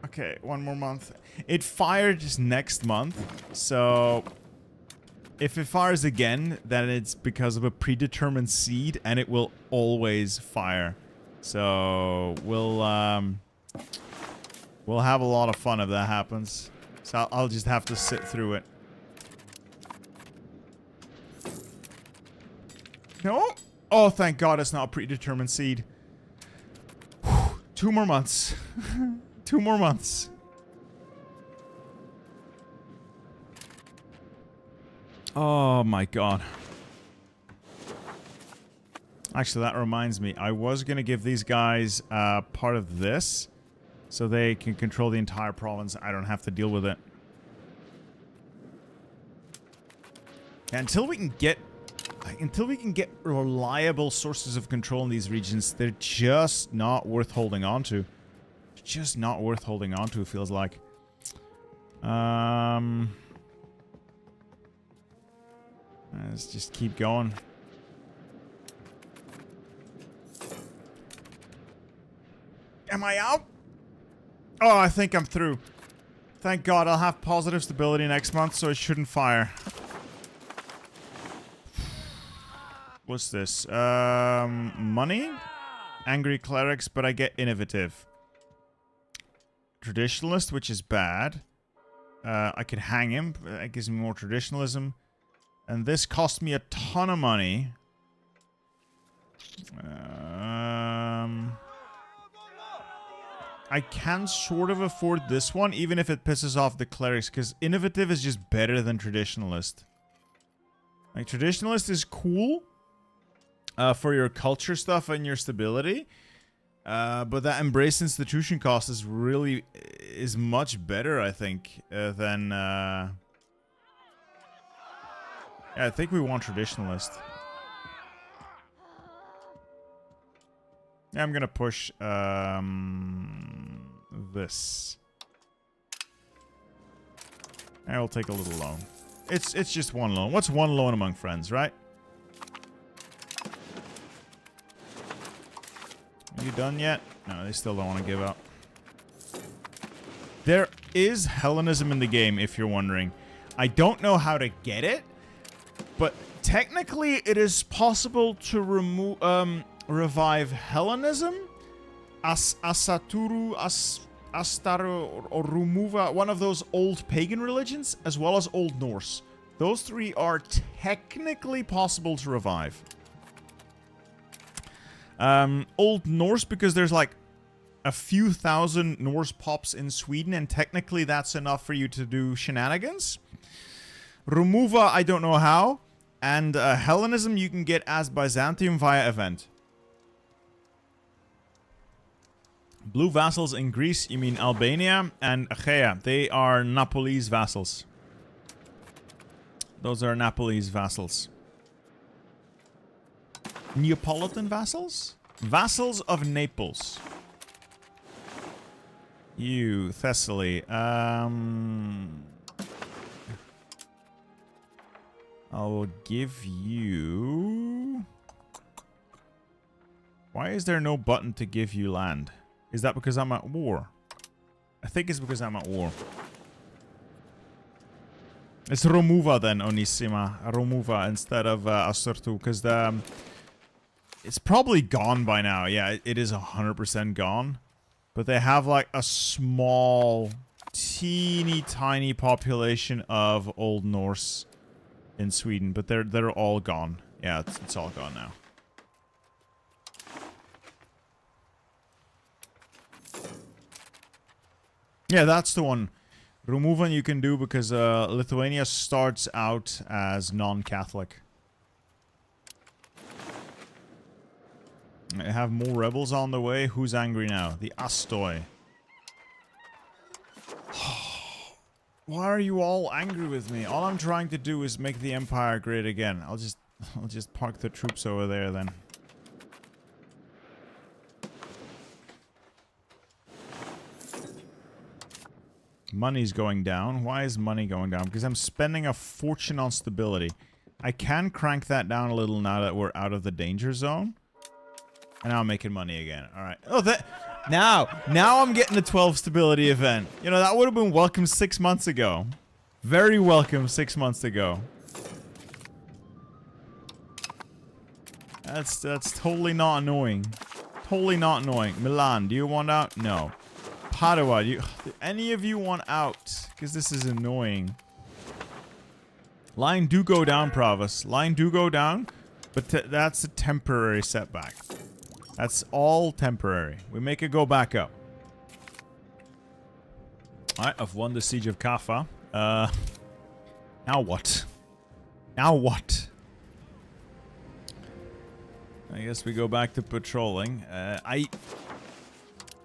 Okay, 1 more month. It fires next month, so if it fires again, then it's because of a predetermined seed, and it will always fire. So we'll have a lot of fun if that happens. So I'll just have to sit through it. No? Oh, thank God it's not a predetermined seed. 2 more months. 2 more months. Oh my God. Actually, that reminds me. I was going to give these guys part of this so they can control the entire province. I don't have to deal with it. Until we can get reliable sources of control in these regions, they're just not worth holding on to. Just not worth holding on to, it feels like. Let's just keep going. Am I out? Oh, I think I'm through. Thank God, I'll have positive stability next month, so it shouldn't fire. What's this? Money? Angry clerics, but I get innovative. Traditionalist, which is bad. I could hang him. That gives me more traditionalism. And this cost me a ton of money. I can sort of afford this one, even if it pisses off the clerics, because innovative is just better than traditionalist. Like, traditionalist is cool for your culture stuff and your stability. But that embrace institution cost is much better, I think, than... Yeah, I think we want traditionalist. Yeah, I'm gonna push this. I will take a little loan. It's just one loan. What's one loan among friends, right? Are you done yet? No, they still don't want to give up. There is Hellenism in the game, if you're wondering. I don't know how to get it, but technically it is possible to revive Hellenism, Asaturu, Astaru, or Rumuva, one of those old pagan religions, as well as Old Norse. Those three are technically possible to revive. Old Norse, because there's like a few thousand Norse pops in Sweden, and technically that's enough for you to do shenanigans. Rumuva, I don't know how. And Hellenism you can get as Byzantium via event. Blue vassals in Greece, you mean Albania and Achaea. They are Napoli's vassals. Those are Napoli's vassals. Neapolitan vassals? Vassals of Naples. You, Thessaly. I'll give you... Why is there no button to give you land? Is that because I'm at war? I think it's because I'm at war. It's Romuva then, Onissima. Romuva instead of Asurtu, because the... it's probably gone by now. Yeah, it is 100% gone. But they have like a small, teeny tiny population of Old Norse in Sweden, but they're all gone. Yeah, it's all gone now. Yeah, that's the one. Removal you can do because Lithuania starts out as non-Catholic. I have more rebels on the way. Who's angry now? The Astoi. Why are you all angry with me? All I'm trying to do is make the Empire great again. I'll just park the troops over there then. Money's going down. Why is money going down? Because I'm spending a fortune on stability. I can crank that down a little now that we're out of the danger zone. And now I'm making money again. Alright. Oh, now I'm getting the 12 stability event. You know, that would have been welcome 6 months ago. Very welcome 6 months ago. That's totally not annoying. Totally not annoying. Milan, do you want out? No. Padua, do any of you want out? Because this is annoying. Line do go down, Provis. Line do go down, but that's a temporary setback. That's all temporary. We make it go back up. Alright, I've won the Siege of Kaffa. Now what? Now what? I guess we go back to patrolling.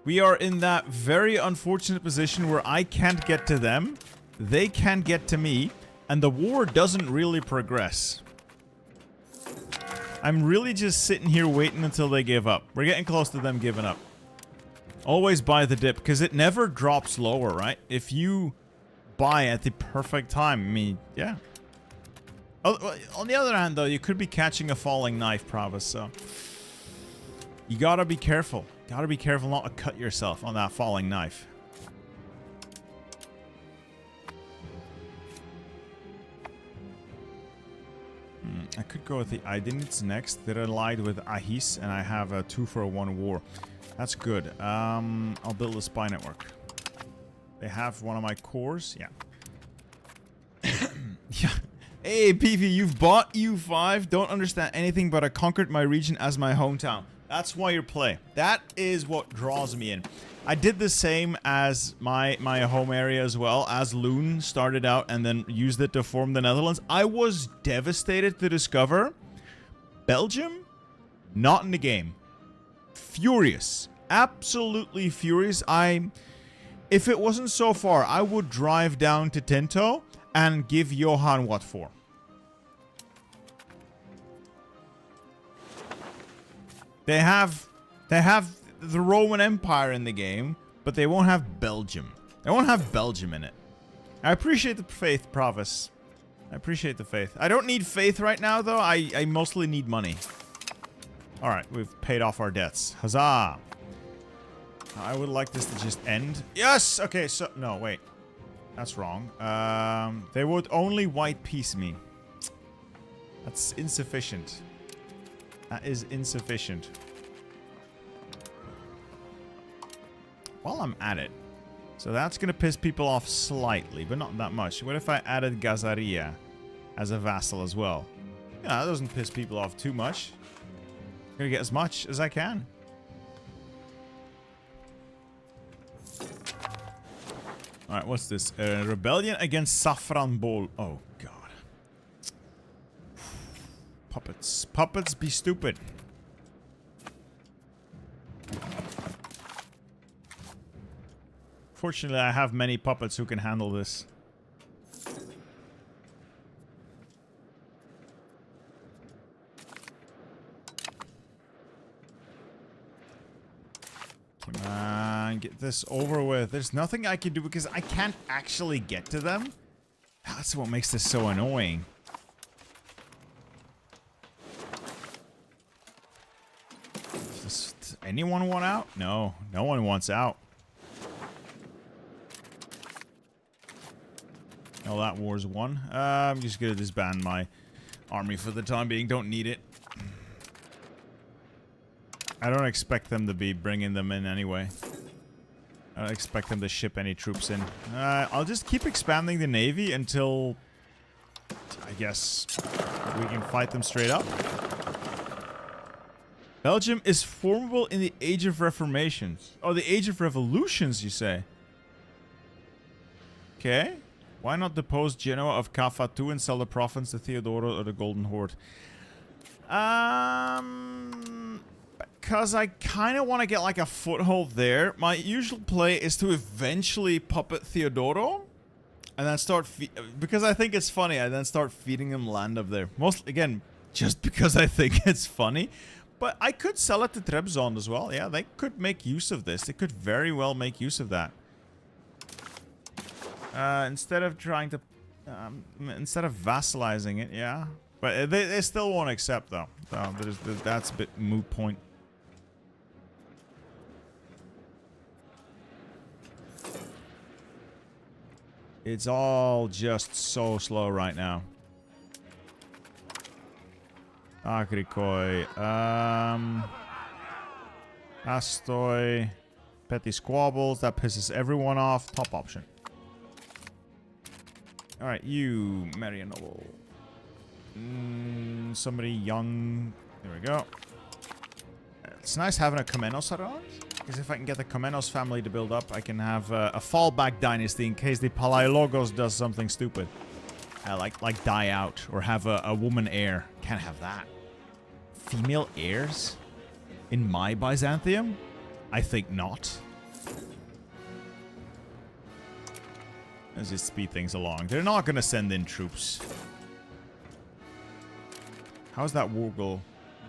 We are in that very unfortunate position where I can't get to them, they can't get to me, and the war doesn't really progress. I'm really just sitting here waiting until they give up. We're getting close to them giving up. Always buy the dip, because it never drops lower, right? If you buy at the perfect time, I mean, yeah. Oh, on the other hand, though, you could be catching a falling knife, Provis, so... you gotta be careful. Gotta be careful not to cut yourself on that falling knife. I could go with the Aydinids next. They're allied with Ahis, and I have a 2-for-1 war. That's good. I'll build a spy network. They have one of my cores. Yeah. Yeah. Hey, PV, you've bought EU5. Don't understand anything, but I conquered my region as my hometown. That's why you play. That is what draws me in. I did the same as my home area as well, as Loon started out and then used it to form the Netherlands. I was devastated to discover Belgium not in the game. Furious. Absolutely furious. If it wasn't so far, I would drive down to Tinto and give Johan what for. They have They have the Roman Empire in the game, but they won't have Belgium. They won't have Belgium in it. I appreciate the faith, Provis. I appreciate the faith. I don't need faith right now, though. I mostly need money. Alright, we've paid off our debts. Huzzah! I would like this to just end. Yes! Okay, so... No, wait. That's wrong. They would only white piece me. That's insufficient. That is insufficient. While I'm at it. So that's going to piss people off slightly, but not that much. What if I added Gazaria as a vassal as well? Yeah, that doesn't piss people off too much. I'm going to get as much as I can. Alright, what's this? Rebellion against Saffron Bowl. Oh, God. Puppets. Puppets be stupid. Fortunately, I have many puppets who can handle this. Come on, get this over with. There's nothing I can do because I can't actually get to them. That's what makes this so annoying. Does anyone want out? No, no one wants out. Oh, that war's won. I'm just gonna disband my army for the time being. Don't need it. I don't expect them to be bringing them in anyway. I don't expect them to ship any troops in. I'll just keep expanding the navy until, I guess, we can fight them straight up. Belgium is formable in the Age of Reformations. Oh, the Age of Revolutions, you say? Okay. Why not depose Genoa of Cafatu and sell the province to Theodoro or the Golden Horde? Because I kind of want to get like a foothold there. My usual play is to eventually puppet Theodoro. And then start because I think it's funny, I then start feeding him land up there. Mostly, again, just because I think it's funny. But I could sell it to Trebizond as well. Yeah, they could make use of this. They could very well make use of that. Instead of trying to... instead of vassalizing it, yeah. But they still won't accept, though. That's a bit moot point. It's all just so slow right now. Agrikoi. Astoy. Petty squabbles. That pisses everyone off. Top option. Alright, you marry a noble. Somebody young. There we go. It's nice having a Komnenos around. Because if I can get the Komnenos family to build up, I can have a fallback dynasty in case the Palaiologos does something stupid. Like die out or have a woman heir. Can't have that. Female heirs? In my Byzantium? I think not. Let's just speed things along. They're not going to send in troops. How's that war go?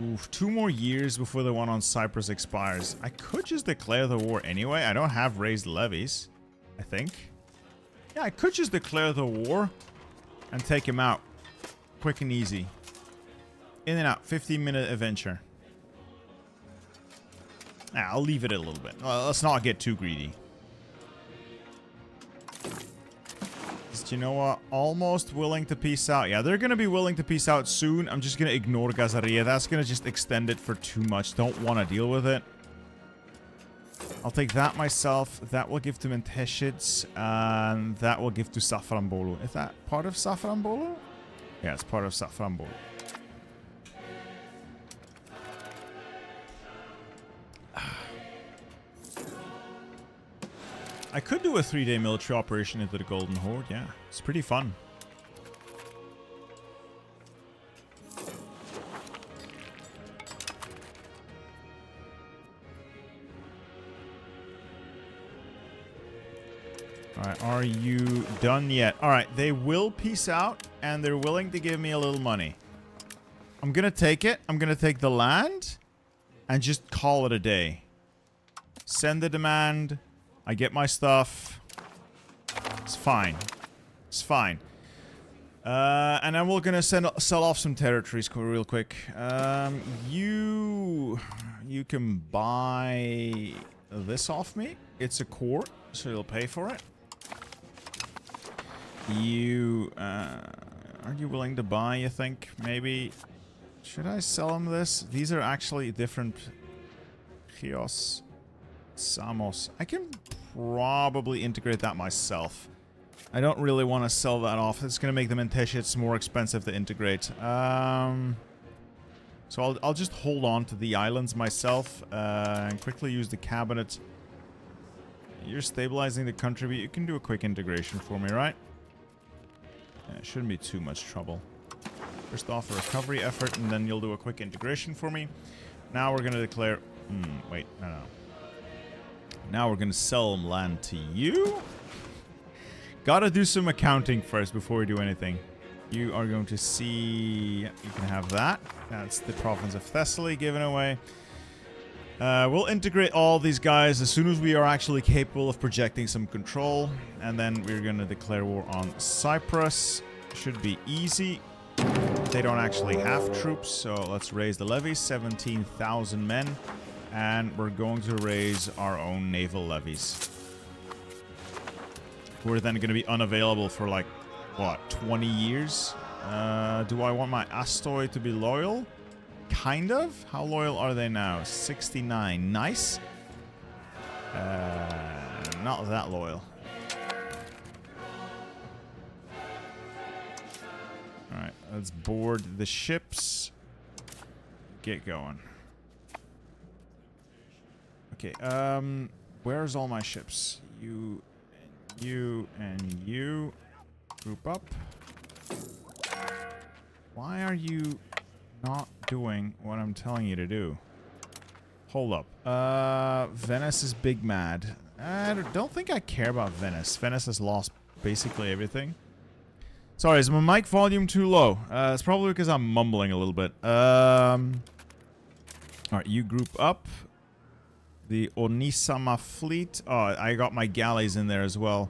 Oof, 2 more years before the one on Cyprus expires. I could just declare the war anyway. I don't have raised levies, I think. Yeah, I could just declare the war and take him out. Quick and easy. In and out. 15-minute adventure. I'll leave it a little bit. Let's not get too greedy. You know what? Almost willing to peace out. Yeah, they're going to be willing to peace out soon. I'm just going to ignore Gazaria. That's going to just extend it for too much. Don't want to deal with it. I'll take that myself. That will give to Menteshids. And that will give to Safranbolu. Is that part of Safranbolu? Yeah, it's part of Safranbolu. I could do a 3-day military operation into the Golden Horde, yeah. It's pretty fun. Alright, are you done yet? Alright, they will peace out, and they're willing to give me a little money. I'm gonna take it. I'm gonna take the land. and just call it a day. Send the demand. I get my stuff. It's fine. It's fine. And then we're gonna sell off some territories real quick. You can buy this off me. It's a court, so you'll pay for it. Are you willing to buy, you think? Maybe. Should I sell them this? These are actually different. Chios. Samos. I can probably integrate that myself. I don't really want to sell that off. It's going to make the Menteshits more expensive to integrate. So I'll just hold on to the islands myself and quickly use the cabinet. You're stabilizing the country, but you can do a quick integration for me, right? Yeah, it shouldn't be too much trouble. First off, a recovery effort, and then you'll do a quick integration for me. Now we're going to declare... wait, no. Now we're going to sell land to you. Gotta do some accounting first before we do anything. You are going to see... You can have that. That's the province of Thessaly given away. We'll integrate all these guys as soon as we are actually capable of projecting some control. And then we're going to declare war on Cyprus. Should be easy. They don't actually have troops, so let's raise the levies. 17,000 men. And we're going to raise our own naval levies. We're then going to be unavailable for like, what, 20 years? Do I want my Astoi to be loyal? Kind of. How loyal are they now? 69. Nice. Not that loyal. Alright, let's board the ships. Get going. Okay, where's all my ships? You and you. Group up. Why are you not doing what I'm telling you to do? Hold up. Venice is big mad. I don't think I care about Venice. Venice has lost basically everything. Sorry, is my mic volume too low? It's probably because I'm mumbling a little bit. Alright, you group up. The Onisama fleet. Oh, I got my galleys in there as well.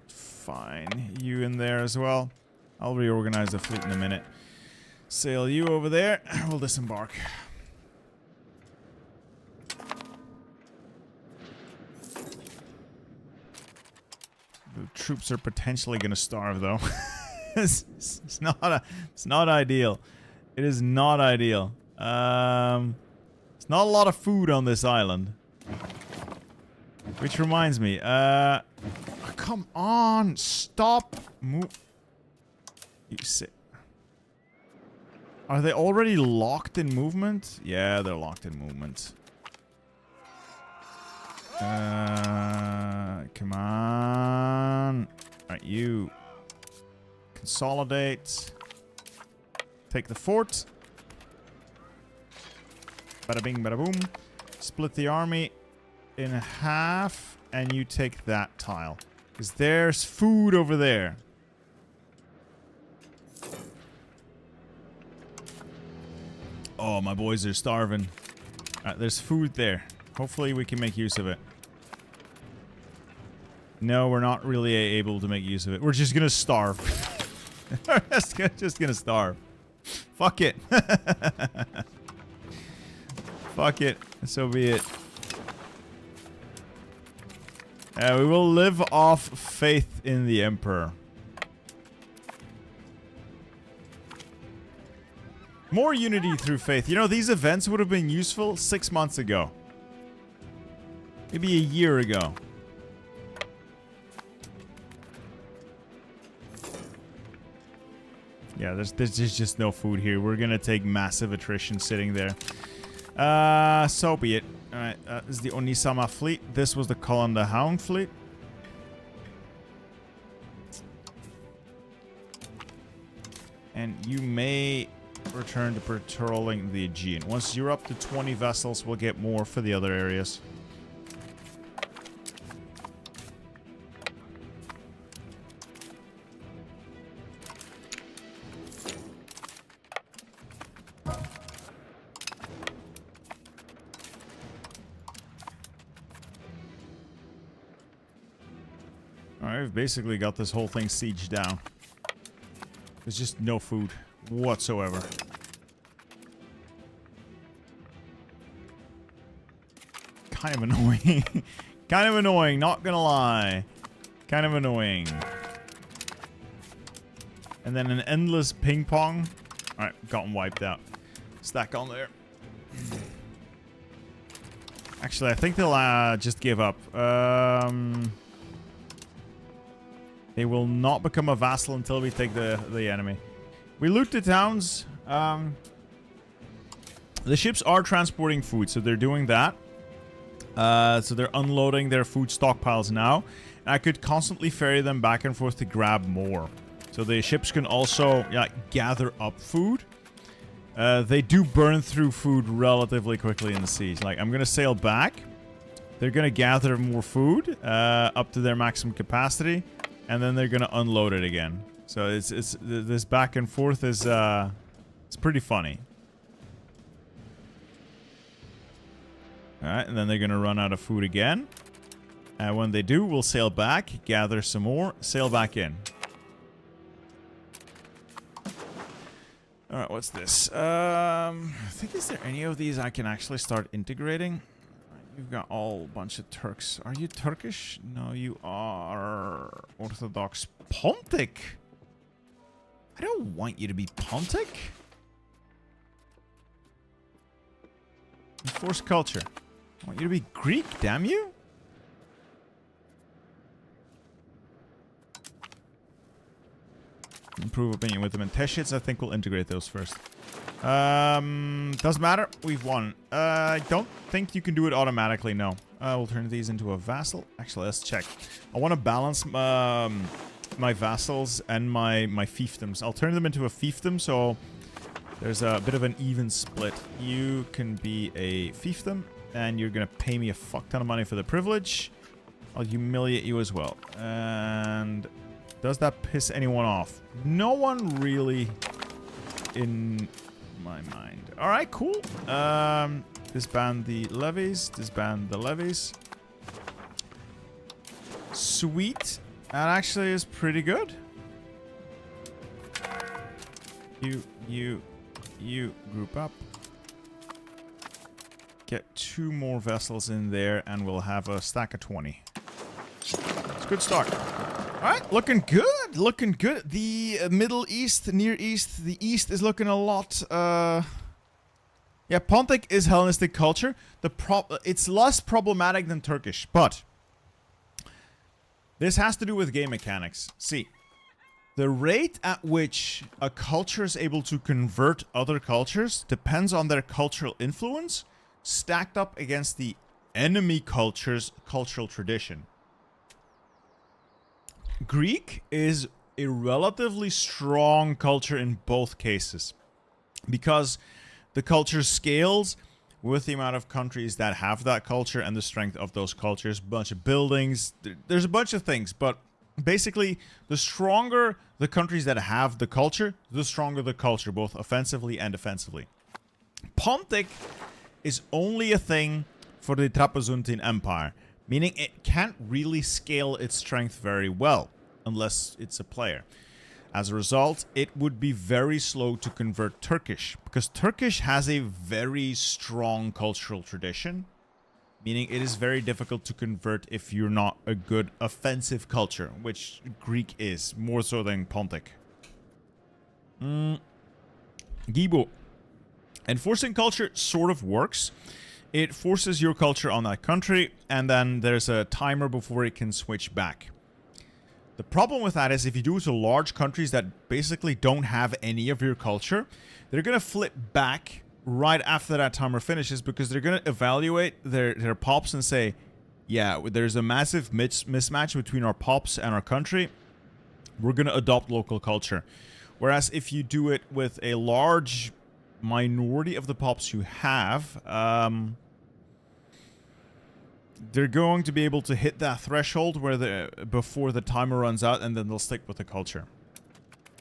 Fine. You in there as well. I'll reorganize the fleet in a minute. Sail you over there. We'll disembark. The troops are potentially going to starve, though. It's not ideal. It is not ideal. It's not a lot of food on this island. Which reminds me, come on, stop move. You sit. Are they already locked in movement? Yeah, they're locked in movement. Come on. Alright, you consolidate. Take the fort. Bada bing, bada boom. Split the army in half, and you take that tile. Because there's food over there. Oh, my boys are starving. Alright, there's food there. Hopefully we can make use of it. No, we're not really able to make use of it. We're just gonna starve. We're just gonna starve. Fuck it. Fuck it. So be it. We will live off faith in the Emperor. More unity through faith. You know, these events would have been useful 6 months ago. Maybe a year ago. Yeah, there's just no food here. We're gonna take massive attrition sitting there. So be it. Alright, this is the Onisama fleet. This was the Cullen the Hound fleet. And you may return to patrolling the Aegean. Once you're up to 20 vessels, we'll get more for the other areas. I've basically got this whole thing sieged down. There's just no food whatsoever. Kind of annoying. Kind of annoying, not gonna lie. Kind of annoying. And then an endless ping pong. Alright, gotten wiped out. Stack on there. Actually, I think they'll just give up. They will not become a vassal until we take the enemy. We loot the towns. The ships are transporting food, so they're doing that. So they're unloading their food stockpiles now. And I could constantly ferry them back and forth to grab more. So the ships can also gather up food. They do burn through food relatively quickly in the siege. Like, I'm going to sail back. They're going to gather more food up to their maximum capacity. And then they're going to unload it again. So it's this back and forth is it's pretty funny. Alright, and then they're going to run out of food again. And when they do, we'll sail back, gather some more, sail back in. Alright, what's this? I think, is there any of these I can actually start integrating? You've got all bunch of Turks. Are you Turkish? No, you are Orthodox Pontic. I don't want you to be Pontic. Enforce culture. I want you to be Greek, damn you. Improve opinion with them and Teshids. I think we'll integrate those first. Doesn't matter. We've won. I don't think you can do it automatically, no. We'll turn these into a vassal. Actually, let's check. I want to balance my vassals and my fiefdoms. I'll turn them into a fiefdom, so there's a bit of an even split. You can be a fiefdom, and you're going to pay me a fuck ton of money for the privilege. I'll humiliate you as well. And does that piss anyone off? No one really in my mind. Alright, cool. Disband the levies. Disband the levies. Sweet. That actually is pretty good. You group up. Get 2 more vessels in there and we'll have a stack of 20. It's a good start. Alright, looking good. Looking good. The Middle East, Near East, the East is looking a lot... Yeah, Pontic is Hellenistic culture. It's less problematic than Turkish, but... this has to do with game mechanics. See, the rate at which a culture is able to convert other cultures depends on their cultural influence stacked up against the enemy culture's cultural tradition. Greek is a relatively strong culture in both cases because the culture scales with the amount of countries that have that culture and the strength of those cultures. Bunch of buildings. There's a bunch of things, but basically, the stronger the countries that have the culture, the stronger the culture, both offensively and defensively. Pontic is only a thing for the Trapezuntine Empire, meaning it can't really scale its strength very well, unless it's a player. As a result, it would be very slow to convert Turkish, because Turkish has a very strong cultural tradition, meaning it is very difficult to convert if you're not a good offensive culture, which Greek is, more so than Pontic. Gibo. Enforcing culture sort of works. It forces your culture on that country, and then there's a timer before it can switch back. The problem with that is if you do it to large countries that basically don't have any of your culture, they're going to flip back right after that timer finishes because they're going to evaluate their pops and say, yeah, there's a massive mismatch between our pops and our country. We're going to adopt local culture. Whereas if you do it with a large minority of the pops you have, they're going to be able to hit that threshold where before the timer runs out, and then they'll stick with the culture.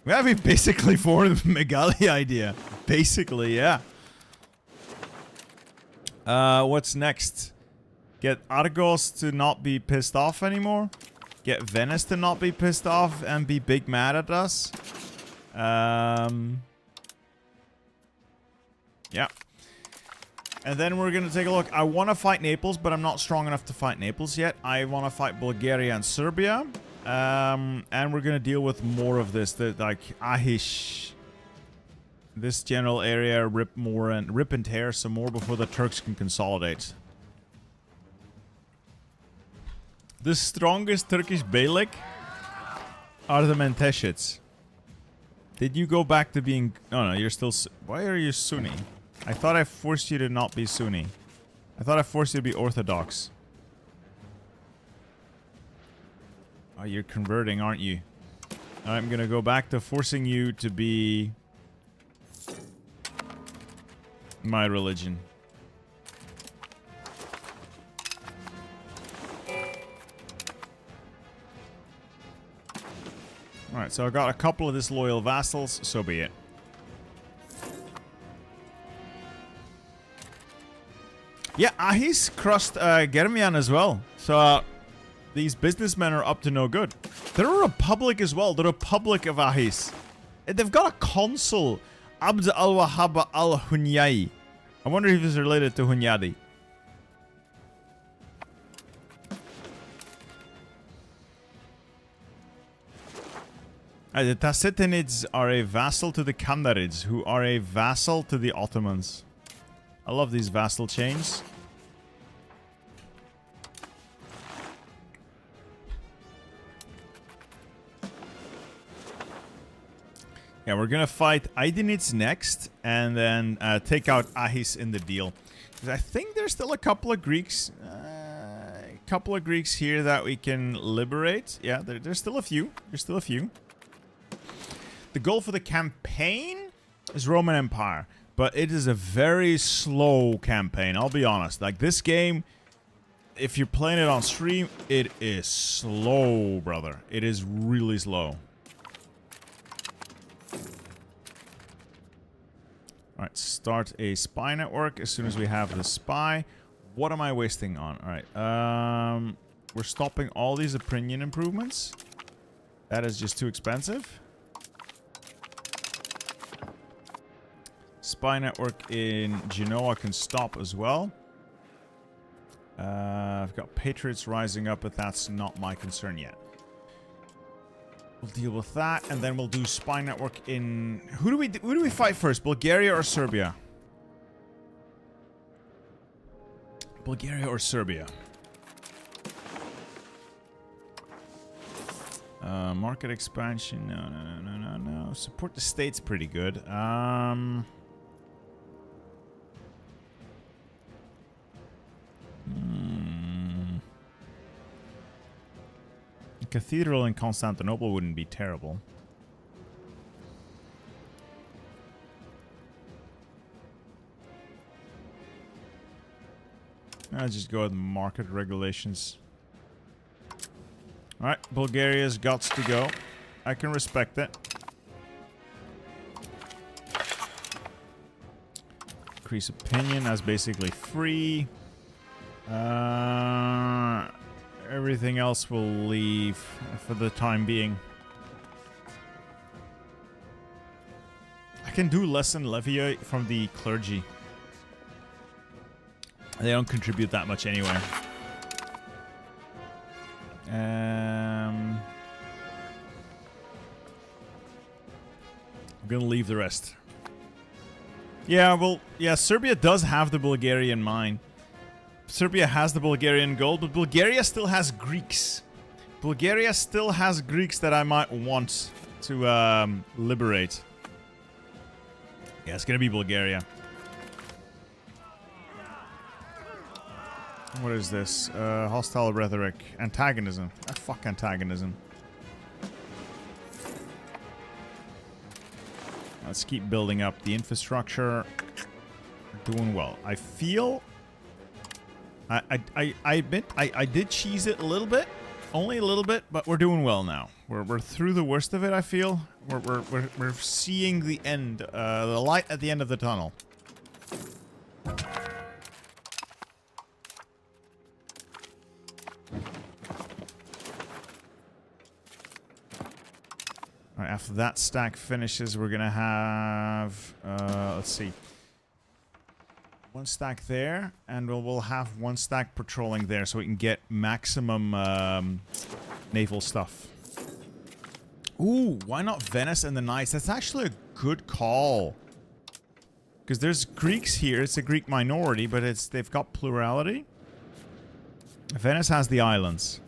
We have basically formed the Megali idea. Basically, yeah. What's next? Get Argos to not be pissed off anymore? Get Venice to not be pissed off and be big mad at us. Yeah. And then we're going to take a look. I want to fight Naples, but I'm not strong enough to fight Naples yet. I want to fight Bulgaria and Serbia. And we're going to deal with more of this. Like, Ahish. This general area, rip and tear some more before the Turks can consolidate. The strongest Turkish beylik are the Menteşits. Did you go back to being... Oh, no, you're still... Why are you Sunni? I thought I forced you to not be Sunni. I thought I forced you to be Orthodox. Oh, you're converting, aren't you? I'm gonna go back to forcing you to be... my religion. Alright, so I got a couple of disloyal vassals, so be it. Yeah, he's crushed Germian as well. So these businessmen are up to no good. They're a republic as well. The Republic of Ahis. They've got a consul, Abd al-Wahhab al-Hunyai. I wonder if he's related to Hunyadi. The Tassitanids are a vassal to the Kamanids, who are a vassal to the Ottomans. I love these vassal chains. Yeah, we're gonna fight Aydinids next, and then take out Ahis in the deal. Because I think there's still a couple of Greeks, here that we can liberate. Yeah, there's still a few. There's still a few. The goal for the campaign is Roman Empire, but it is a very slow campaign. I'll be honest. Like this game, if you're playing it on stream, it is slow, brother. It is really slow. Alright, start a spy network as soon as we have the spy. What am I wasting on? Alright, we're stopping all these opinion improvements. That is just too expensive. Spy network in Genoa can stop as well. I've got Patriots rising up, but that's not my concern yet. We'll deal with that, and then we'll do spy network in... Who do we fight first? Bulgaria or Serbia? Bulgaria or Serbia? Market expansion. No. Support the state's pretty good. A cathedral in Constantinople wouldn't be terrible. I'll just go with market regulations. Alright, Bulgaria's got to go. I can respect it. Increase opinion as basically free. Everything else will leave for the time being. I can do lesson levy from the clergy. They don't contribute that much anyway. I'm gonna leave the rest. Yeah, well, yeah, Serbia does have the Bulgarian mine. Serbia has the Bulgarian gold, but Bulgaria still has Greeks. Bulgaria still has Greeks that I might want to liberate. Yeah, it's gonna be Bulgaria. What is this? Hostile rhetoric. Antagonism. Ah, fuck antagonism. Let's keep building up the infrastructure. Doing well. I feel... I admit, I did cheese it a little bit. Only a little bit, but we're doing well now. We're through the worst of it, I feel. We're seeing the end, the light at the end of the tunnel. After that stack finishes, we're gonna have, let's see, one stack there, and we'll have one stack patrolling there, so we can get maximum naval stuff. Ooh, why not Venice and the Knights? That's actually a good call. Because there's Greeks here. It's a Greek minority, but they've got plurality. Venice has the islands.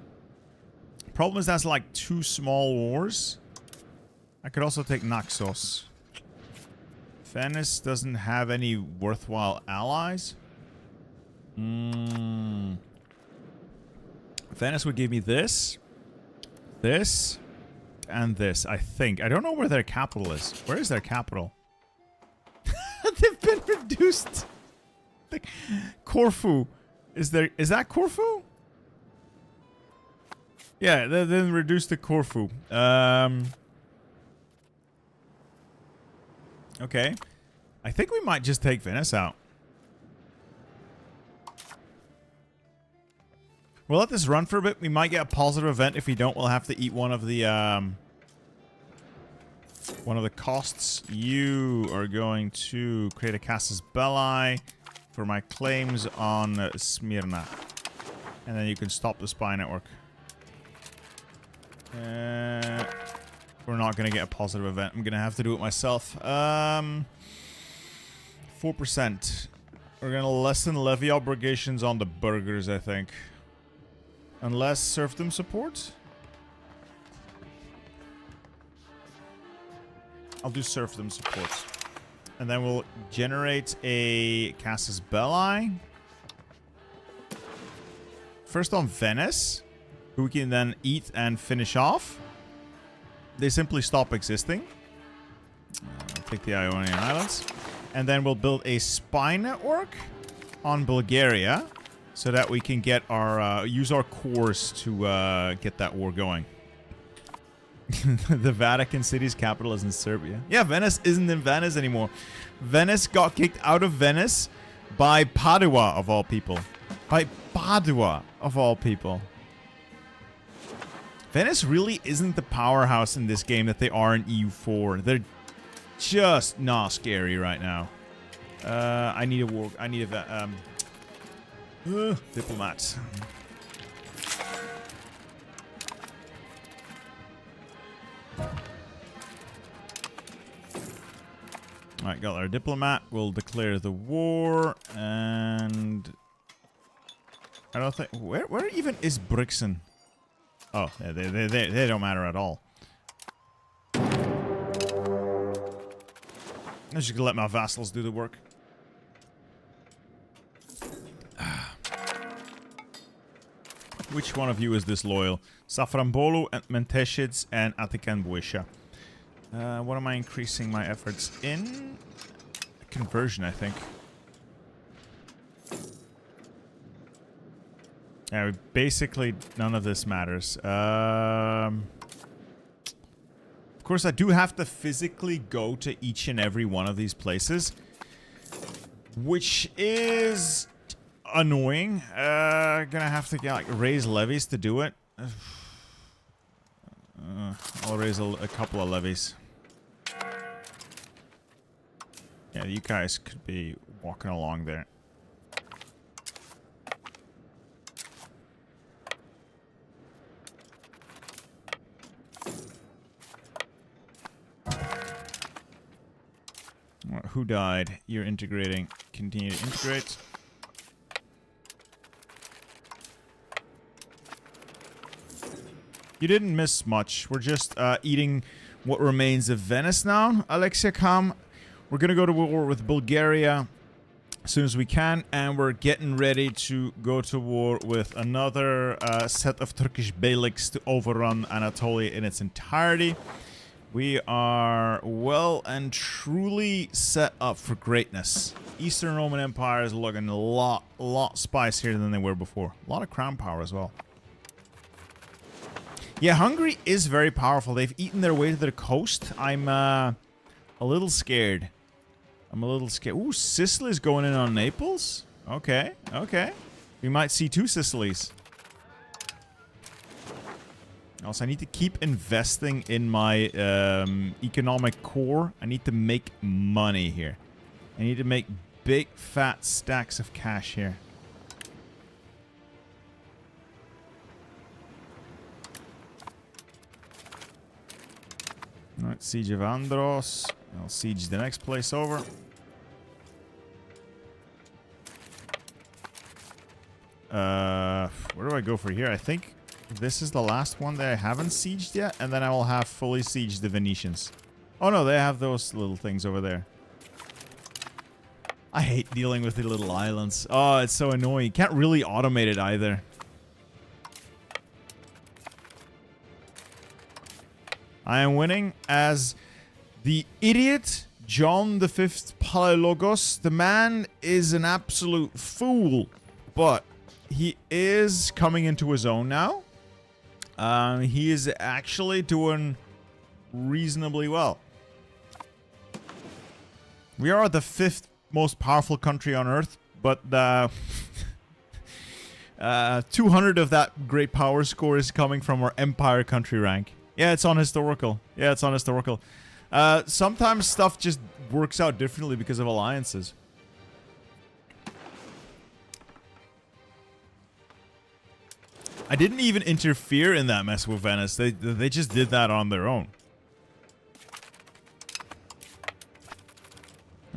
Problem is that's like 2 small wars. I could also take Naxos. Venice doesn't have any worthwhile allies. Venice would give me this, and this, I think. I don't know where their capital is. Where is their capital? They've been reduced. Corfu. Is that Corfu? Yeah, they've been reduced to Corfu. Okay. I think we might just take Venice out. We'll let this run for a bit. We might get a positive event. If we don't, we'll have to eat one of the costs. You are going to create a Casus Belli for my claims on Smyrna. And then you can stop the spy network. We're not going to get a positive event. I'm going to have to do it myself. 4%. We're going to lessen levy obligations on the burghers, I think. Unless serfdom support? I'll do serfdom support. And then we'll generate a Casus Belli. First on Venice, who we can then eat and finish off. They simply stop existing. Take the Ionian Islands. And then we'll build a spy network on Bulgaria so that we can get our use our cores to get that war going. The Vatican City's capital is in Serbia. Yeah, Venice isn't in Venice anymore. Venice got kicked out of Venice by Padua, of all people. By Padua, of all people. Venice really isn't the powerhouse in this game that they are in EU4. They're just not scary right now. I need a war. I need a diplomat. Alright, got our diplomat. We'll declare the war, and I don't think where even is Brixen? Oh, they don't matter at all. I'm just gonna let my vassals do the work. Which one of you is disloyal? Safranbolu, Menteshids, and Atikan Buisha. What am I increasing my efforts in? Conversion, I think. Yeah, basically none of this matters. Of course, I do have to physically go to each and every one of these places, which is annoying. Gonna have to like raise levies to do it. I'll raise a couple of levies. Yeah, you guys could be walking along there. Who died? You're integrating. Continue to integrate. You didn't miss much. We're just eating what remains of Venice now. Alexia, come. We're going to go to war with Bulgaria as soon as we can. And we're getting ready to go to war with another set of Turkish beyliks to overrun Anatolia in its entirety. We are well and truly set up for greatness. Eastern Roman Empire is looking a lot spicier than they were before. A lot of crown power as well. Yeah, Hungary is very powerful. They've eaten their way to the coast. I'm a little scared. I'm a little scared. Ooh, Sicily's going in on Naples? Okay, okay. We might see 2 Sicilies. Also, I need to keep investing in my economic core. I need to make money here. I need to make big, fat stacks of cash here. Alright, Siege of Andros. I'll siege the next place over. Where do I go for here? I think this is the last one that I haven't sieged yet, and then I will have fully sieged the Venetians. Oh no, they have those little things over there. I hate dealing with the little islands. Oh, it's so annoying. You can't really automate it either. I am winning as the idiot John V Palaiologos. The man is an absolute fool, but he is coming into his own now. He is actually doing reasonably well. We are the 5th most powerful country on Earth, but 200 of that great power score is coming from our empire country rank. Yeah, it's on historical. Yeah, it's on historical. Sometimes stuff just works out differently because of alliances. I didn't even interfere in that mess with Venice. They just did that on their own.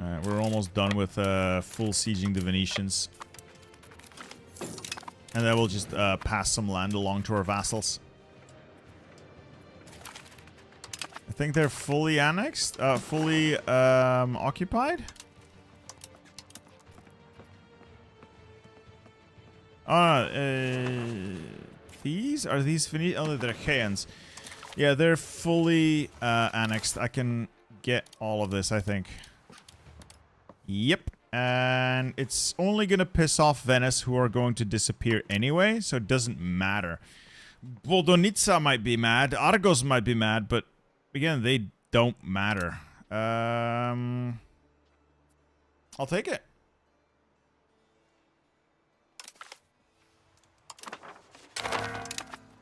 Alright, we're almost done with full sieging the Venetians. And then we'll just pass some land along to our vassals. I think they're fully annexed, fully occupied. These? Are these Venetians? Oh, they're Achaeans. Yeah, they're fully annexed. I can get all of this, I think. Yep. And it's only going to piss off Venice, who are going to disappear anyway, so it doesn't matter. Boldonica might be mad. Argos might be mad, but again, they don't matter. I'll take it.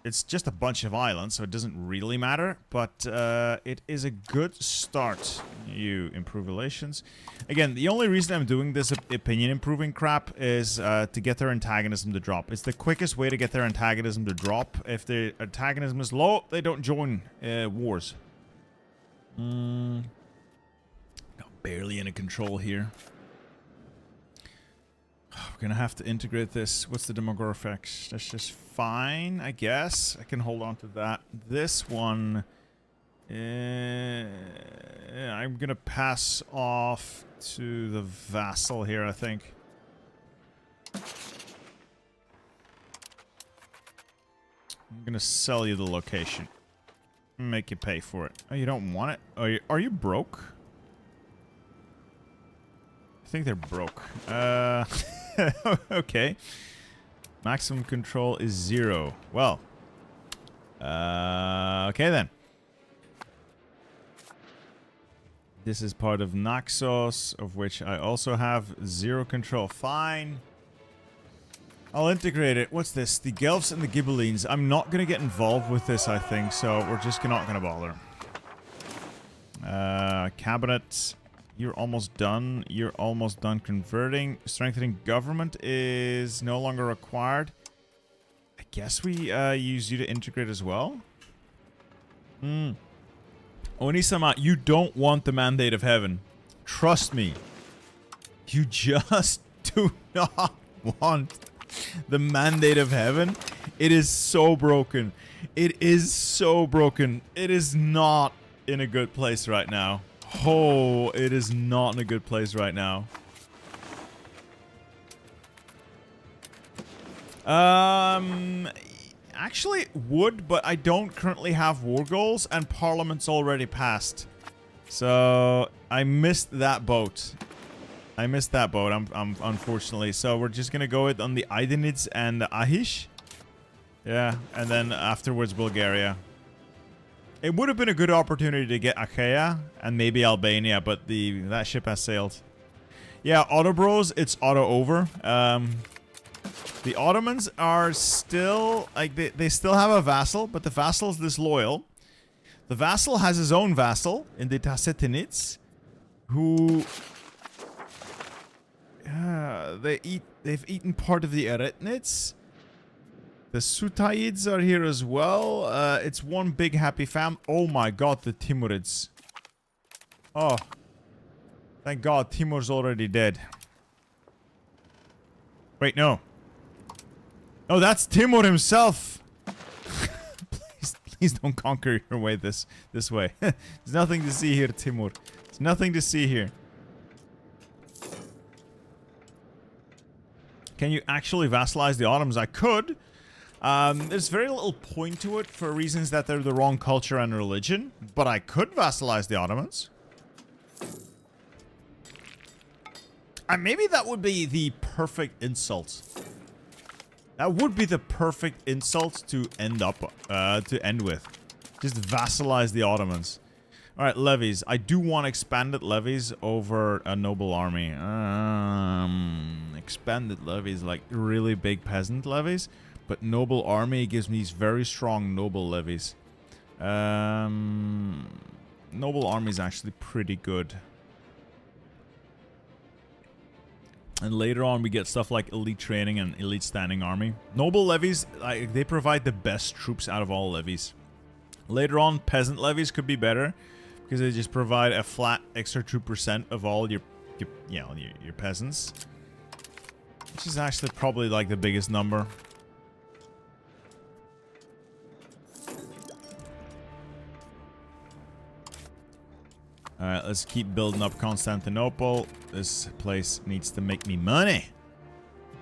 It's just a bunch of islands, so it doesn't really matter, but it is a good start. You improve relations. Again, the only reason I'm doing this opinion improving crap is to get their antagonism to drop. It's the quickest way to get their antagonism to drop. If their antagonism is low, they don't join wars. Got barely any control here. We're gonna have to integrate this. What's the demographics? That's just fine, I guess. I can hold on to that. This one, I'm gonna pass off to the vassal here, I think. I'm gonna sell you the location. Make you pay for it. Oh, you don't want it? Are you broke? I think they're broke. Okay. Maximum control is 0. Well. Okay then. This is part of Naxos, of which I also have 0 control. Fine. I'll integrate it. What's this? The Guelphs and the Ghibellines. I'm not going to get involved with this, I think, so we're just not going to bother. Cabinet. You're almost done. You're almost done converting. Strengthening government is no longer required. I guess we use you to integrate as well. Oni-sama, you don't want the mandate of heaven. Trust me. You just do not want the mandate of heaven. It is so broken. It is so broken. It is not in a good place right now. Oh, it is not in a good place right now. Actually, it would, but I don't currently have war goals, and Parliament's already passed. So, I missed that boat. Unfortunately. So, we're just gonna go with on the Aydenids and the Ahish. Yeah, and then afterwards, Bulgaria. It would have been a good opportunity to get Achaea and maybe Albania, but that ship has sailed. Yeah, auto bros, it's auto over. The Ottomans are still, like, they still have a vassal, but the vassal is disloyal. The vassal has his own vassal in the Tassitinids, who... they've eaten part of the Eretnids. The Sutaids are here as well. It's one big happy fam. Oh my god, the Timurids. Oh. Thank god, Timur's already dead. Wait, no. Oh, that's Timur himself. Please don't conquer your way this way. There's nothing to see here, Timur. There's nothing to see here. Can you actually vassalize the Ottomans? I could. There's very little point to it for reasons that they're the wrong culture and religion. But I could vassalize the Ottomans. And maybe that would be the perfect insult. That would be the perfect insult to end with. Just vassalize the Ottomans. Alright, levies. I do want expanded levies over a noble army. Expanded levies, like really big peasant levies. But noble army gives me these very strong noble levies. Noble army is actually pretty good. And later on we get stuff like elite training and elite standing army. Noble levies, like, they provide the best troops out of all levies. Later on, peasant levies could be better because they just provide a flat extra 2% of all your peasants, which is actually probably like the biggest number. Alright, let's keep building up Constantinople. This place needs to make me money.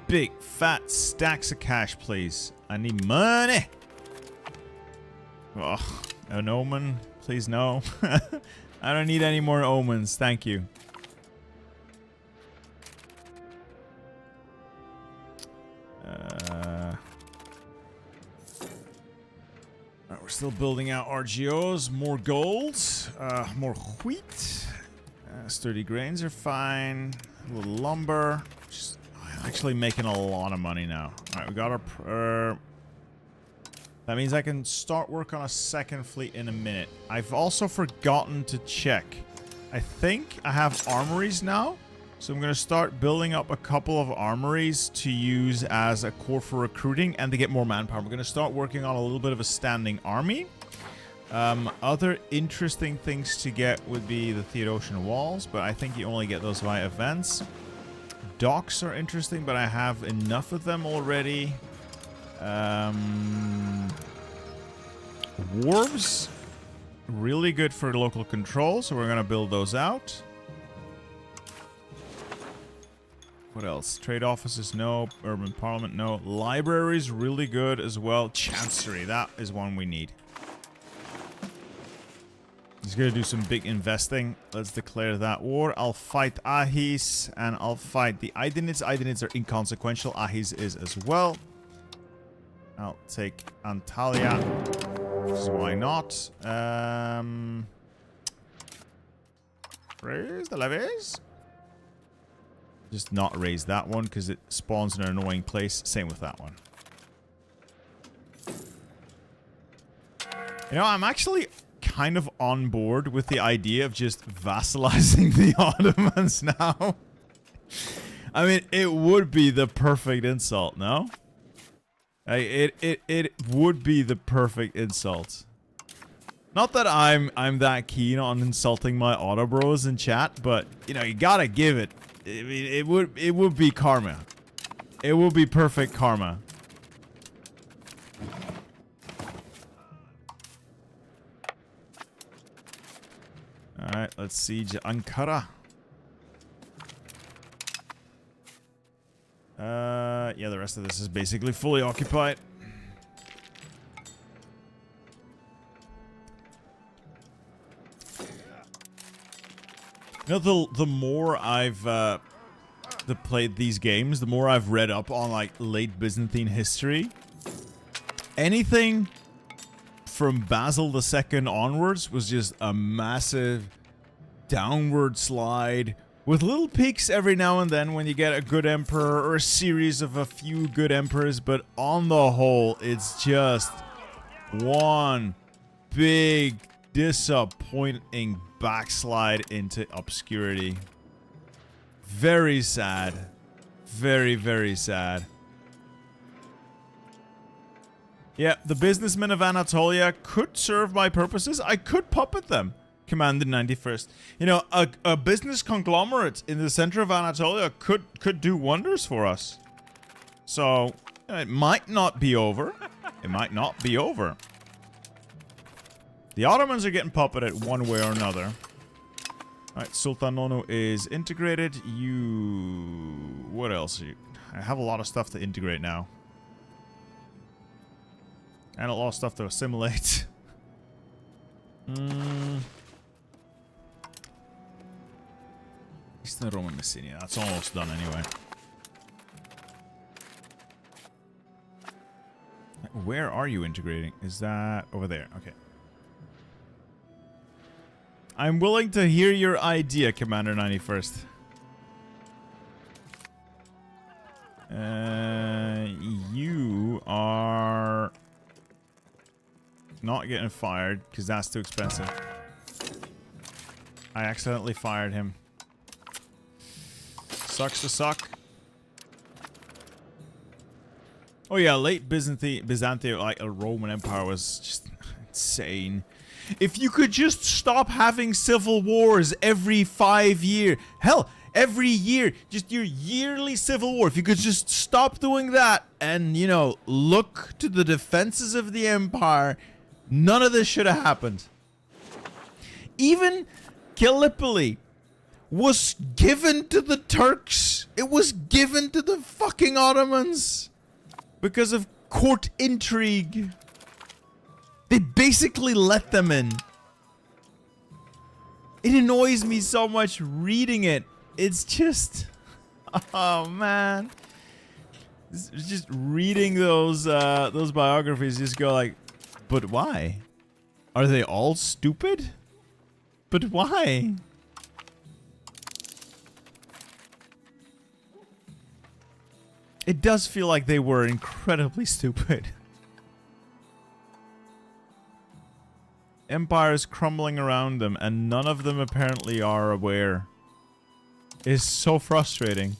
Big, fat stacks of cash, please. I need money. Oh, an omen? Please, no. I don't need any more omens. Thank you. We're still building out RGOs, more gold, more wheat, sturdy grains are fine, a little lumber, just actually making a lot of money now. Alright, we got our, that means I can start work on a second fleet in a minute. I've also forgotten to check. I think I have armories now. So I'm going to start building up a couple of armories to use as a core for recruiting and to get more manpower. We're going to start working on a little bit of a standing army. Other interesting things to get would be the Theodosian walls, but I think you only get those via events. Docks are interesting, but I have enough of them already. Wharves, really good for local control, so we're going to build those out. What else? Trade offices, no. Urban Parliament, no. Libraries, really good as well. Chancery, that is one we need. He's going to do some big investing. Let's declare that war. I'll fight Ahis, and I'll fight the Aidinids. Aidinids are inconsequential. Ahis is as well. I'll take Antalya. So why not? Raise the levies. Just not raise that one because it spawns in an annoying place. Same with that one. You know, I'm actually kind of on board with the idea of just vassalizing the Ottomans now. I mean, it would be the perfect insult, no? It would be the perfect insult. Not that I'm that keen on insulting my Otto bros in chat, but you know, you gotta give it. I mean, it would be karma. It would be perfect karma. Alright, let's siege Ankara. Yeah, the rest of this is basically fully occupied. You know, the more I've played these games, the more I've read up on like late Byzantine history. Anything from Basil II onwards was just a massive downward slide With little peaks every now and then when you get a good emperor or a series of a few good emperors, but on the whole, it's just one big disappointing backslide into obscurity. Very sad. Very, very sad. Yeah, the businessmen of Anatolia could serve my purposes. I could puppet them. Command the 91st. You know, a business conglomerate in the center of Anatolia could do wonders for us. So, it might not be over. It might not be over. The Ottomans are getting puppeted one way or another. Alright, Sultan Nonu is integrated. What else? I have a lot of stuff to integrate now. And a lot of stuff to assimilate. Eastern Roman Messenia. That's almost done anyway. Where are you integrating? Is that over there? Okay. I'm willing to hear your idea, Commander 91st. You are not getting fired because that's too expensive. I accidentally fired him. Sucks to suck. Oh yeah, late Byzantium, like a Roman Empire, was just insane. If you could just stop having civil wars every 5 years, hell, every year, just your yearly civil war. If you could just stop doing that and, you know, look to the defenses of the empire, none of this should have happened. Even Gallipoli was given to the Turks. It was given to the fucking Ottomans because of court intrigue. They basically let them in. It annoys me so much reading it. It's just, oh man, it's just reading those biographies. Just go like, but why? Are they all stupid? But why? It does feel like they were incredibly stupid. Empires crumbling around them, and none of them apparently are aware. It's so frustrating.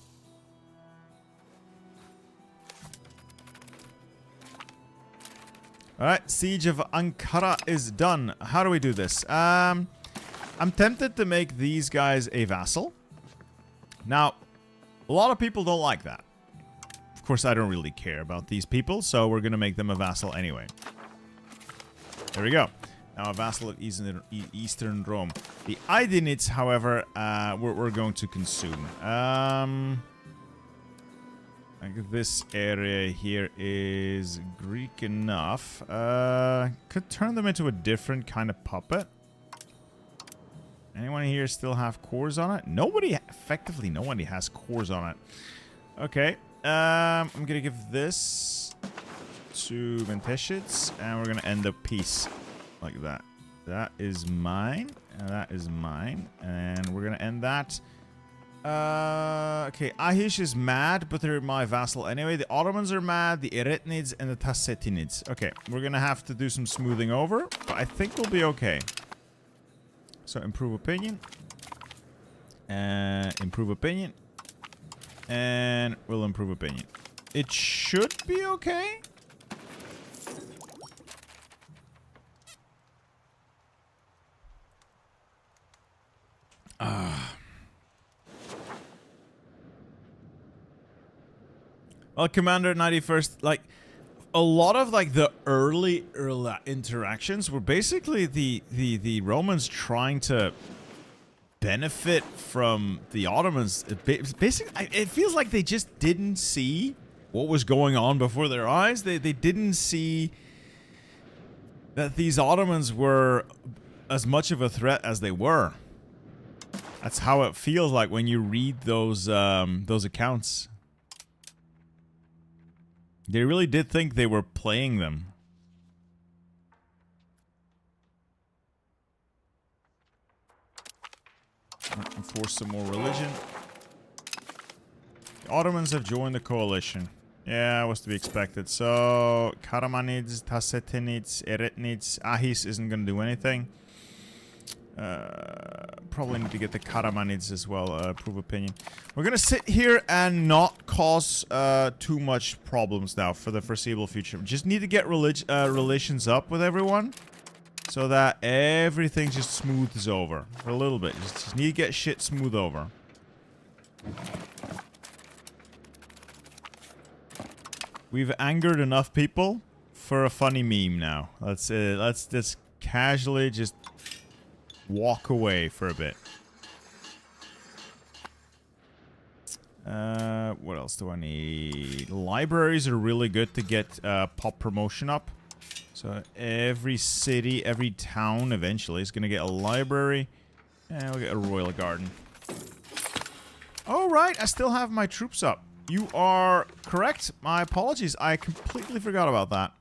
Alright, Siege of Ankara is done. How do we do this? I'm tempted to make these guys a vassal. Now, a lot of people don't like that. Of course, I don't really care about these people, so we're gonna make them a vassal anyway. There we go. Now a vassal of Eastern Rome. The Aydinids, however, we're going to consume. Like this area here is Greek enough. Could turn them into a different kind of puppet. Anyone here still have cores on it? Nobody, effectively nobody has cores on it. Okay. I'm gonna give this to Menteshits, and we're gonna end up peace. Like that. That is mine, and that is mine, and we're gonna end that. Okay, Ahish is mad, but they're my vassal anyway. The Ottomans are mad, the Eretnids, and the Tassetinids. Okay, we're gonna have to do some smoothing over, but I think we'll be okay. So, improve opinion. Improve opinion. And we'll improve opinion. It should be okay. Well, Commander 91st, like, a lot of, like, the early interactions were basically the Romans trying to benefit from the Ottomans. Basically, it feels like they just didn't see what was going on before their eyes. They didn't see that these Ottomans were as much of a threat as they were. That's how it feels like when you read those accounts. They really did think they were playing them. Enforce some more religion. The Ottomans have joined the coalition. Yeah, was to be expected. So, Kamanids, Tassetinids, Eretnids, Ahis isn't going to do anything. Probably need to get the Kamanids as well, prove opinion. We're going to sit here and not cause too much problems now for the foreseeable future. Just need to get relations up with everyone so that everything just smooths over for a little bit. Just need to get shit smooth over. We've angered enough people for a funny meme now. Let's just casually just walk away for a bit. What else do I need? Libraries are really good to get pop promotion up. So every city, every town eventually is going to get a library. And we'll get a royal garden. Oh, right. I still have my troops up. You are correct. My apologies. I completely forgot about that.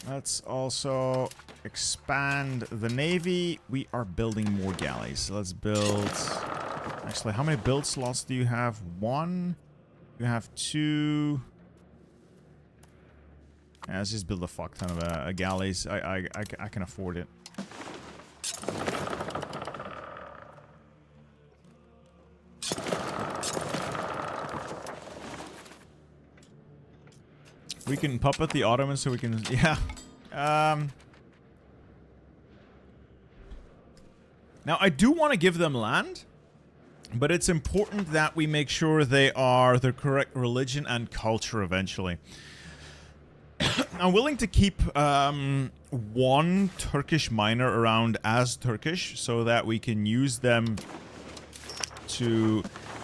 Let's also expand the navy. We are building more galleys. Let's build... Actually, how many build slots do you have? 1. You have 2... Yeah, let's just build a fuck ton of galleys. I can afford it. We can puppet the Ottomans so we can... Yeah. Now, I do want to give them land. But it's important that we make sure they are the correct religion and culture eventually. I'm willing to keep one Turkish miner around as Turkish so that we can use them to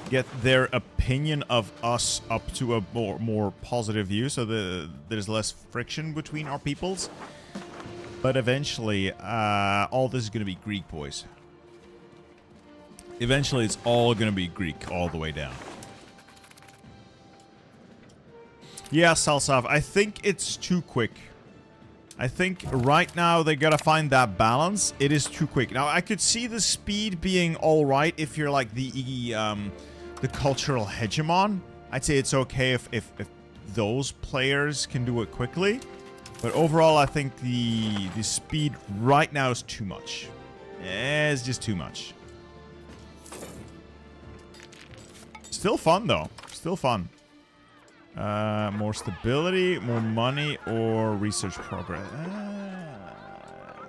get their opinion of us up to a more positive view so that there's less friction between our peoples. But eventually, all this is going to be Greek, boys. Eventually, it's all going to be Greek all the way down. Yeah, Salsav, I think it's too quick. I think right now they gotta find that balance. It is too quick. Now, I could see the speed being alright if you're like the cultural hegemon. I'd say it's okay if those players can do it quickly. But overall, I think the speed right now is too much. It's just too much. Still fun, though. Still fun. More stability, more money, or research progress.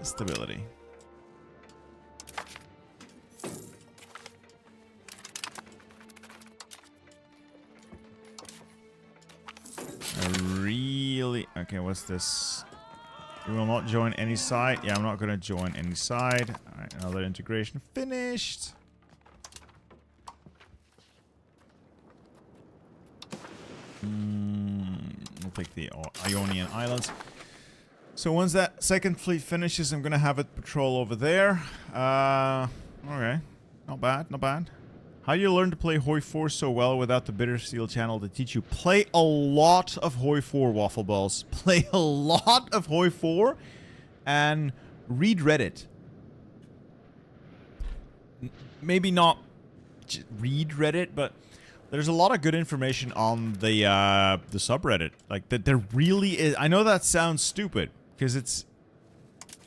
Stability. Okay, what's this? You will not join any side. Yeah, I'm not going to join any side. Alright, another integration finished. We'll take the Ionian Islands. So once that second fleet finishes, I'm gonna have it patrol over there. Okay. Not bad, not bad. How do you learn to play Hoi 4 so well without the Bitter Steel channel to teach you? Play a lot of Hoi 4, Waffle Balls. Play a lot of Hoi 4 and read Reddit. Maybe not read Reddit, but there's a lot of good information on the subreddit. Like, that there really is... I know that sounds stupid, because it's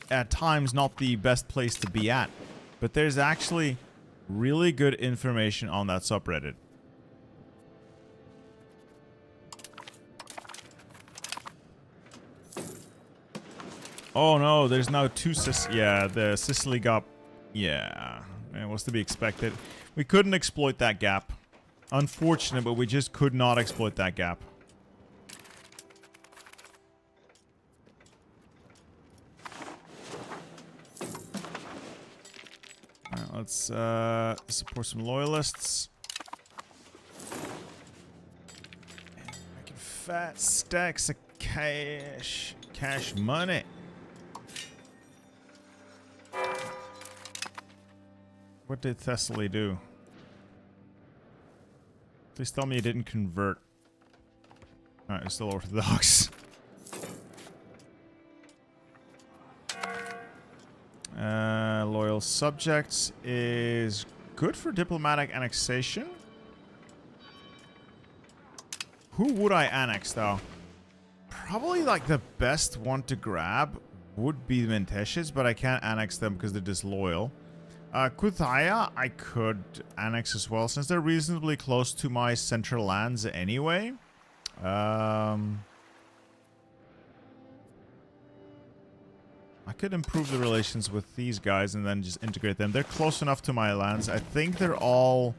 at times not the best place to be at. But there's actually really good information on that subreddit. Oh no, there's now 2 yeah, the Sicily got... Yeah, it was to be expected. We couldn't exploit that gap. Unfortunate, but we just could not exploit that gap. Alright, let's support some loyalists. And making fat stacks of cash. Cash money. What did Thessaly do? Please tell me it didn't convert. Alright, it's still Orthodox. Loyal subjects is good for diplomatic annexation. Who would I annex, though? Probably, like, the best one to grab would be Menteshes, but I can't annex them because they're disloyal. Kuthaya, I could annex as well, since they're reasonably close to my central lands anyway. I could improve the relations with these guys and then just integrate them. They're close enough to my lands. I think they're all...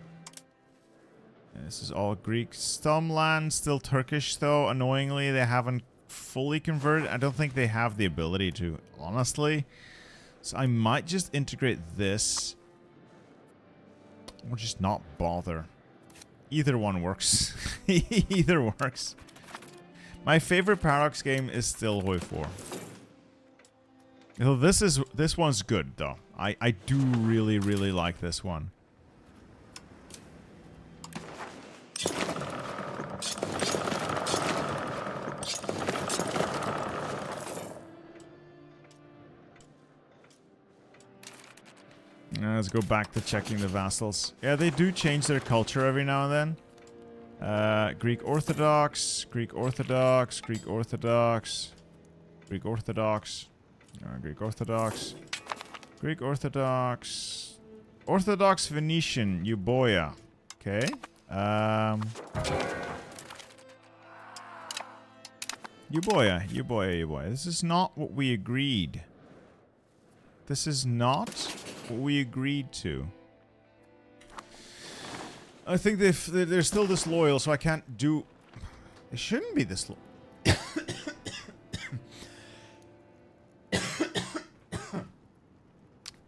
This is all Greek. Some lands still Turkish, though. Annoyingly, they haven't fully converted. I don't think they have the ability to, honestly. So I might just integrate this. Or just not bother. Either one works. Either works. My favorite Paradox game is still Hoi 4. So this one's good, though. I do really, really like this one. Let's go back to checking the vassals. Yeah, they do change their culture every now and then. Greek Orthodox, Greek Orthodox, Greek Orthodox, Greek Orthodox, Greek Orthodox, Greek Orthodox, Orthodox Venetian, Euboea. Okay. Euboea. This is not what we agreed. This is not what we agreed to. I think they're still disloyal, so I can't do... They shouldn't be disloyal.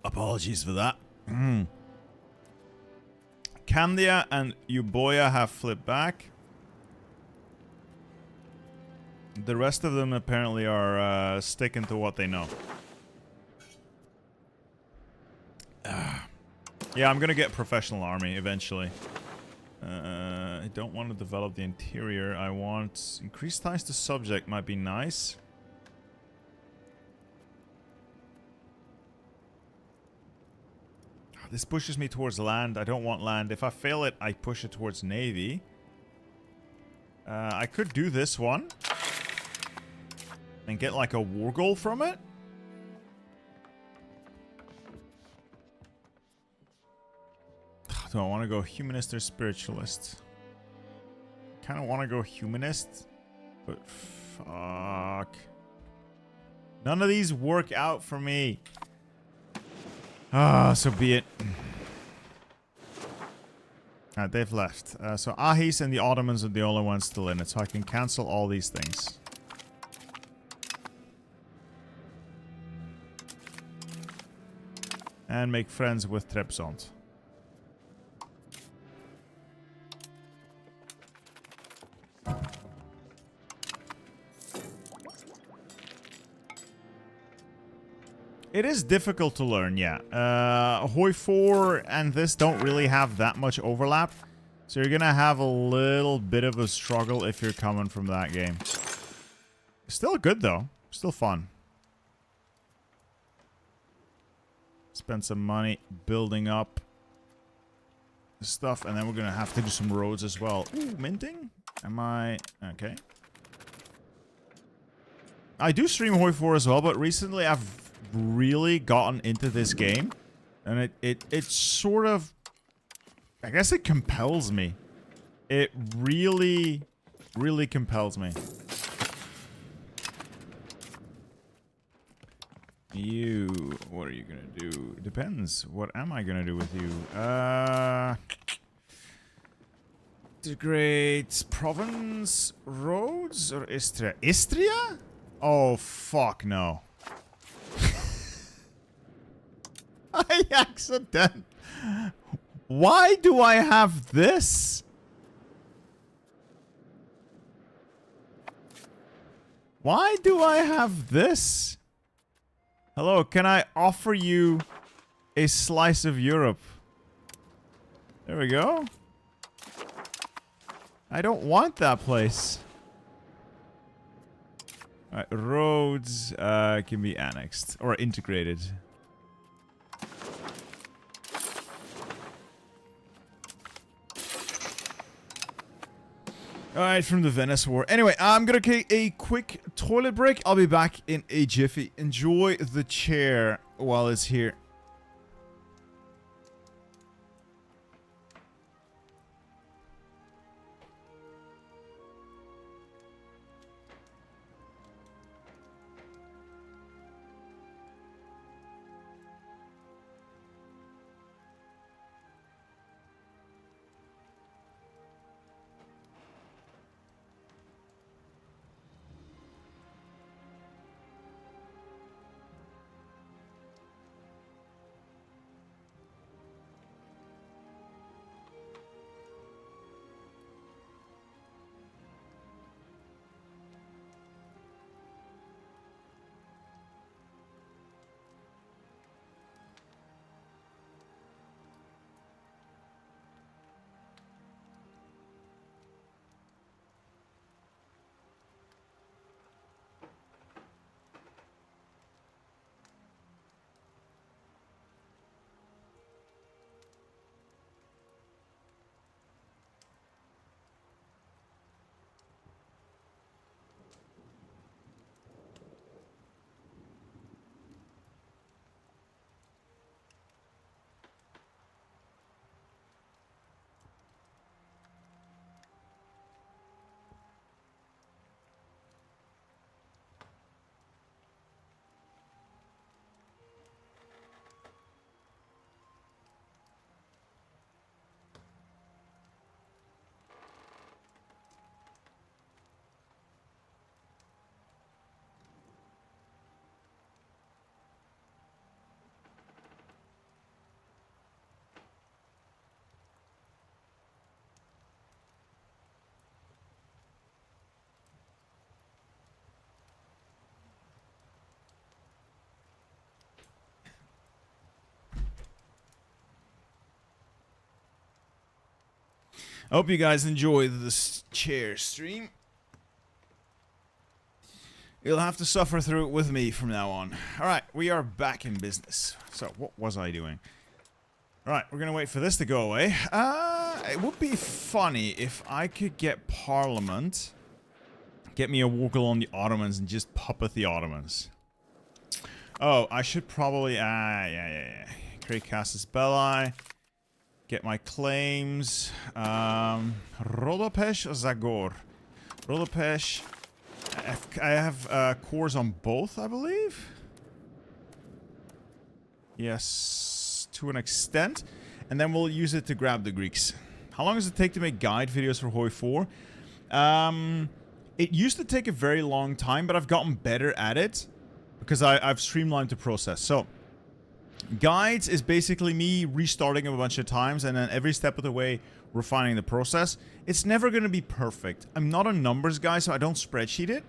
Apologies for that. Candia and Euboea have flipped back. The rest of them apparently are sticking to what they know. Yeah, I'm gonna get professional army eventually. I don't want to develop the interior. I want... Increased ties to subject might be nice. This pushes me towards land. I don't want land. If I fail it, I push it towards navy. I could do this one. And get like a war goal from it. Do I want to go humanist or spiritualist? Kind of want to go humanist. But fuck. None of these work out for me. Ah, so be it. Alright, they've left. So Ahis and the Ottomans are the only ones still in it. So I can cancel all these things. And make friends with Trebizond. It is difficult to learn, yeah. Hoi 4 and this don't really have that much overlap. So you're gonna have a little bit of a struggle if you're coming from that game. Still good, though. Still fun. Spend some money building up stuff, and then we're gonna have to do some roads as well. Ooh, minting? Am I... Okay. I do stream Hoi 4 as well, but recently I've really gotten into this game, and it sort of, I guess it compels me. It really compels me. You, what are you gonna do? Depends. What am I gonna do with you? Integrate province roads or Istria? Istria? Oh fuck no. I accident. Why do I have this? Why do I have this? Hello, can I offer you a slice of Europe? There we go. I don't want that place. Alright, roads can be annexed or integrated. Alright, from the Venice War. Anyway, I'm gonna take a quick toilet break. I'll be back in a jiffy. Enjoy the chair while it's here. I hope you guys enjoy this chair stream. You'll have to suffer through it with me from now on. Alright, we are back in business. So, what was I doing? Alright, we're gonna wait for this to go away. It would be funny if I could get Parliament, get me a Wargle on the Ottomans, and just puppet the Ottomans. Oh, I should probably... yeah. Create Casus Belli. Get my claims. Rodopesh or Zagor? Rodopesh. I have cores on both, I believe. Yes, to an extent. And then we'll use it to grab the Greeks. How long does it take to make guide videos for Hoi 4? It used to take a very long time, but I've gotten better at it. Because I've streamlined the process. So, guides is basically me restarting a bunch of times and then every step of the way refining the process. It's never going to be perfect. I'm not a numbers guy, so I don't spreadsheet it.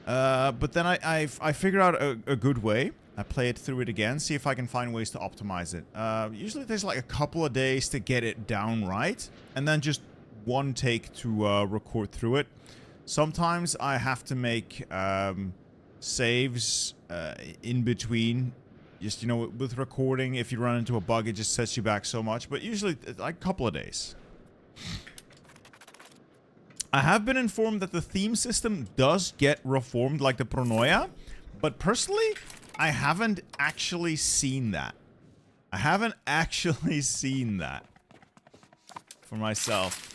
But then I figure out a good way. I play it through it again, see if I can find ways to optimize it. Usually it takes like a couple of days to get it down right, and then just one take to record through it. Sometimes I have to make saves in between. Just, you know, with recording, if you run into a bug, it just sets you back so much. But usually, like, a couple of days. I have been informed that the theme system does get reformed, like the Pronoia. But personally, I haven't actually seen that. I haven't actually seen that for myself.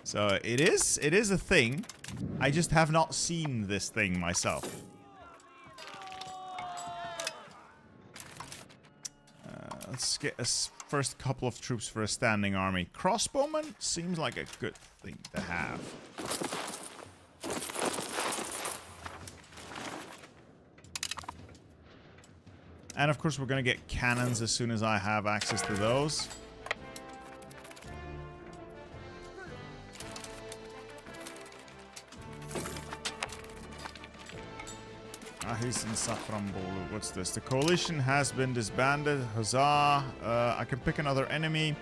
So, it is a thing. I just have not seen this thing myself. Let's get a first couple of troops for a standing army. Crossbowmen seems like a good thing to have. And of course we're going to get cannons as soon as I have access to those. He's in Safranbolu. What's this? The coalition has been disbanded. Huzzah. I can pick another enemy.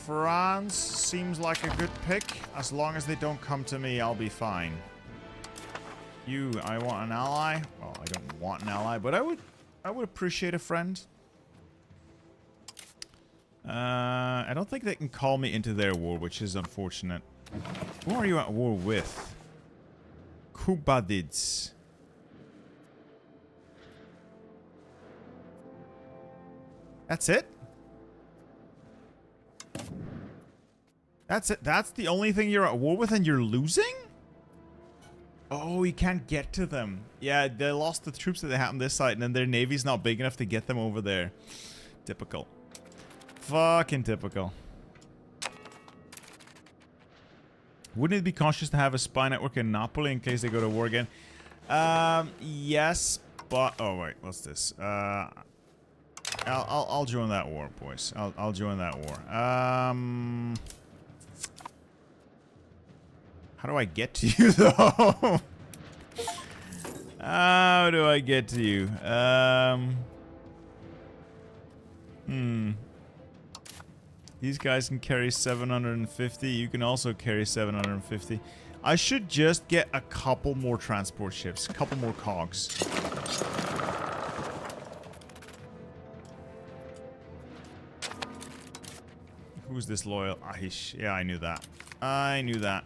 France seems like a good pick. As long as they don't come to me, I'll be fine. You, I want an ally. Well, I don't want an ally, but I would appreciate a friend. I don't think they can call me into their war, which is unfortunate. Who are you at war with? Kamanids. That's it? That's it? That's the only thing you're at war with and you're losing? Oh, you can't get to them. Yeah, they lost the troops that they had on this side, and then their navy's not big enough to get them over there. Typical. Fucking typical. Wouldn't it be cautious to have a spy network in Napoli in case they go to war again? Yes, but... Oh, wait, what's this? I'll join that war, boys. I'll join that war. How do I get to you, though? How do I get to you? These guys can carry 750. You can also carry 750. I should just get a couple more transport ships. A couple more cogs. Who's this loyal? Ahish. Yeah, I knew that. I knew that.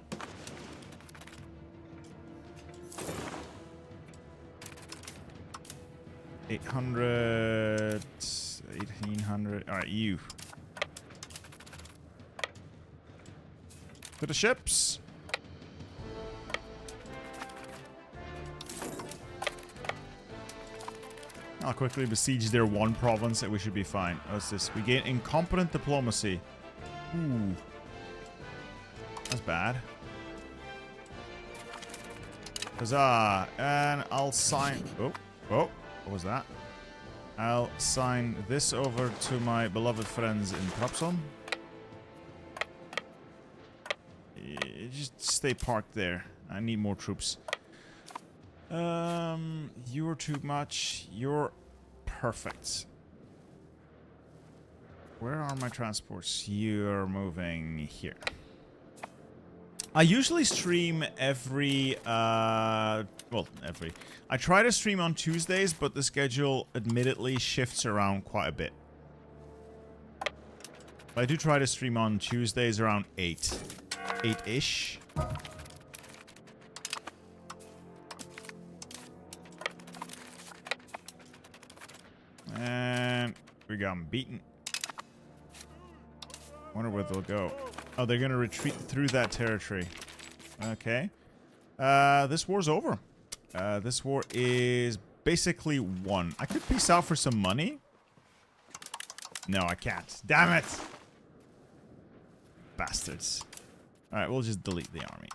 $800, 1,800. All right, you. To the ships. I'll quickly besiege their one province and we should be fine. What's this? We gain incompetent diplomacy. Ooh. That's bad. Huzzah. And I'll sign... Oh. Oh. What was that? I'll sign this over to my beloved friends in Trabzon. Just stay parked there. I need more troops. You're too much. You're perfect. Where are my transports? You're moving here. I usually stream every, I try to stream on Tuesdays, but the schedule admittedly shifts around quite a bit. I do try to stream on Tuesdays around 8-ish. And we got them beaten. Wonder where they'll go. Oh, they're gonna retreat through that territory. Okay. This war's over. This war is basically won. I could peace out for some money. No, I can't. Damn it! Bastards. Alright, we'll just delete the army.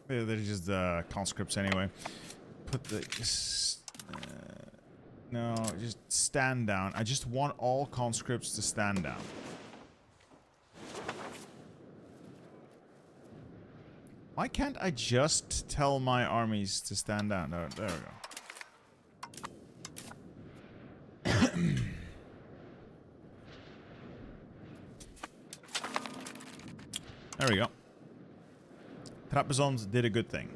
They're just conscripts anyway. Put the... no, just stand down. I just want all conscripts to stand down. Why can't I just tell my armies to stand down? No, there we go. There we go. Trabzons did a good thing.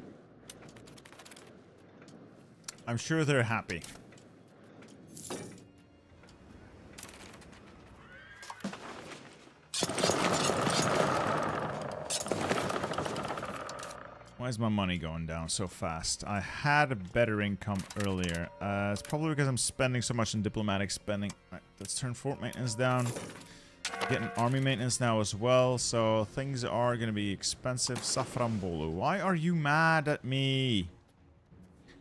I'm sure they're happy. Why is my money going down so fast? I had a better income earlier. It's probably because I'm spending so much on diplomatic spending. Right, let's turn fort maintenance down. Getting army maintenance now as well, so things are going to be expensive. Safranbolu, why are you mad at me?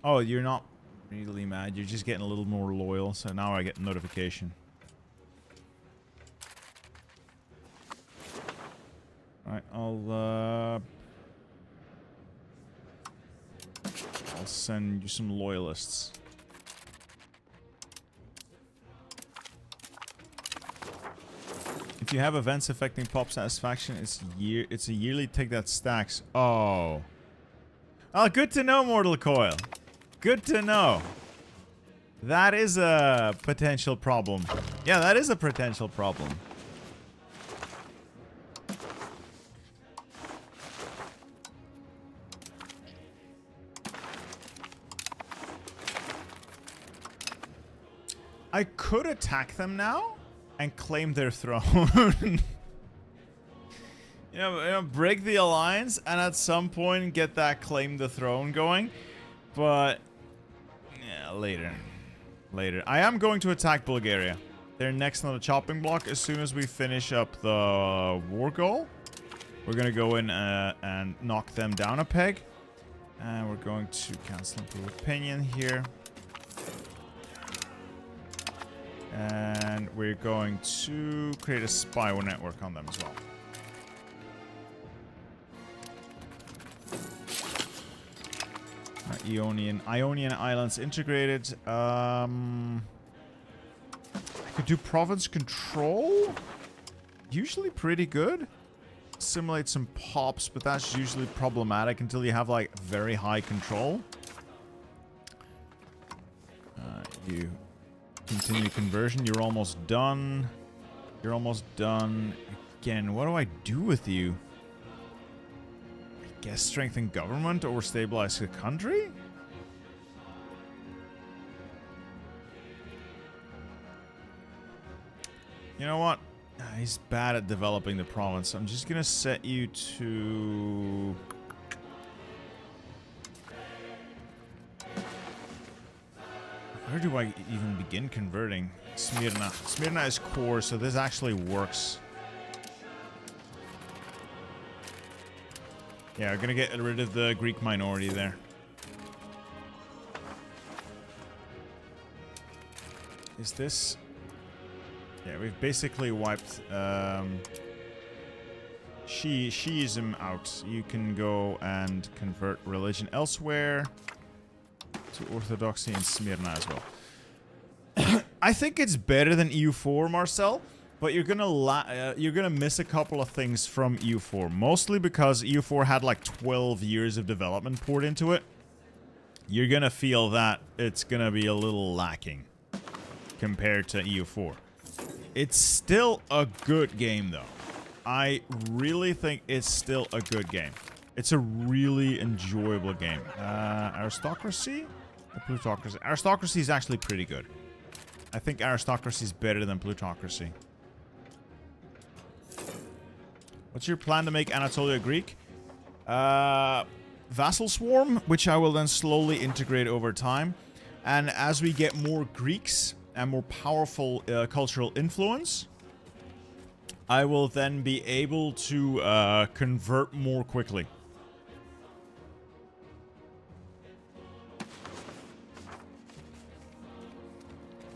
Oh, you're not really mad. You're just getting a little more loyal, so now I get a notification. Alright, I'll send you some loyalists. If you have events affecting pop satisfaction, it's a yearly tick that stacks. Oh. Oh, good to know, Mortal Coil. Good to know. That is a potential problem. Yeah, that is a potential problem. I could attack them now and claim their throne. Break the alliance and at some point get that claim the throne going. But, yeah, later. Later. I am going to attack Bulgaria. They're next on the chopping block. As soon as we finish up the war goal, we're going to go in and knock them down a peg. And we're going to cancel improve opinion here. And we're going to create a spy network on them as well. Ionian Islands integrated. I could do province control. Usually pretty good. Simulate some pops, but that's usually problematic until you have like very high control. You continue conversion. You're almost done. You're almost done. Again, what do I do with you? I guess strengthen government or stabilize the country? You know what? He's bad at developing the province. I'm just gonna set you to... Where do I even begin converting? Smyrna. Smyrna is core, so this actually works. Yeah, we're gonna get rid of the Greek minority there. Is this... Yeah, we've basically wiped Shiism out. You can go and convert religion elsewhere to Orthodoxy in Smyrna as well. I think it's better than EU4, Marcel, but you're gonna miss a couple of things from EU4, mostly because EU4 had like 12 years of development poured into it. You're gonna feel that it's gonna be a little lacking compared to EU4. It's still a good game, though. I really think it's still a good game. It's a really enjoyable game. Aristocracy? Or plutocracy? Aristocracy is actually pretty good. I think aristocracy is better than plutocracy. What's your plan to make Anatolia Greek? Vassal swarm, which I will then slowly integrate over time. And as we get more Greeks and more powerful cultural influence, I will then be able to convert more quickly.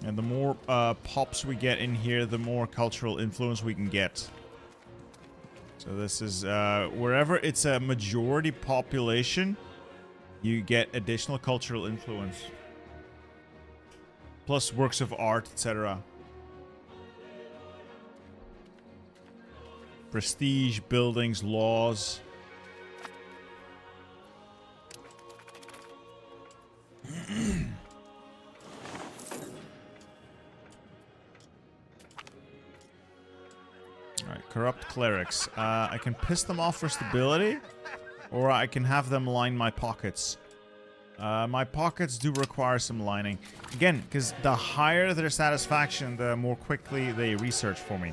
And the more pops we get in here, the more cultural influence we can get. So this is wherever it's a majority population, you get additional cultural influence. Plus works of art, etc. Prestige, buildings, laws. Alright, corrupt clerics. I can piss them off for stability, or I can have them line my pockets. My pockets do require some lining. Again, because the higher their satisfaction, the more quickly they research for me.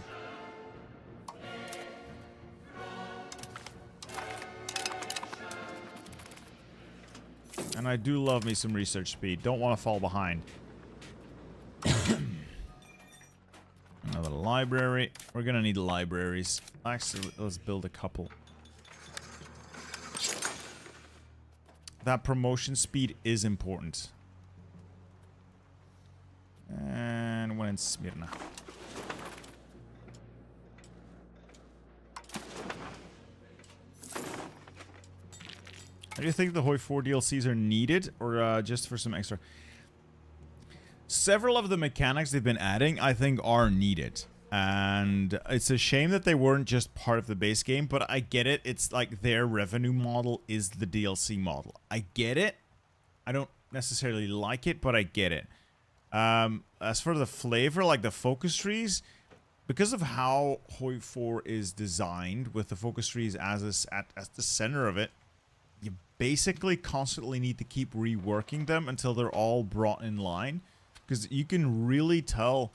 And I do love me some research speed. Don't want to fall behind. Another library. We're gonna need libraries. Actually, let's build a couple. That promotion speed is important. And one in Smyrna. Do you think the Hoi 4 DLCs are needed, or just for some extra? Several of the mechanics they've been adding, I think, are needed. And it's a shame that they weren't just part of the base game, but I get it. It's like their revenue model is the DLC model. I get it. I don't necessarily like it, but I get it. As for the flavor, like the focus trees, because of how Hoi 4 is designed, with the focus trees as the center of it, you basically constantly need to keep reworking them until they're all brought in line. because you can really tell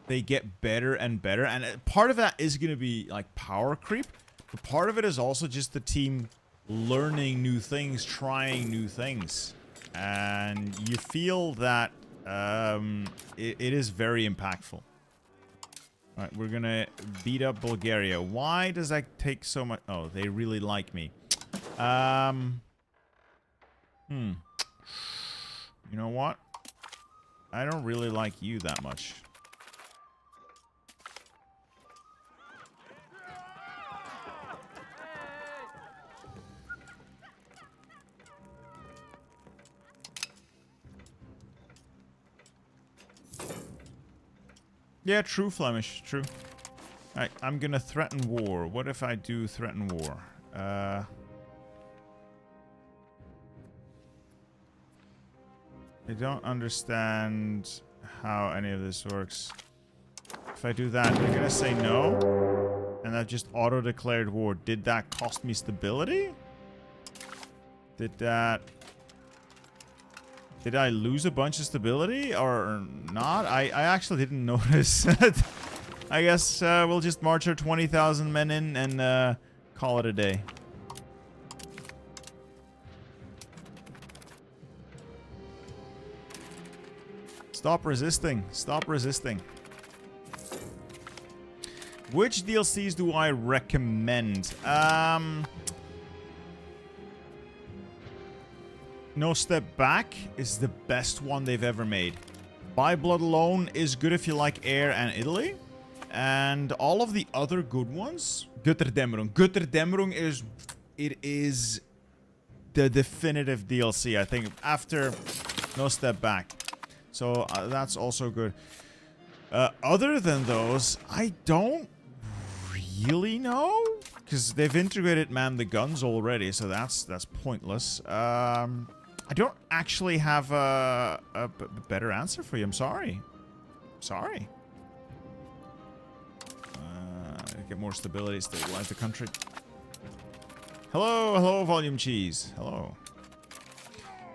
they get better and better. And part of that is going to be like power creep, but part of it is also just the team learning new things, trying new things. And you feel that it is very impactful. Alright, we're gonna beat up Bulgaria. Why does that take so much? Oh, they really like me. You know what? I don't really like you that much. Yeah, true, Flemish. True. Alright, I'm gonna threaten war. What if I do threaten war? I don't understand how any of this works. If I do that, they're gonna say no. And I've just auto-declared war. Did that cost me stability? Did that... Did I lose a bunch of stability or not? I actually didn't notice. I guess we'll just march our 20,000 men in and call it a day. Stop resisting. Stop resisting. Which DLCs do I recommend? No Step Back is the best one they've ever made. By Blood Alone is good if you like Air and Italy. And all of the other good ones... Götterdämmerung. Götterdämmerung is... It is the definitive DLC, I think, after No Step Back. So that's also good. Other than those, I don't really know. Because they've integrated Man the Guns already, so that's pointless. I don't actually have a better answer for you. I'm sorry. Sorry. Get more stability, stabilize the country. Hello, hello, Volume Cheese. Hello.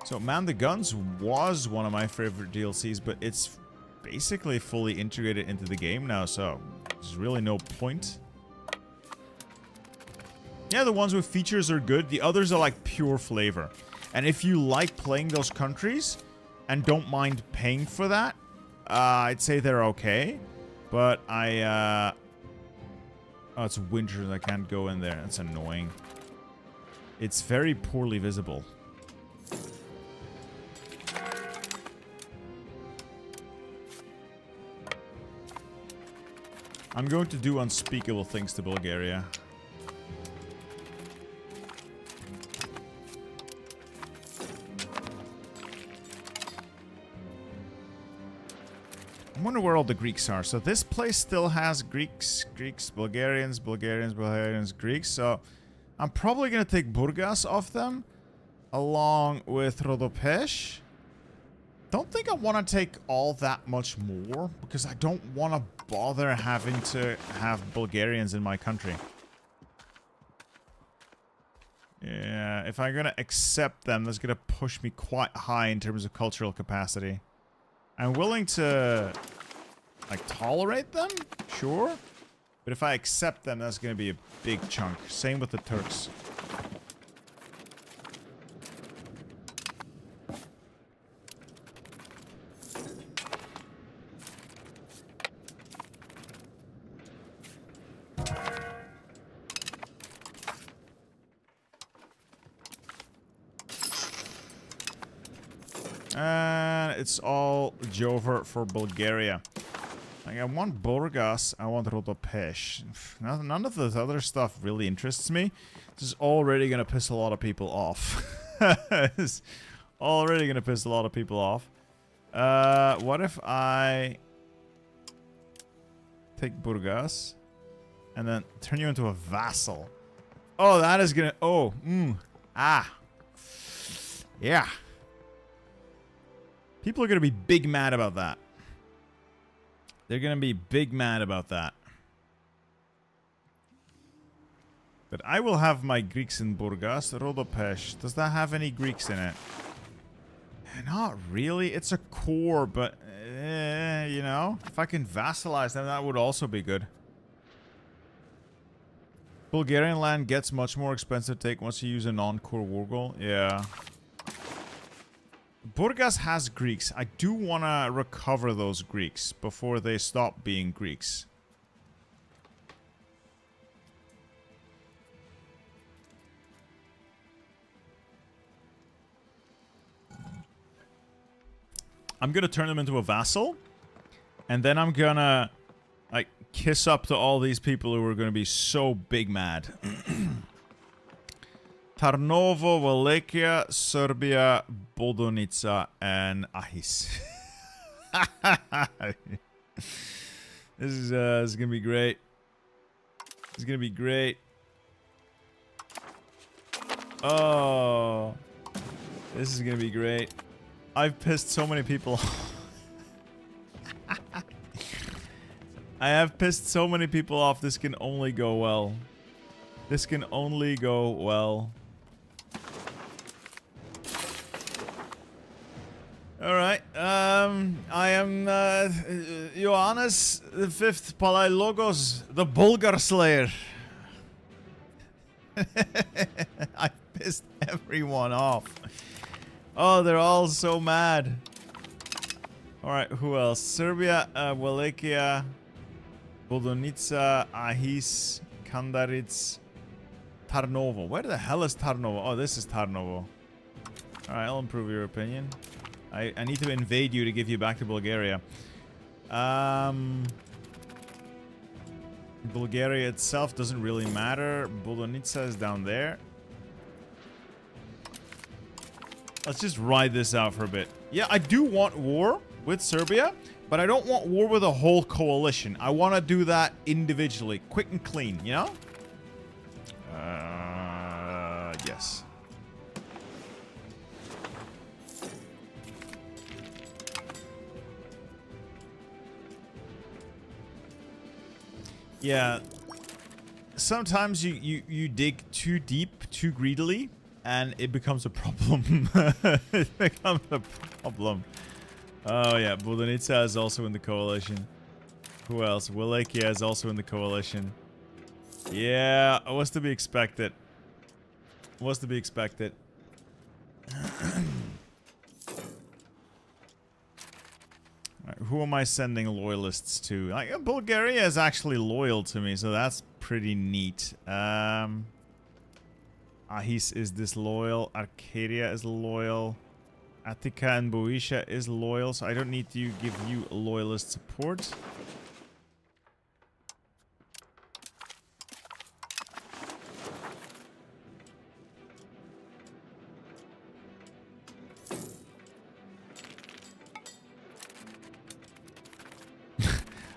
So, Man the Guns was one of my favorite DLCs, but it's basically fully integrated into the game now, so there's really no point. Yeah, the ones with features are good. The others are like pure flavor. And if you like playing those countries and don't mind paying for that, I'd say they're okay. But oh, it's winter. I can't go in there. That's annoying. It's very poorly visible. I'm going to do unspeakable things to Bulgaria. I wonder where all the Greeks are. So this place still has Greeks, Bulgarians, Greeks. So I'm probably going to take Burgas off them along with Rodopesh. Don't think I want to take all that much more because I don't want to bother having to have Bulgarians in my country. Yeah, if I'm going to accept them, that's going to push me quite high in terms of cultural capacity. I'm willing to, like, tolerate them, sure. But if I accept them, that's going to be a big chunk. Same with the Turks. And it's all Jover for Bulgaria. Like, I want Burgas, I want Rodopesh. None of this other stuff really interests me. This is already going to piss a lot of people off. It's already going to piss a lot of people off. What if I take Burgas and then turn you into a vassal? Oh, that is going to... Oh, yeah. People are going to be big mad about that. They're going to be big mad about that. But I will have my Greeks in Burgas. Rodopesh. Does that have any Greeks in it? Not really. It's a core, but, you know, if I can vassalize them, that would also be good. Bulgarian land gets much more expensive to take once you use a non-core war goal. Yeah. Burgas has Greeks. I do want to recover those Greeks before they stop being Greeks. I'm going to turn them into a vassal. And then I'm going to, like, kiss up to all these people who are going to be so big mad. Tarnovo, Wallachia, Serbia, Bodonica, and Ahis. This is going to be great. It's going to be great. Oh. This is going to be great. I've pissed so many people off. I have pissed so many people off. This can only go well. This can only go well. Alright, I am, Ioannis the Fifth Palaiologos, the Bulgar Slayer. I pissed everyone off. Oh, they're all so mad. Alright, who else? Serbia, Wallachia, Bodonica, Ahis, Kandaric, Tarnovo. Where the hell is Tarnovo? Oh, this is Tarnovo. Alright, I'll improve your opinion. I need to invade you to give you back to Bulgaria. Bulgaria itself doesn't really matter. Bodonica is down there. Let's just ride this out for a bit. Yeah, I do want war with Serbia, but I don't want war with a whole coalition. I want to do that individually, quick and clean, you know? Yes. Yeah. Sometimes you dig too deep, too greedily, and it becomes a problem. It becomes a problem. Oh yeah, Bodonica is also in the coalition. Who else? Wallachia is also in the coalition. Yeah, what's to be expected? What's to be expected? Right, who am I sending loyalists to? Like, Bulgaria is actually loyal to me, so that's pretty neat. Ahis is disloyal. Arcadia is loyal. Attica and Boeotia is loyal, so I don't need to give you loyalist support.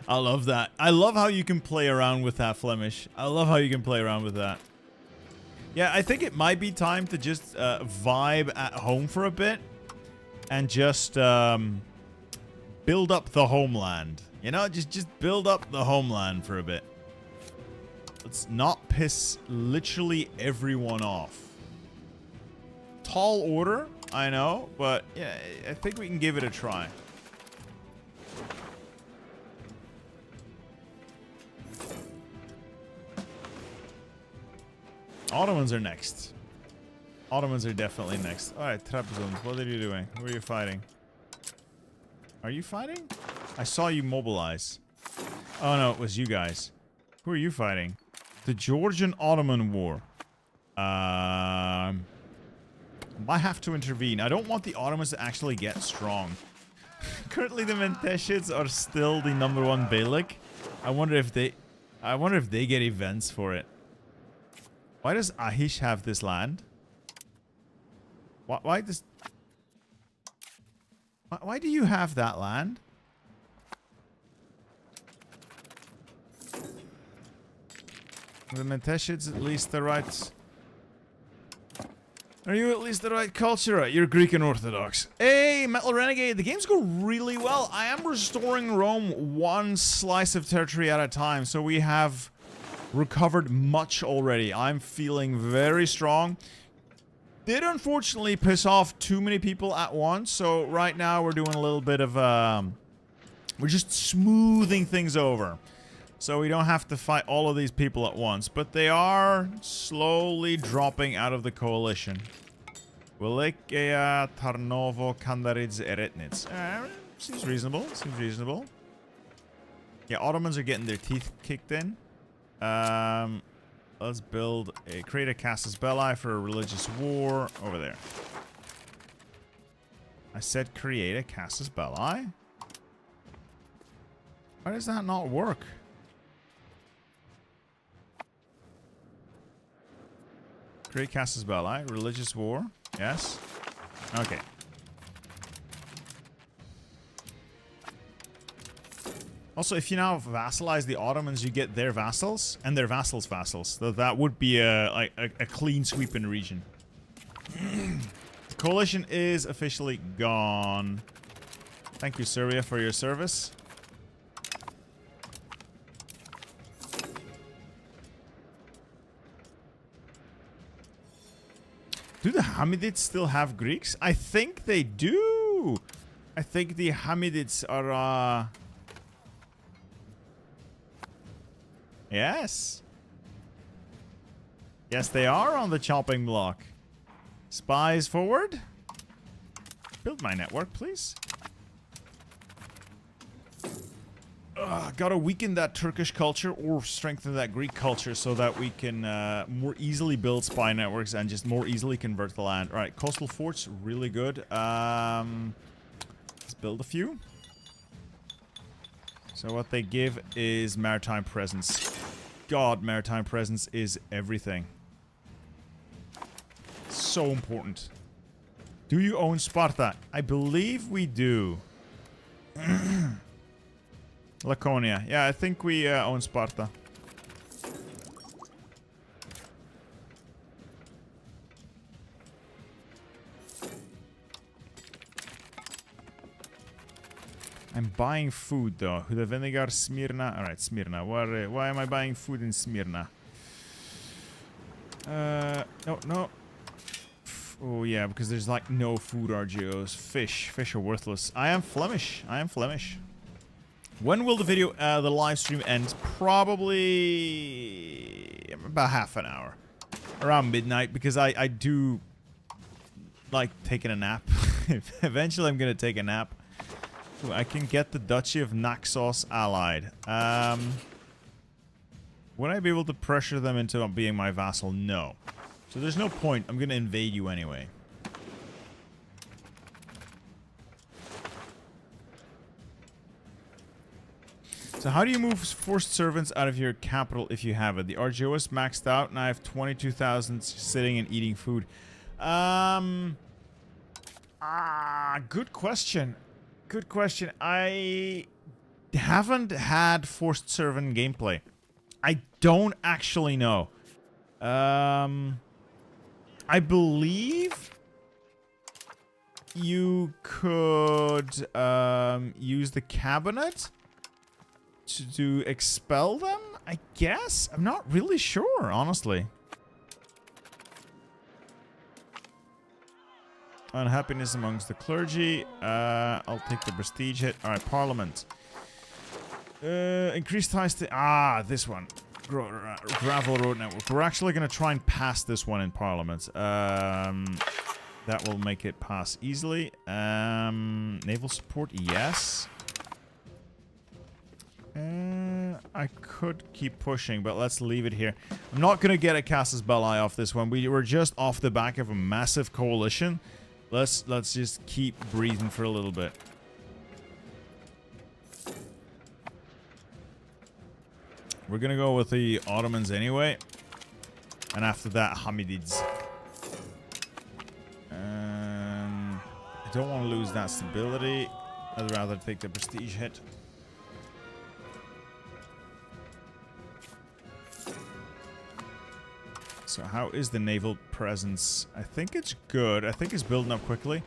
I love that. I love how you can play around with that, Flemish. I love how you can play around with that. Yeah, I think it might be time to just vibe at home for a bit. And just build up the homeland. You know, just build up the homeland for a bit. Let's not piss literally everyone off. Tall order, I know, but yeah, I think we can give it a try. Ottomans are next. Ottomans are definitely next. Alright, Trabzon, what are you doing? Who are you fighting? Are you fighting? I saw you mobilize. Oh no, it was you guys. Who are you fighting? The Georgian-Ottoman War. I have to intervene. I don't want the Ottomans to actually get strong. Currently the Menteshids are still the #1 Beylik. I wonder if they get events for it. Why does Ahish have this land? Why do you have that land? The Menteshids at least the right... Are you at least the right culture? You're Greek and Orthodox. Hey, Metal Renegade, the games go really well. I am restoring Rome one slice of territory at a time, so we have recovered much already. I'm feeling very strong. did unfortunately piss off too many people at once. So right now we're doing a little bit of we're just smoothing things over, so we don't have to fight all of these people at once. But they are slowly dropping out of the coalition. Welekeja, Tarnovo, Kamanids, Eretnitz. Seems reasonable. Seems reasonable. Yeah, Ottomans are getting their teeth kicked in. Let's create a casus belli for a religious war over there. I said create a casus belli. Why does that not work? Create casus belli, religious war. Yes. Okay. Also, if you now vassalize the Ottomans, you get their vassals and their vassals' vassals. So that would be a clean sweep in the region. The coalition is officially gone. Thank you, Serbia, for your service. Do the Hamidids still have Greeks? I think they do. I think the Hamidids are... Yes. Yes, they are on the chopping block. Spies forward. Build my network, please. Gotta weaken that Turkish culture or strengthen that Greek culture so that we can more easily build spy networks and just more easily convert the land. All right, coastal forts, really good. Let's build a few. So what they give is maritime presence. God, maritime presence is everything. So important. Do you own Sparta? I believe we do. Laconia. Yeah, I think we own Sparta. I'm buying food though. The vinegar, Smyrna. Alright, Smyrna. Why am I buying food in Smyrna? No. Oh yeah, because there's like no food RGOs. Fish are worthless. I am Flemish. When will the live stream end? Probably about half an hour. Around midnight, because I do like taking a nap. Eventually I'm gonna take a nap. Ooh, I can get the Duchy of Naxos allied. Would I be able to pressure them into being my vassal? No. So there's no point. I'm gonna invade you anyway. So how do you move forced servants out of your capital if you have it? The RGO is maxed out and I have 22,000 sitting and eating food. Good question. Good question. I haven't had forced servant gameplay. I don't actually know. I believe you could use the cabinet to expel them, I guess? I'm not really sure, honestly. Unhappiness amongst the clergy. I'll take the prestige hit. Alright, Parliament. Increased ties to... this one. Gravel road network. We're actually going to try and pass this one in Parliament. That will make it pass easily. Naval support, yes. I could keep pushing, but let's leave it here. I'm not going to get a casus belli off this one. We were just off the back of a massive coalition. Let's just keep breathing for a little bit. We're going to go with the Ottomans anyway. And after that, Hamidids. I don't want to lose that stability. I'd rather take the prestige hit. So how is the naval presence? I think it's good. I think it's building up quickly.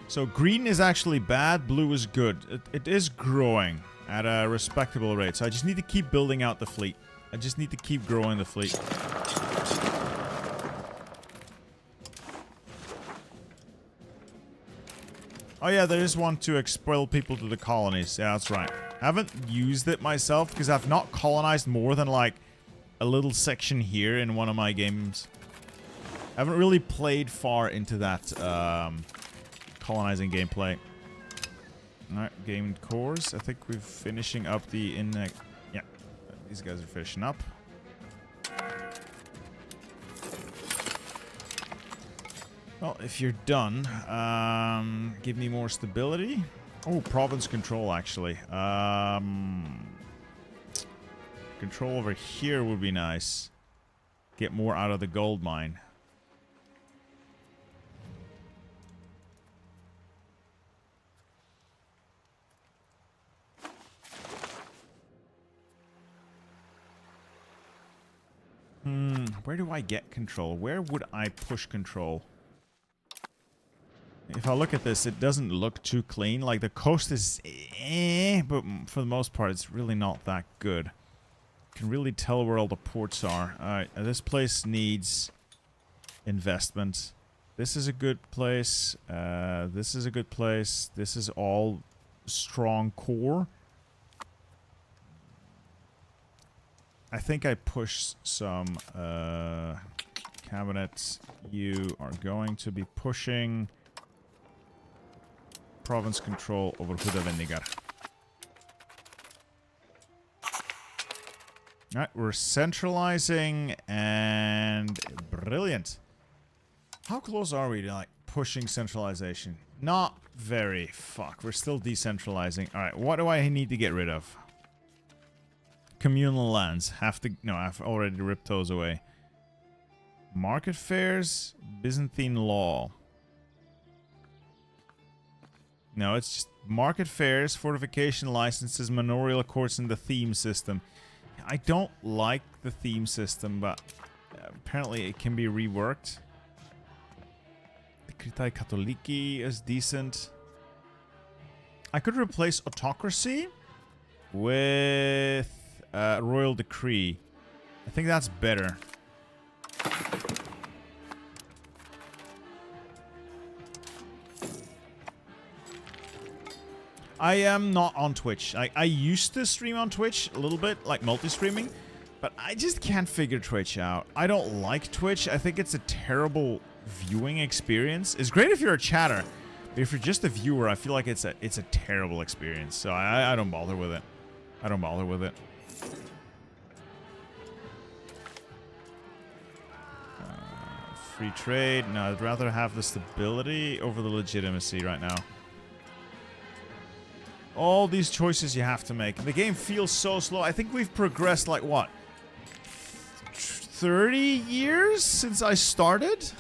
So green is actually bad. Blue is good. It is growing at a respectable rate. So I just need to keep building out the fleet. I just need to keep growing the fleet. Oh yeah, there is one to expel people to the colonies. Yeah, that's right. I haven't used it myself because I've not colonized more than like a little section here in one of my games. I haven't really played far into that colonizing gameplay. Alright, gained cores. I think we're finishing up the yeah, these guys are finishing up. Well, if you're done, give me more stability. Oh, province control, actually. Control over here would be nice. Get more out of the gold mine. Where do I get control? Where would I push control? If I look at this, it doesn't look too clean. Like, the coast is but for the most part, it's really not that good. You can really tell where all the ports are. Alright, this place needs investment. This is a good place. This is a good place. This is all strong core. I think I push some cabinets. You are going to be pushing province control over Hudavendigar. Alright, we're centralizing and brilliant. How close are we to like pushing centralization? Not very. Fuck, we're still decentralizing. Alright, what do I need to get rid of? Communal lands. No, I've already ripped those away. Market fairs, Byzantine law. No, it's just market fairs, fortification licenses, manorial courts, and the theme system. I don't like the theme system, but apparently it can be reworked. The Kritai Katoliki is decent. I could replace autocracy with royal decree. I think that's better. I am not on Twitch. I used to stream on Twitch a little bit, like multi-streaming, but I just can't figure Twitch out. I don't like Twitch. I think it's a terrible viewing experience. It's great if you're a chatter, but if you're just a viewer, I feel like it's a terrible experience. So I don't bother with it. I don't bother with it. Free trade. No, I'd rather have the stability over the legitimacy right now. All these choices you have to make. The game feels so slow. I think we've progressed like what? 30 years since I started?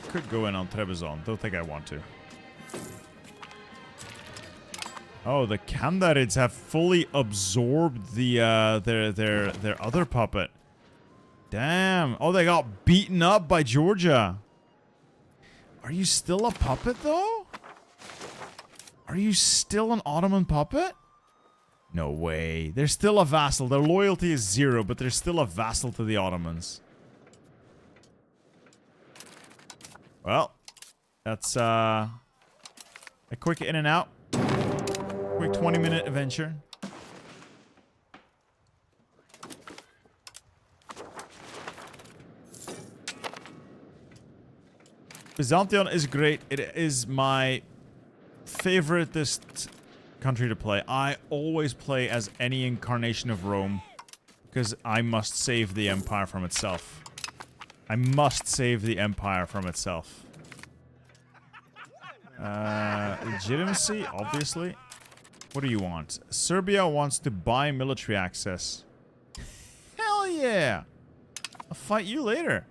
Could go in on Trebizond. Don't think I want to. Oh, the Candids have fully absorbed the their other puppet. Damn. Oh, they got beaten up by Georgia. Are you still a puppet though? Are you still an Ottoman puppet? No way. They're still a vassal. Their loyalty is 0, but they're still a vassal to the Ottomans. Well, that's a quick in and out. Quick 20-minute adventure. Byzantium is great. It is my favoriteest country to play. I always play as any incarnation of Rome because I must save the empire from itself. I must save the empire from itself. Legitimacy, obviously. What do you want? Serbia wants to buy military access. Hell yeah! I'll fight you later.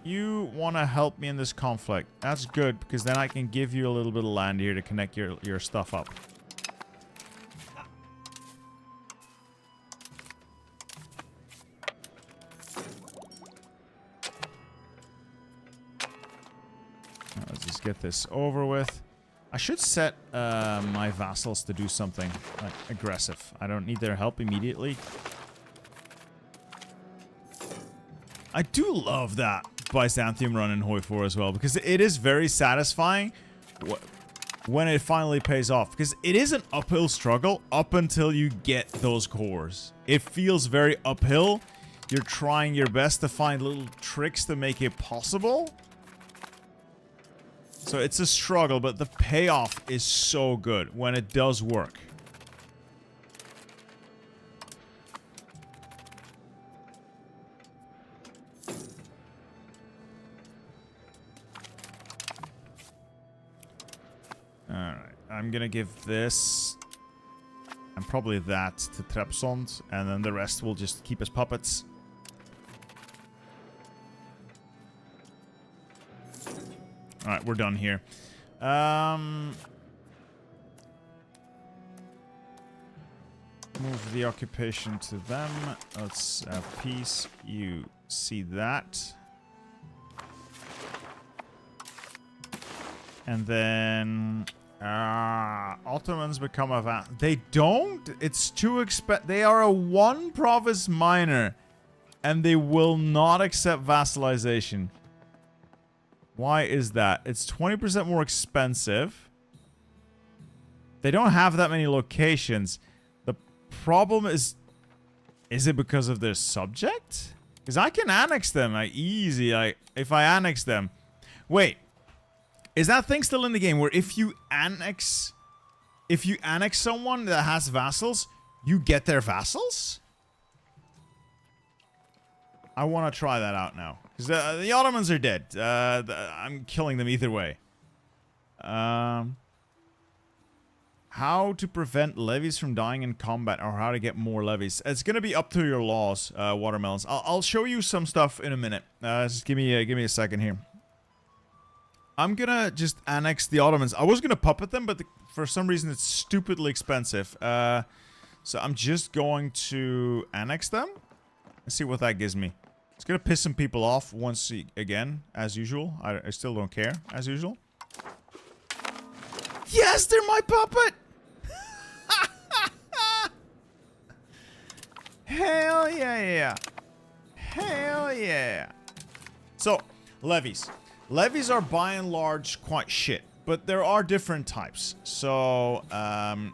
You want to help me in this conflict. That's good, because then I can give you a little bit of land here to connect your stuff up. Let's just get this over with. I should set my vassals to do something like aggressive. I don't need their help immediately. I do love that Byzantium run in Hoi 4 as well, because it is very satisfying when it finally pays off. Because it is an uphill struggle up until you get those cores. It feels very uphill. You're trying your best to find little tricks to make it possible. So it's a struggle, but the payoff is so good when it does work. Alright, I'm gonna give this and probably that to Trepsond, and then the rest will just keep as puppets. Alright, we're done here. Move the occupation to them. Let's have peace. You see that. And then Ottomans become a vassal. They don't. It's too expensive. They are a one province minor, and they will not accept vassalization. Why is that? It's 20% more expensive. They don't have that many locations. The problem is it because of their subject? Because I can annex them like easy. Like if I annex them, wait. Is that thing still in the game where if you annex someone that has vassals, you get their vassals? I want to try that out now. Because the Ottomans are dead. I'm killing them either way. How to prevent levies from dying in combat, or how to get more levies. It's going to be up to your laws, Watermelons. I'll show you some stuff in a minute. Just give me a second here. I'm gonna just annex the Ottomans. I was gonna puppet them, but for some reason it's stupidly expensive. So I'm just going to annex them. Let's see what that gives me. It's gonna piss some people off once again, as usual. I still don't care, as usual. Yes, they're my puppet! Hell yeah. Hell yeah. So, levies. Levies are by and large quite shit, but there are different types. So,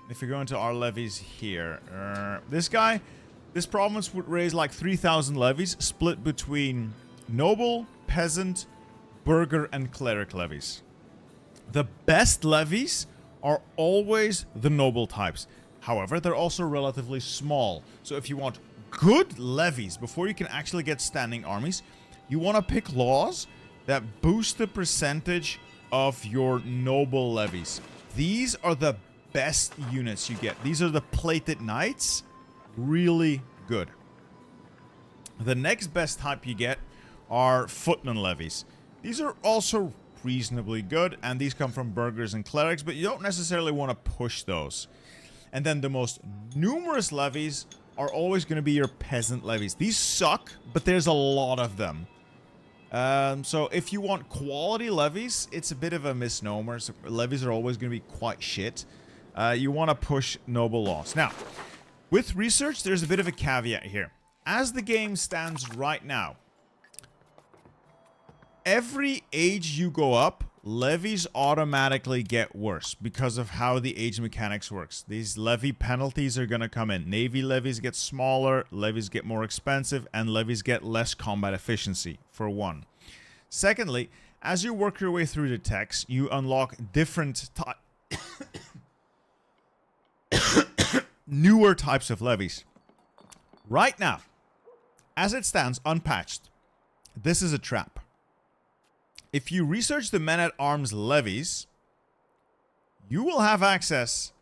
if you go into our levies here, this province would raise like 3,000 levies, split between noble, peasant, burgher, and cleric levies. The best levies are always the noble types. However, they're also relatively small. So if you want good levies before you can actually get standing armies, you want to pick laws that boost the percentage of your noble levies. These are the best units you get. These are the plated knights. Really good. The next best type you get are footman levies. These are also reasonably good, and these come from burghers and clerics, but you don't necessarily want to push those. And then the most numerous levies are always going to be your peasant levies. These suck, but there's a lot of them. So if you want quality levies, it's a bit of a misnomer. So levies are always going to be quite shit. You want to push noble laws. Now, with research, there's a bit of a caveat here. As the game stands right now, every age you go up, levies automatically get worse because of how the age mechanics works. These levy penalties are going to come in. Navy levies get smaller, levies get more expensive, and levies get less combat efficiency, for one. Secondly, as you work your way through the text, you unlock different newer types of levies. Right now, as it stands, unpatched, this is a trap. If you research the men-at-arms levies, you will have access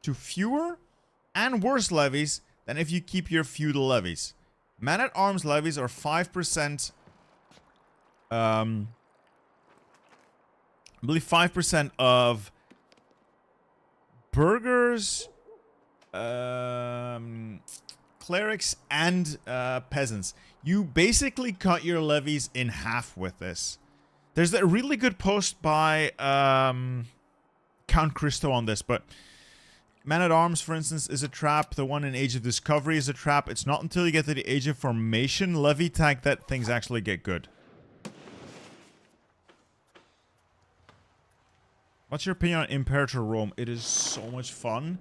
to fewer and worse levies than if you keep your feudal levies. Men-at-arms levies are 5%, I believe 5% of burghers, clerics, and peasants. You basically cut your levies in half with this. There's a really good post by Count Christo on this, but Man-at-Arms, for instance, is a trap. The one in Age of Discovery is a trap. It's not until you get to the Age of Formation levy tag that things actually get good. What's your opinion on Imperator Rome? It is so much fun,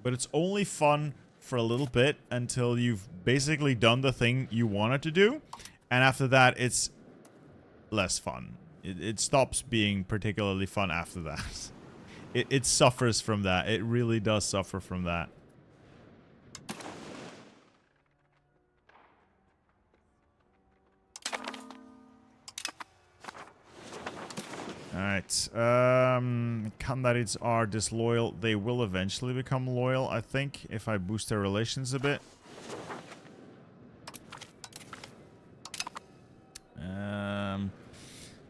but it's only fun for a little bit until you've basically done the thing you wanted to do, and after that, it's less fun. It stops being particularly fun after that. It suffers from that. It really does suffer from that. Alright. Kamanids are disloyal. They will eventually become loyal, I think, if I boost their relations a bit.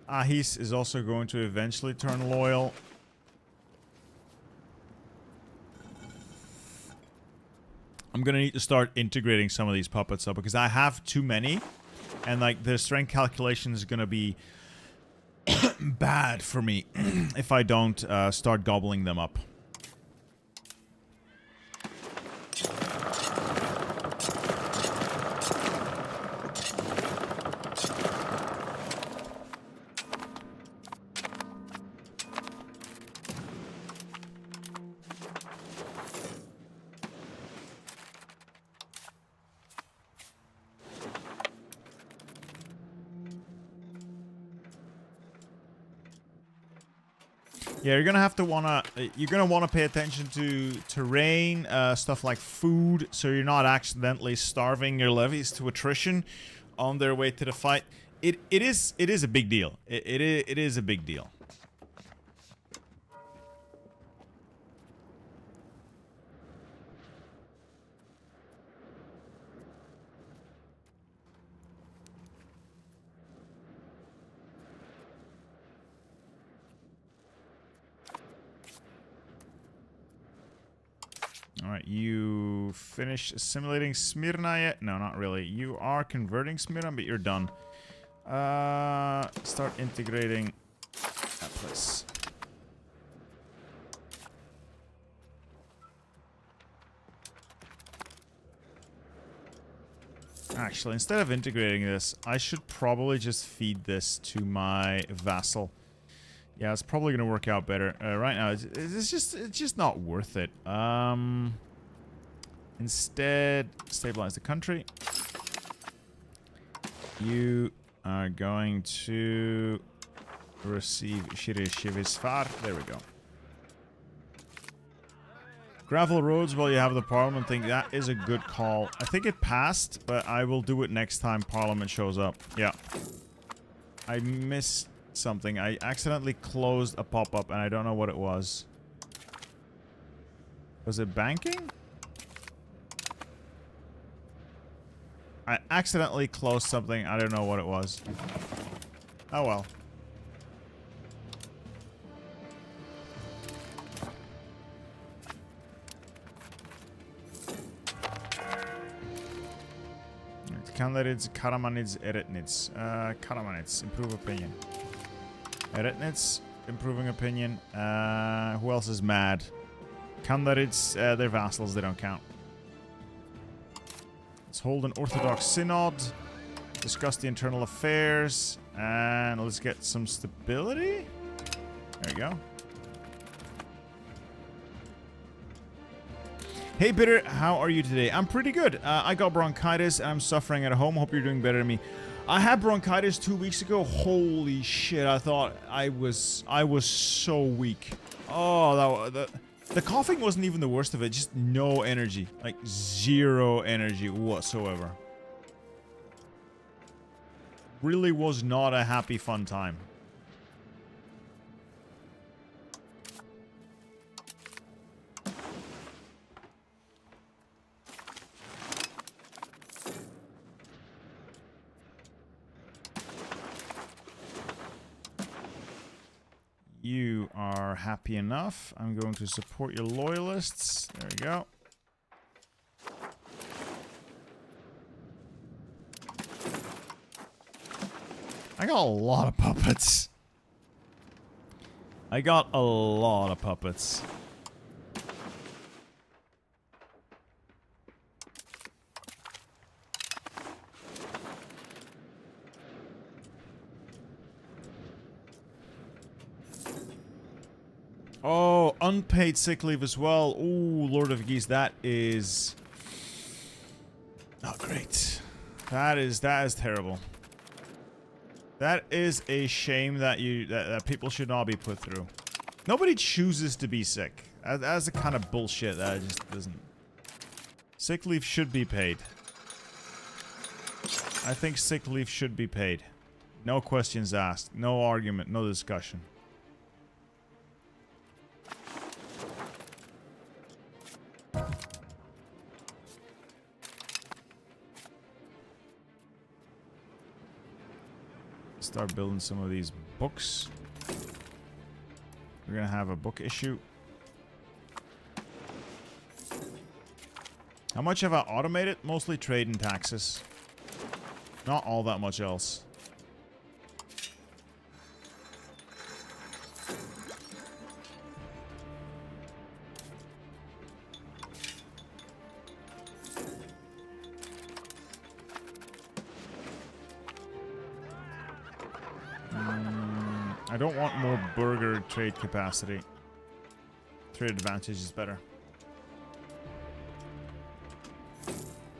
Ahis is also going to eventually turn loyal. I'm gonna need to start integrating some of these puppets up because I have too many, and like the strength calculation is gonna be bad for me if I don't start gobbling them up. Yeah, you're gonna wanna pay attention to terrain, stuff like food, so you're not accidentally starving your levies to attrition on their way to the fight. It is a big deal. It is a big deal. Alright, you finished assimilating Smyrna yet? No, not really. You are converting Smyrna, but you're done. Start integrating that place. Actually, instead of integrating this, I should probably just feed this to my vassal. Yeah, it's probably gonna work out better. Right now, it's just not worth it. Instead, stabilize the country. You are going to receive Shivisfar. There we go. Gravel roads while you have the parliament thing. That is a good call. I think it passed, but I will do it next time parliament shows up. Yeah. I missed something. I accidentally closed a pop-up and I don't know what it was. Was it banking? I accidentally closed something. I don't know what it was. Oh well. Candidates, Kamanids, Eretnids. Kamanids, improve opinion. Eretnids, improving opinion. Who else is mad? Candidates, they're vassals, they don't count. Let's hold an Orthodox Synod. Discuss the internal affairs. And let's get some stability. There you go. Hey Bitter, how are you today? I'm pretty good. I got bronchitis and I'm suffering at home. Hope you're doing better than me. I had bronchitis 2 weeks ago. Holy shit, I thought I was so weak. Oh, the coughing wasn't even the worst of it. Just no energy. Like zero energy whatsoever. Really was not a happy, fun time. You are happy enough. I'm going to support your loyalists. There we go. I got a lot of puppets. I got a lot of puppets. Oh, unpaid sick leave as well. Ooh, Lord of Geese, that is not great. That is terrible. That is a shame that that people should not be put through. Nobody chooses to be sick. That's the kind of bullshit that just doesn't. Sick leave should be paid. I think sick leave should be paid. No questions asked. No argument. No discussion. Start building some of these books. We're gonna have a book issue. How much have I automated? Mostly trade and taxes. Not all that much else. I don't want more burger trade capacity. Trade advantage is better.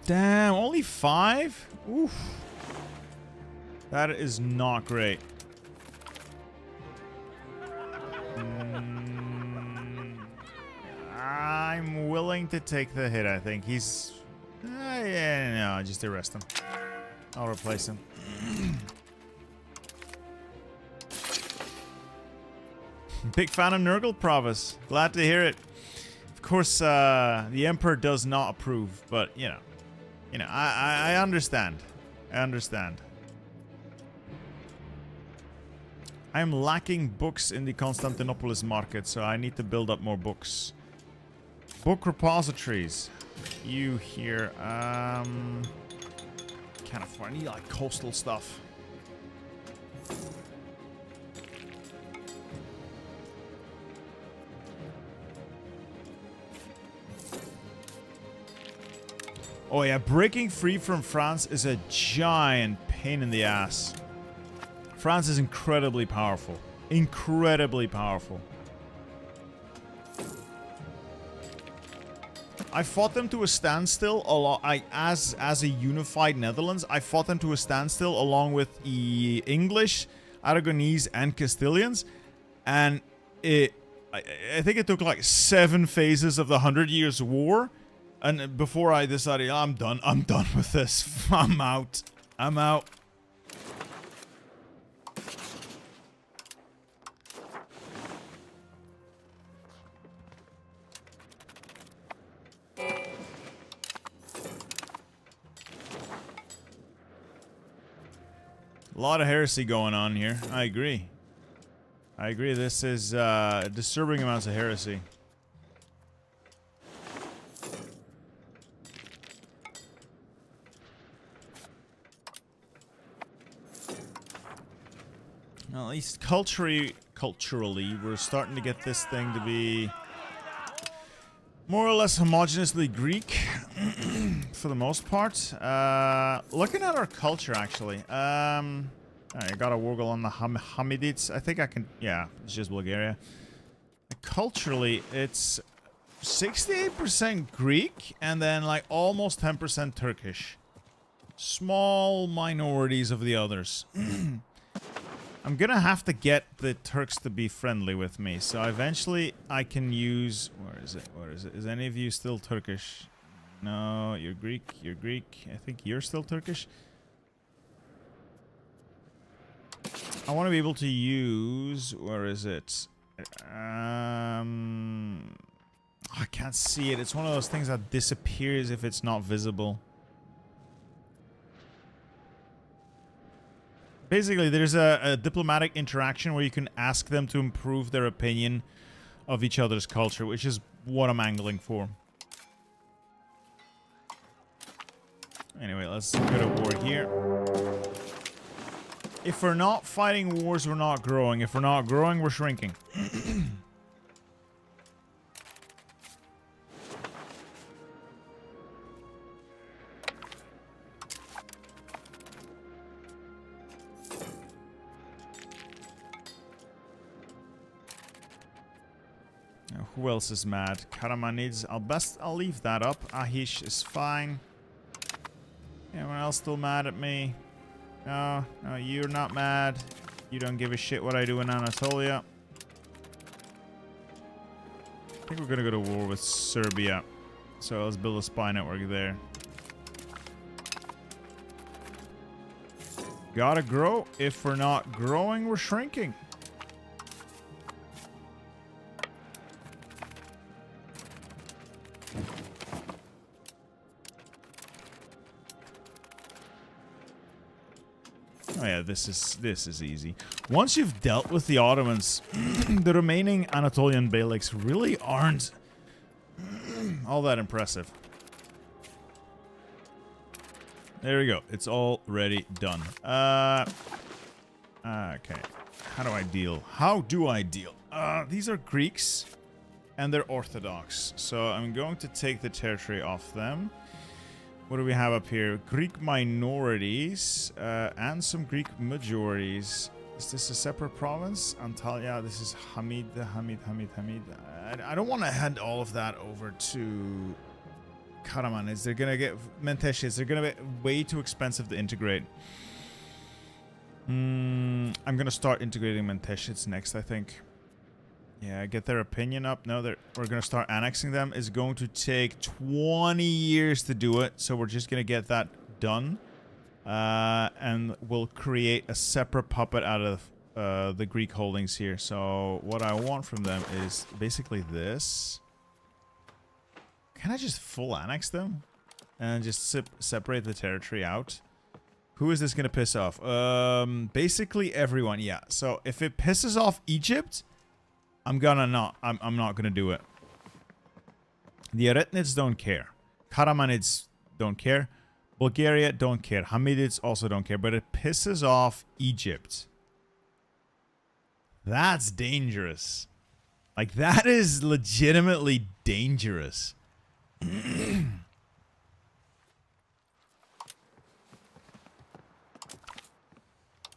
Damn, only 5? Oof. That is not great. I'm willing to take the hit, I think. He's... yeah, no, just arrest him. I'll replace him. Big fan of Nurgle Province. Glad to hear it. Of course, the Emperor does not approve, but you know, I understand. I understand. I am lacking books in the Constantinopolis market, so I need to build up more books. Book repositories. You here? Can't afford. I need like coastal stuff. Oh yeah, breaking free from France is a giant pain in the ass. France is incredibly powerful. Incredibly powerful. I fought them to a standstill a lot. As a unified Netherlands, I fought them to a standstill along with the English, Aragonese, and Castilians, and I think it took like 7 phases of the 100 Years' War. And before I decided, I'm done with this. I'm out. I'm out. A lot of heresy going on here. I agree. I agree. This is disturbing amounts of heresy. Well, at least culturally, we're starting to get this thing to be more or less homogeneously Greek, for the most part. Looking at our culture, actually. I got a woggle on the Kamanids. I think I can... Yeah, it's just Bulgaria. Culturally, it's 68% Greek, and then like almost 10% Turkish. Small minorities of the others. I'm gonna have to get the Turks to be friendly with me, so eventually I can use... Where is it? Where is it? Is any of you still Turkish? No, you're Greek. You're Greek. I think you're still Turkish. I want to be able to use... Where is it? I can't see it. It's one of those things that disappears if it's not visible. Basically, there's a diplomatic interaction where you can ask them to improve their opinion of each other's culture, which is what I'm angling for. Anyway, let's go to war here. If we're not fighting wars, we're not growing. If we're not growing, we're shrinking. Who else is mad? Kamanids. I'll leave that up. Ahish is fine. Anyone else still mad at me? No, you're not mad. You don't give a shit what I do in Anatolia. I think we're gonna go to war with Serbia. So let's build a spy network there. Gotta grow. If we're not growing, we're shrinking. Oh yeah, this is easy. Once you've dealt with the Ottomans, the remaining Anatolian beyliks really aren't all that impressive. There we go. It's already done. Okay. How do I deal? These are Greeks, and they're Orthodox. So I'm going to take the territory off them. What do we have up here? Greek minorities and some Greek majorities. Is this a separate province? Antalya. This is Hamid. I don't want to hand all of that over to Kamanids. They're gonna get Menteshids. They're gonna be way too expensive to integrate. I'm gonna start integrating Menteshids next, I think. Yeah, get their opinion up. No, we're gonna start annexing them. It's going to take 20 years to do it, so we're just gonna get that done, and we'll create a separate puppet out of the Greek holdings here. So what I want from them is basically this. Can I just full annex them and just separate the territory out? Who is this gonna piss off? Basically everyone. Yeah. So if it pisses off Egypt, I'm not gonna do it. The Eretnids don't care. Karamanids don't care. Bulgaria don't care. Hamidids also don't care. But it pisses off Egypt. That's dangerous. Like, that is legitimately dangerous.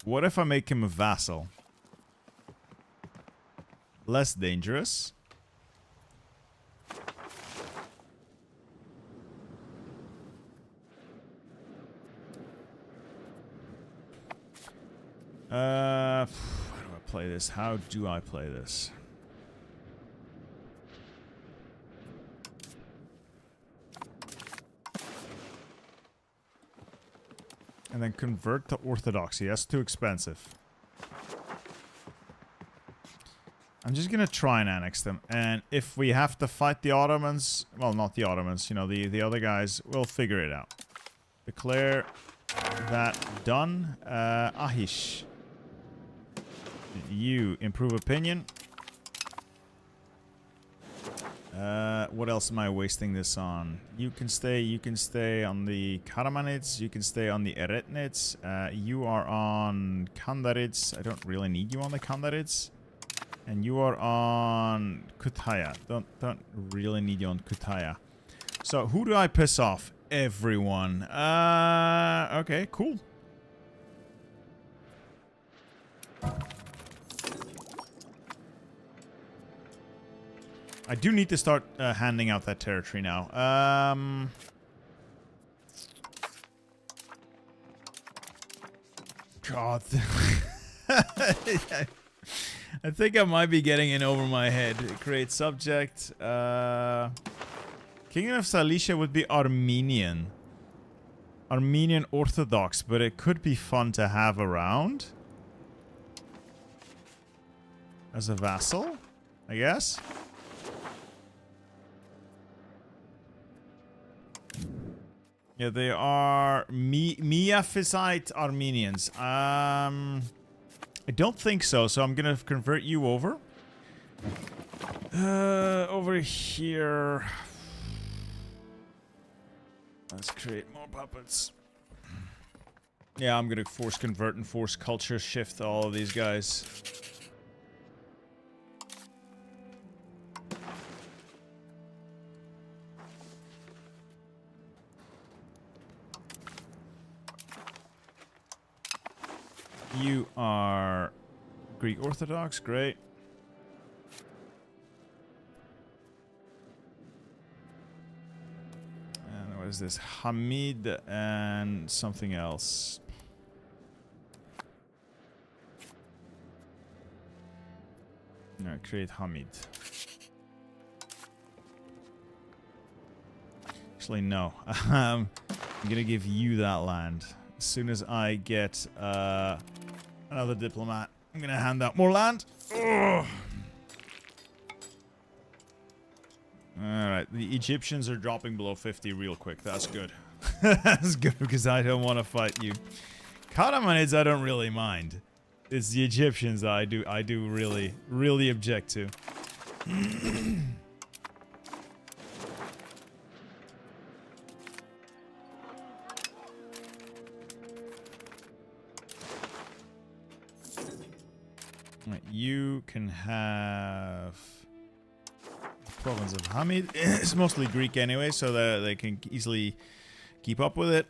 What if I make him a vassal? Less dangerous. How do I play this? How do I play this? And then convert to Orthodoxy. That's too expensive. I'm just gonna try and annex them. And if we have to fight the Ottomans... Well, not the Ottomans. You know, the other guys. We'll figure it out. Declare that done. Ahish. You improve opinion. What else am I wasting this on? You can stay on the Karamanids. You can stay on the Eretnids. You are on Kandarids. I don't really need you on the Kandarids. And you are on Kütahya. Don't really need you on Kütahya. So who do I piss off? Everyone. Okay, cool. I do need to start handing out that territory now. God. I think I might be getting in over my head. Create subject. Kingdom of Cilicia would be Armenian. Armenian Orthodox, but it could be fun to have around. As a vassal, I guess. Yeah, they are Miaphysite Armenians. I don't think so, so I'm gonna convert you over. Over here. Let's create more puppets. Yeah, I'm gonna force convert and force culture shift all of these guys. You are Greek Orthodox, great. What is this? Hamid and something else. No, create Hamid. Actually, no. I'm gonna give you that land. As soon as I get another diplomat, I'm gonna hand out more land. Ugh. Alright, the Egyptians are dropping below 50 real quick. That's good. That's good because I don't want to fight you. Kamanids I don't really mind. It's the Egyptians that I do really object to. Right, you can have the province of Hamid. It's mostly Greek anyway, so that they can easily keep up with it.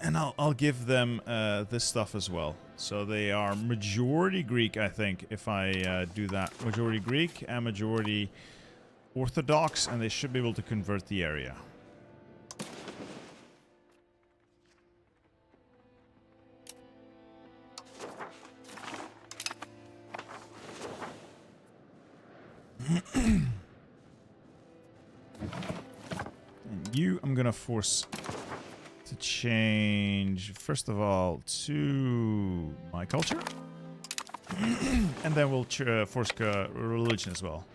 And I'll give them this stuff as well. So they are majority Greek, I think, if I do that. Majority Greek and majority Orthodox, and they should be able to convert the area. And you, I'm gonna force to change, first of all, to my culture. And then we'll force religion as well.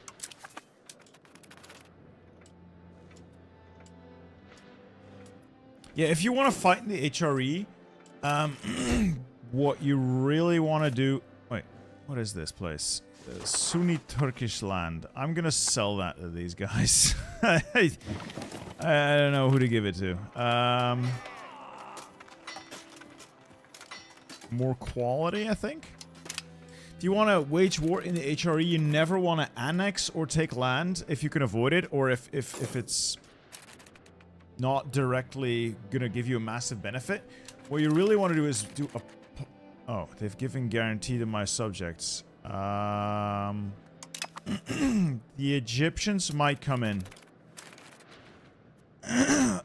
Yeah, if you want to fight in the HRE, what you really want to do... Wait, what is this place? Sunni Turkish land. I'm gonna sell that to these guys. I don't know who to give it to. More quality, I think. If you want to wage war in the HRE, you never want to annex or take land if you can avoid it, or if it's not directly gonna give you a massive benefit. What you really want to do is do a... Oh, they've given guarantee to my subjects. The Egyptians might come in.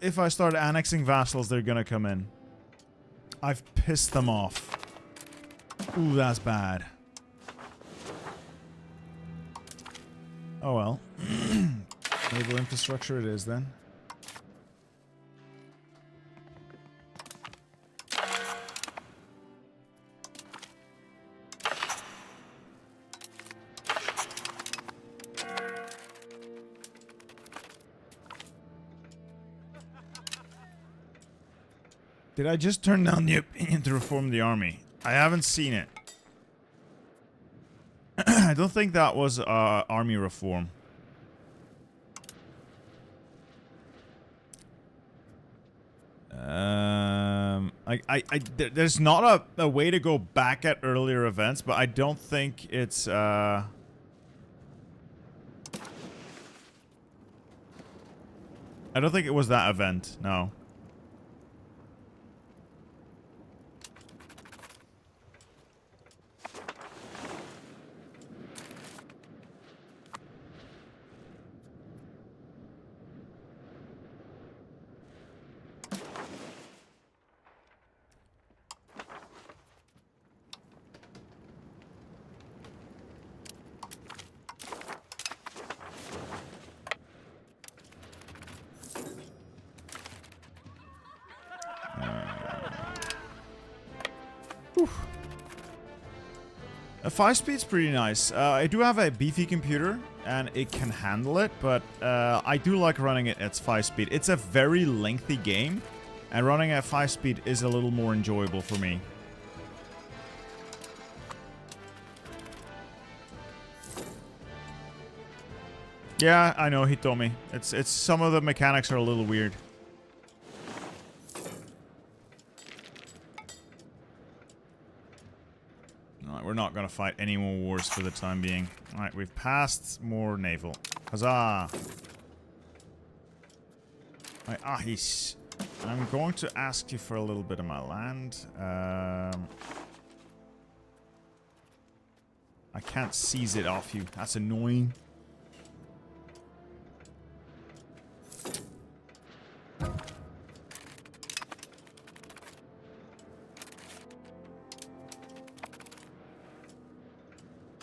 If I start annexing vassals, they're gonna come in. I've pissed them off. Ooh, that's bad. Oh well. Naval infrastructure it is then. Did I just turn down the opinion to reform the army? I haven't seen it. I don't think that was army reform. There's not a way to go back at earlier events, but I don't think it's I don't think it was that event, no. A 5-speed's pretty nice. I do have a beefy computer, and it can handle it, but I do like running it at 5-speed. It's a very lengthy game, and running at 5-speed is a little more enjoyable for me. Yeah, I know, he told me. It's some of the mechanics are a little weird. We're not going to fight any more wars for the time being. Alright, we've passed more naval. Huzzah! Alright, Ahis. I'm going to ask you for a little bit of my land. I can't seize it off you. That's annoying.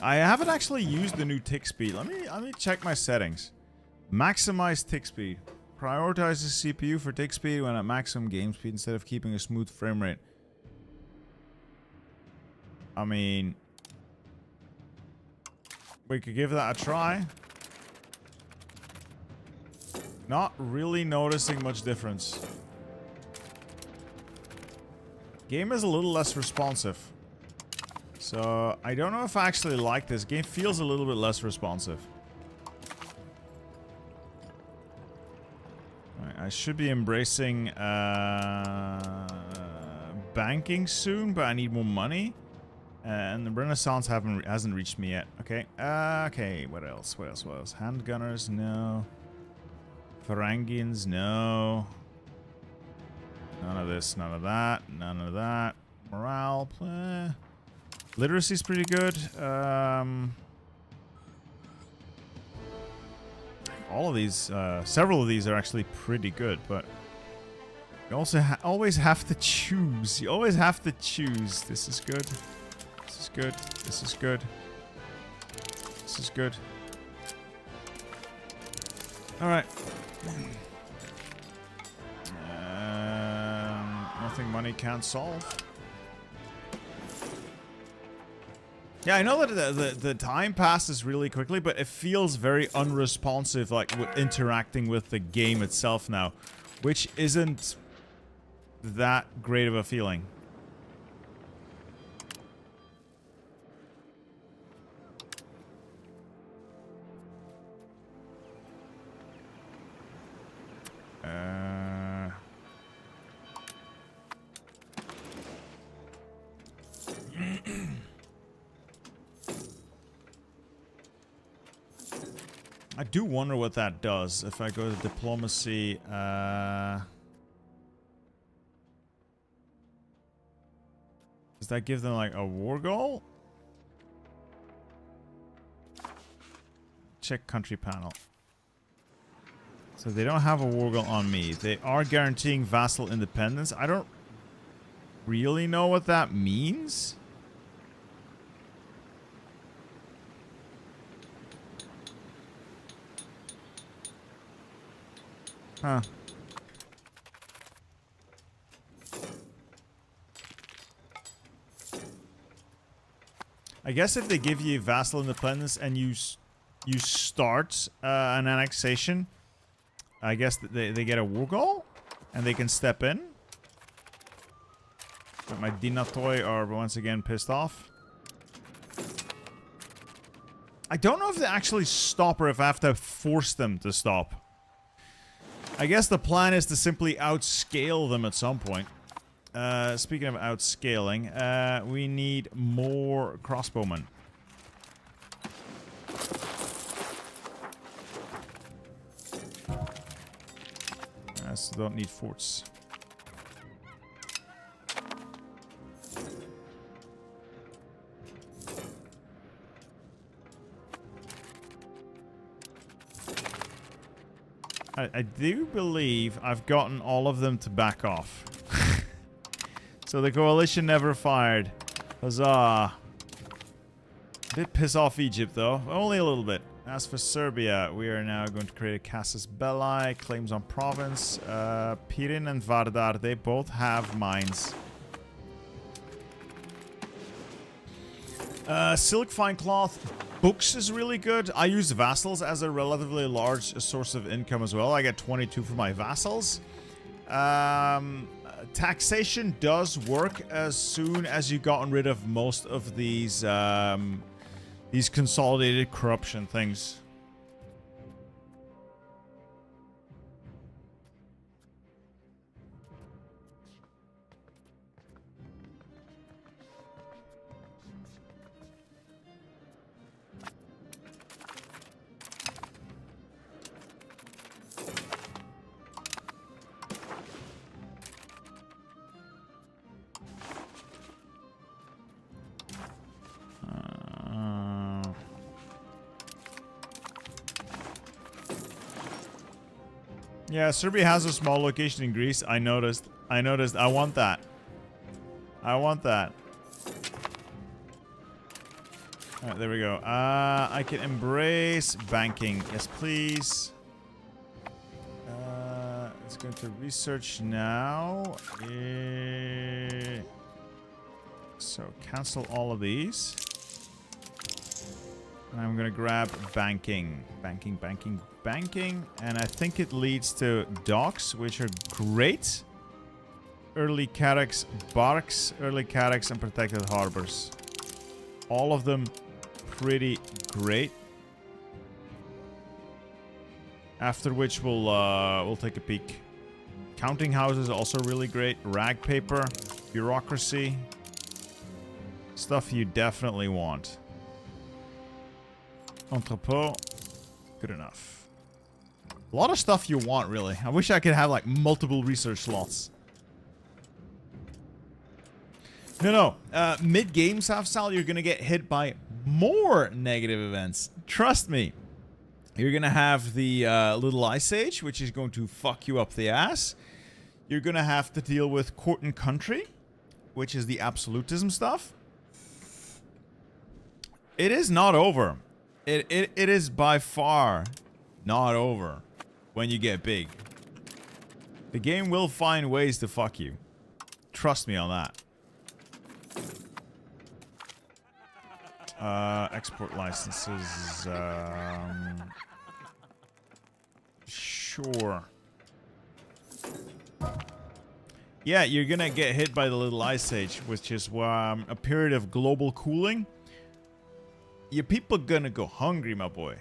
I haven't actually used the new tick speed. Let me check my settings. Maximize tick speed. Prioritizes CPU for tick speed when at maximum game speed instead of keeping a smooth frame rate. I mean, we could give that a try. Not really noticing much difference. Game is a little less responsive. So, I don't know if I actually like this. Game feels a little bit less responsive. Right, I should be embracing banking soon, but I need more money. And the Renaissance hasn't reached me yet. Okay. Okay, what else? What else? What else? Handgunners? No. Varangians? No. None of this, none of that, none of that. Morale? Literacy's pretty good. All of these, several of these are actually pretty good, but you also always have to choose. You always have to choose. This is good. This is good. This is good. This is good. All right. Nothing money can't solve. Yeah, I know that the time passes really quickly, but it feels very unresponsive, like interacting with the game itself now, which isn't that great of a feeling. I do wonder what that does if I go to diplomacy. Does that give them like a war goal? Check country panel. So they don't have a war goal on me. They are guaranteeing vassal independence. I don't really know what that means. Huh. I guess if they give you vassal independence and you start an annexation, I guess they get a war goal and they can step in. But my Dinatoi are once again pissed off. I don't know if they actually stop or if I have to force them to stop. I guess the plan is to simply outscale them at some point. Speaking of outscaling, we need more crossbowmen. I still don't need forts. I do believe I've gotten all of them to back off. So the coalition never fired. Huzzah. Did piss off Egypt though. Only a little bit. As for Serbia, we are now going to create a casus belli. Claims on province. Pirin and Vardar, they both have mines. Silk fine cloth. Books is really good. I use vassals as a relatively large source of income as well. I get 22 for my vassals. Taxation does work as soon as you've gotten rid of most of these consolidated corruption things. Yeah, Serbia has a small location in Greece. I noticed. I want that. I want that. Alright, there we go. I can embrace banking. Yes, please. Let's go to research now. So, cancel all of these. And I'm gonna grab banking. Banking. And I think it leads to docks, which are great. Early cadex barks, early cadex, and protected harbors. All of them pretty great. After which we'll take a peek. Counting houses also really great. Rag paper, bureaucracy. Stuff you definitely want. Entrepot, good enough. A lot of stuff you want, really. I wish I could have like multiple research slots. No. Mid-game, Safsal, you're gonna get hit by more negative events. Trust me. You're gonna have the Little Ice Age, which is going to fuck you up the ass. You're gonna have to deal with Court and Country, which is the absolutism stuff. It is not over. It is by far not over when you get big. The game will find ways to fuck you. Trust me on that. Export licenses. Sure. Yeah, you're gonna get hit by the Little Ice Age, which is a period of global cooling. Your people gonna go hungry, my boy.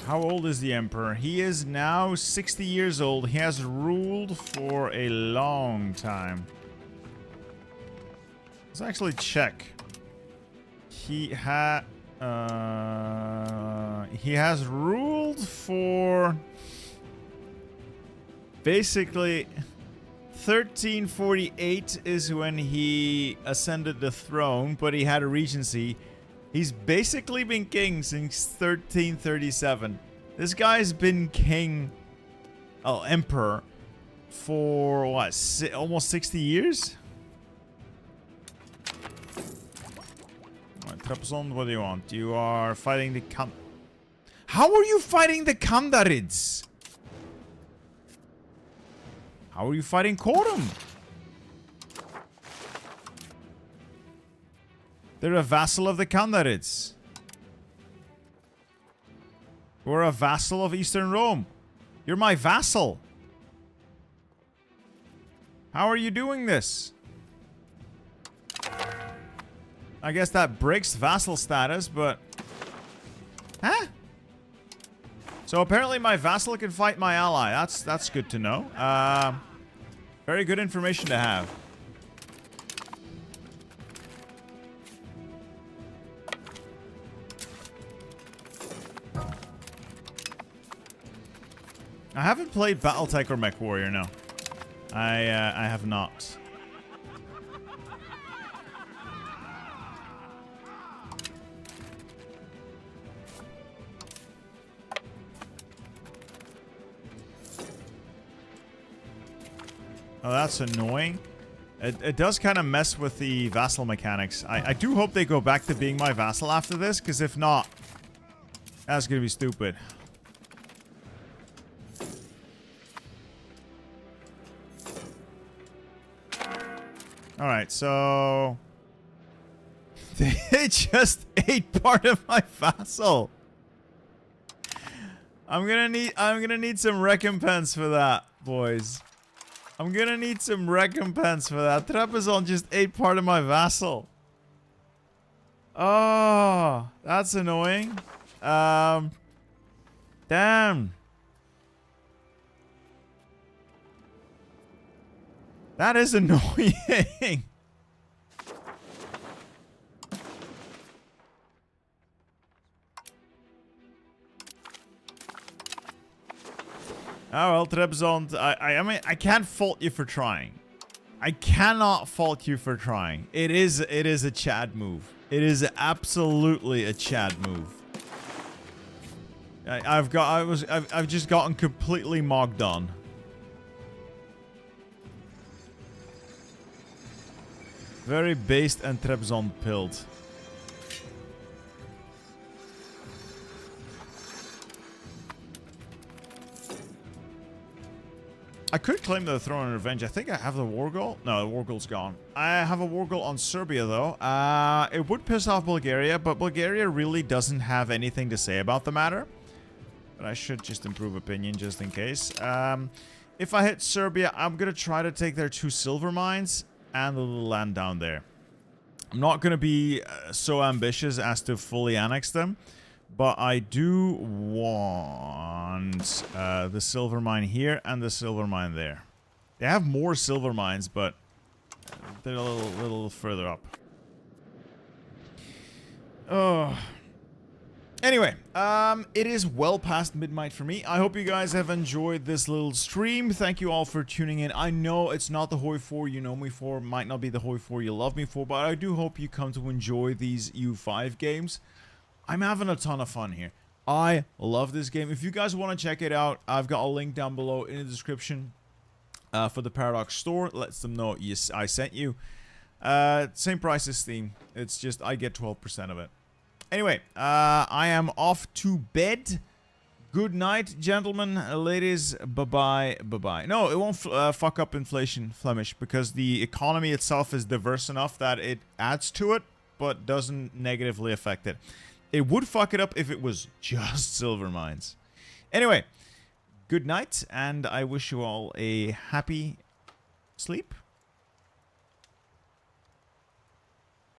How old is the Emperor? He is now 60 years old. He has ruled for a long time. Let's actually check. He has ruled for basically 1348 is when he ascended the throne, but he had a regency. He's basically been king since 1337. This guy's been king, emperor, for what, almost 60 years? Alright, Trapson, what do you want? You are fighting the How are you fighting the Kamanids? How are you fighting Korum? They're a vassal of the Kamanids. We're a vassal of Eastern Rome. You're my vassal. How are you doing this? I guess that breaks vassal status, but... Huh? So apparently my vassal can fight my ally. That's good to know. Very good information to have. I haven't played Battletech or Mech Warrior, no. I have not. Oh, that's annoying. It does kind of mess with the vassal mechanics. I do hope they go back to being my vassal after this, because if not, that's going to be stupid. Alright, so... They just ate part of my vassal. I'm gonna need some recompense for that, boys. I'm gonna need some recompense for that. Trapezon just ate part of my vassal. Oh, that's annoying. Damn. That is annoying. Oh well, Trebizond, I mean, I can't fault you for trying. I cannot fault you for trying. It is a Chad move. It is absolutely a Chad move. I've just gotten completely mogged on. Very based and Trebizond pilled. I could claim the throne and revenge. I think I have the war goal. No, the war goal's gone. I have a war goal on Serbia, though. It would piss off Bulgaria, but Bulgaria really doesn't have anything to say about the matter. But I should just improve opinion just in case. If I hit Serbia, I'm going to try to take their 2 silver mines and the little land down there. I'm not going to be so ambitious as to fully annex them. But I do want the silver mine here and the silver mine there. They have more silver mines, but they're a little further up. Oh. Anyway, it is well past midnight for me. I hope you guys have enjoyed this little stream. Thank you all for tuning in. I know it's not the Hoi 4 you know me for, might not be the Hoi 4 you love me for, but I do hope you come to enjoy these EU5 games. I'm having a ton of fun here. I love this game. If you guys want to check it out, I've got a link down below in the description for the Paradox store. Lets them know yes, I sent you. Same price as Steam. It's just I get 12% of it. Anyway, I am off to bed. Good night, gentlemen, ladies. Bye-bye, bye-bye. No, it won't fuck up inflation, Flemish, because the economy itself is diverse enough that it adds to it, but doesn't negatively affect it. It would fuck it up if it was just silver mines. Anyway, good night, and I wish you all a happy sleep.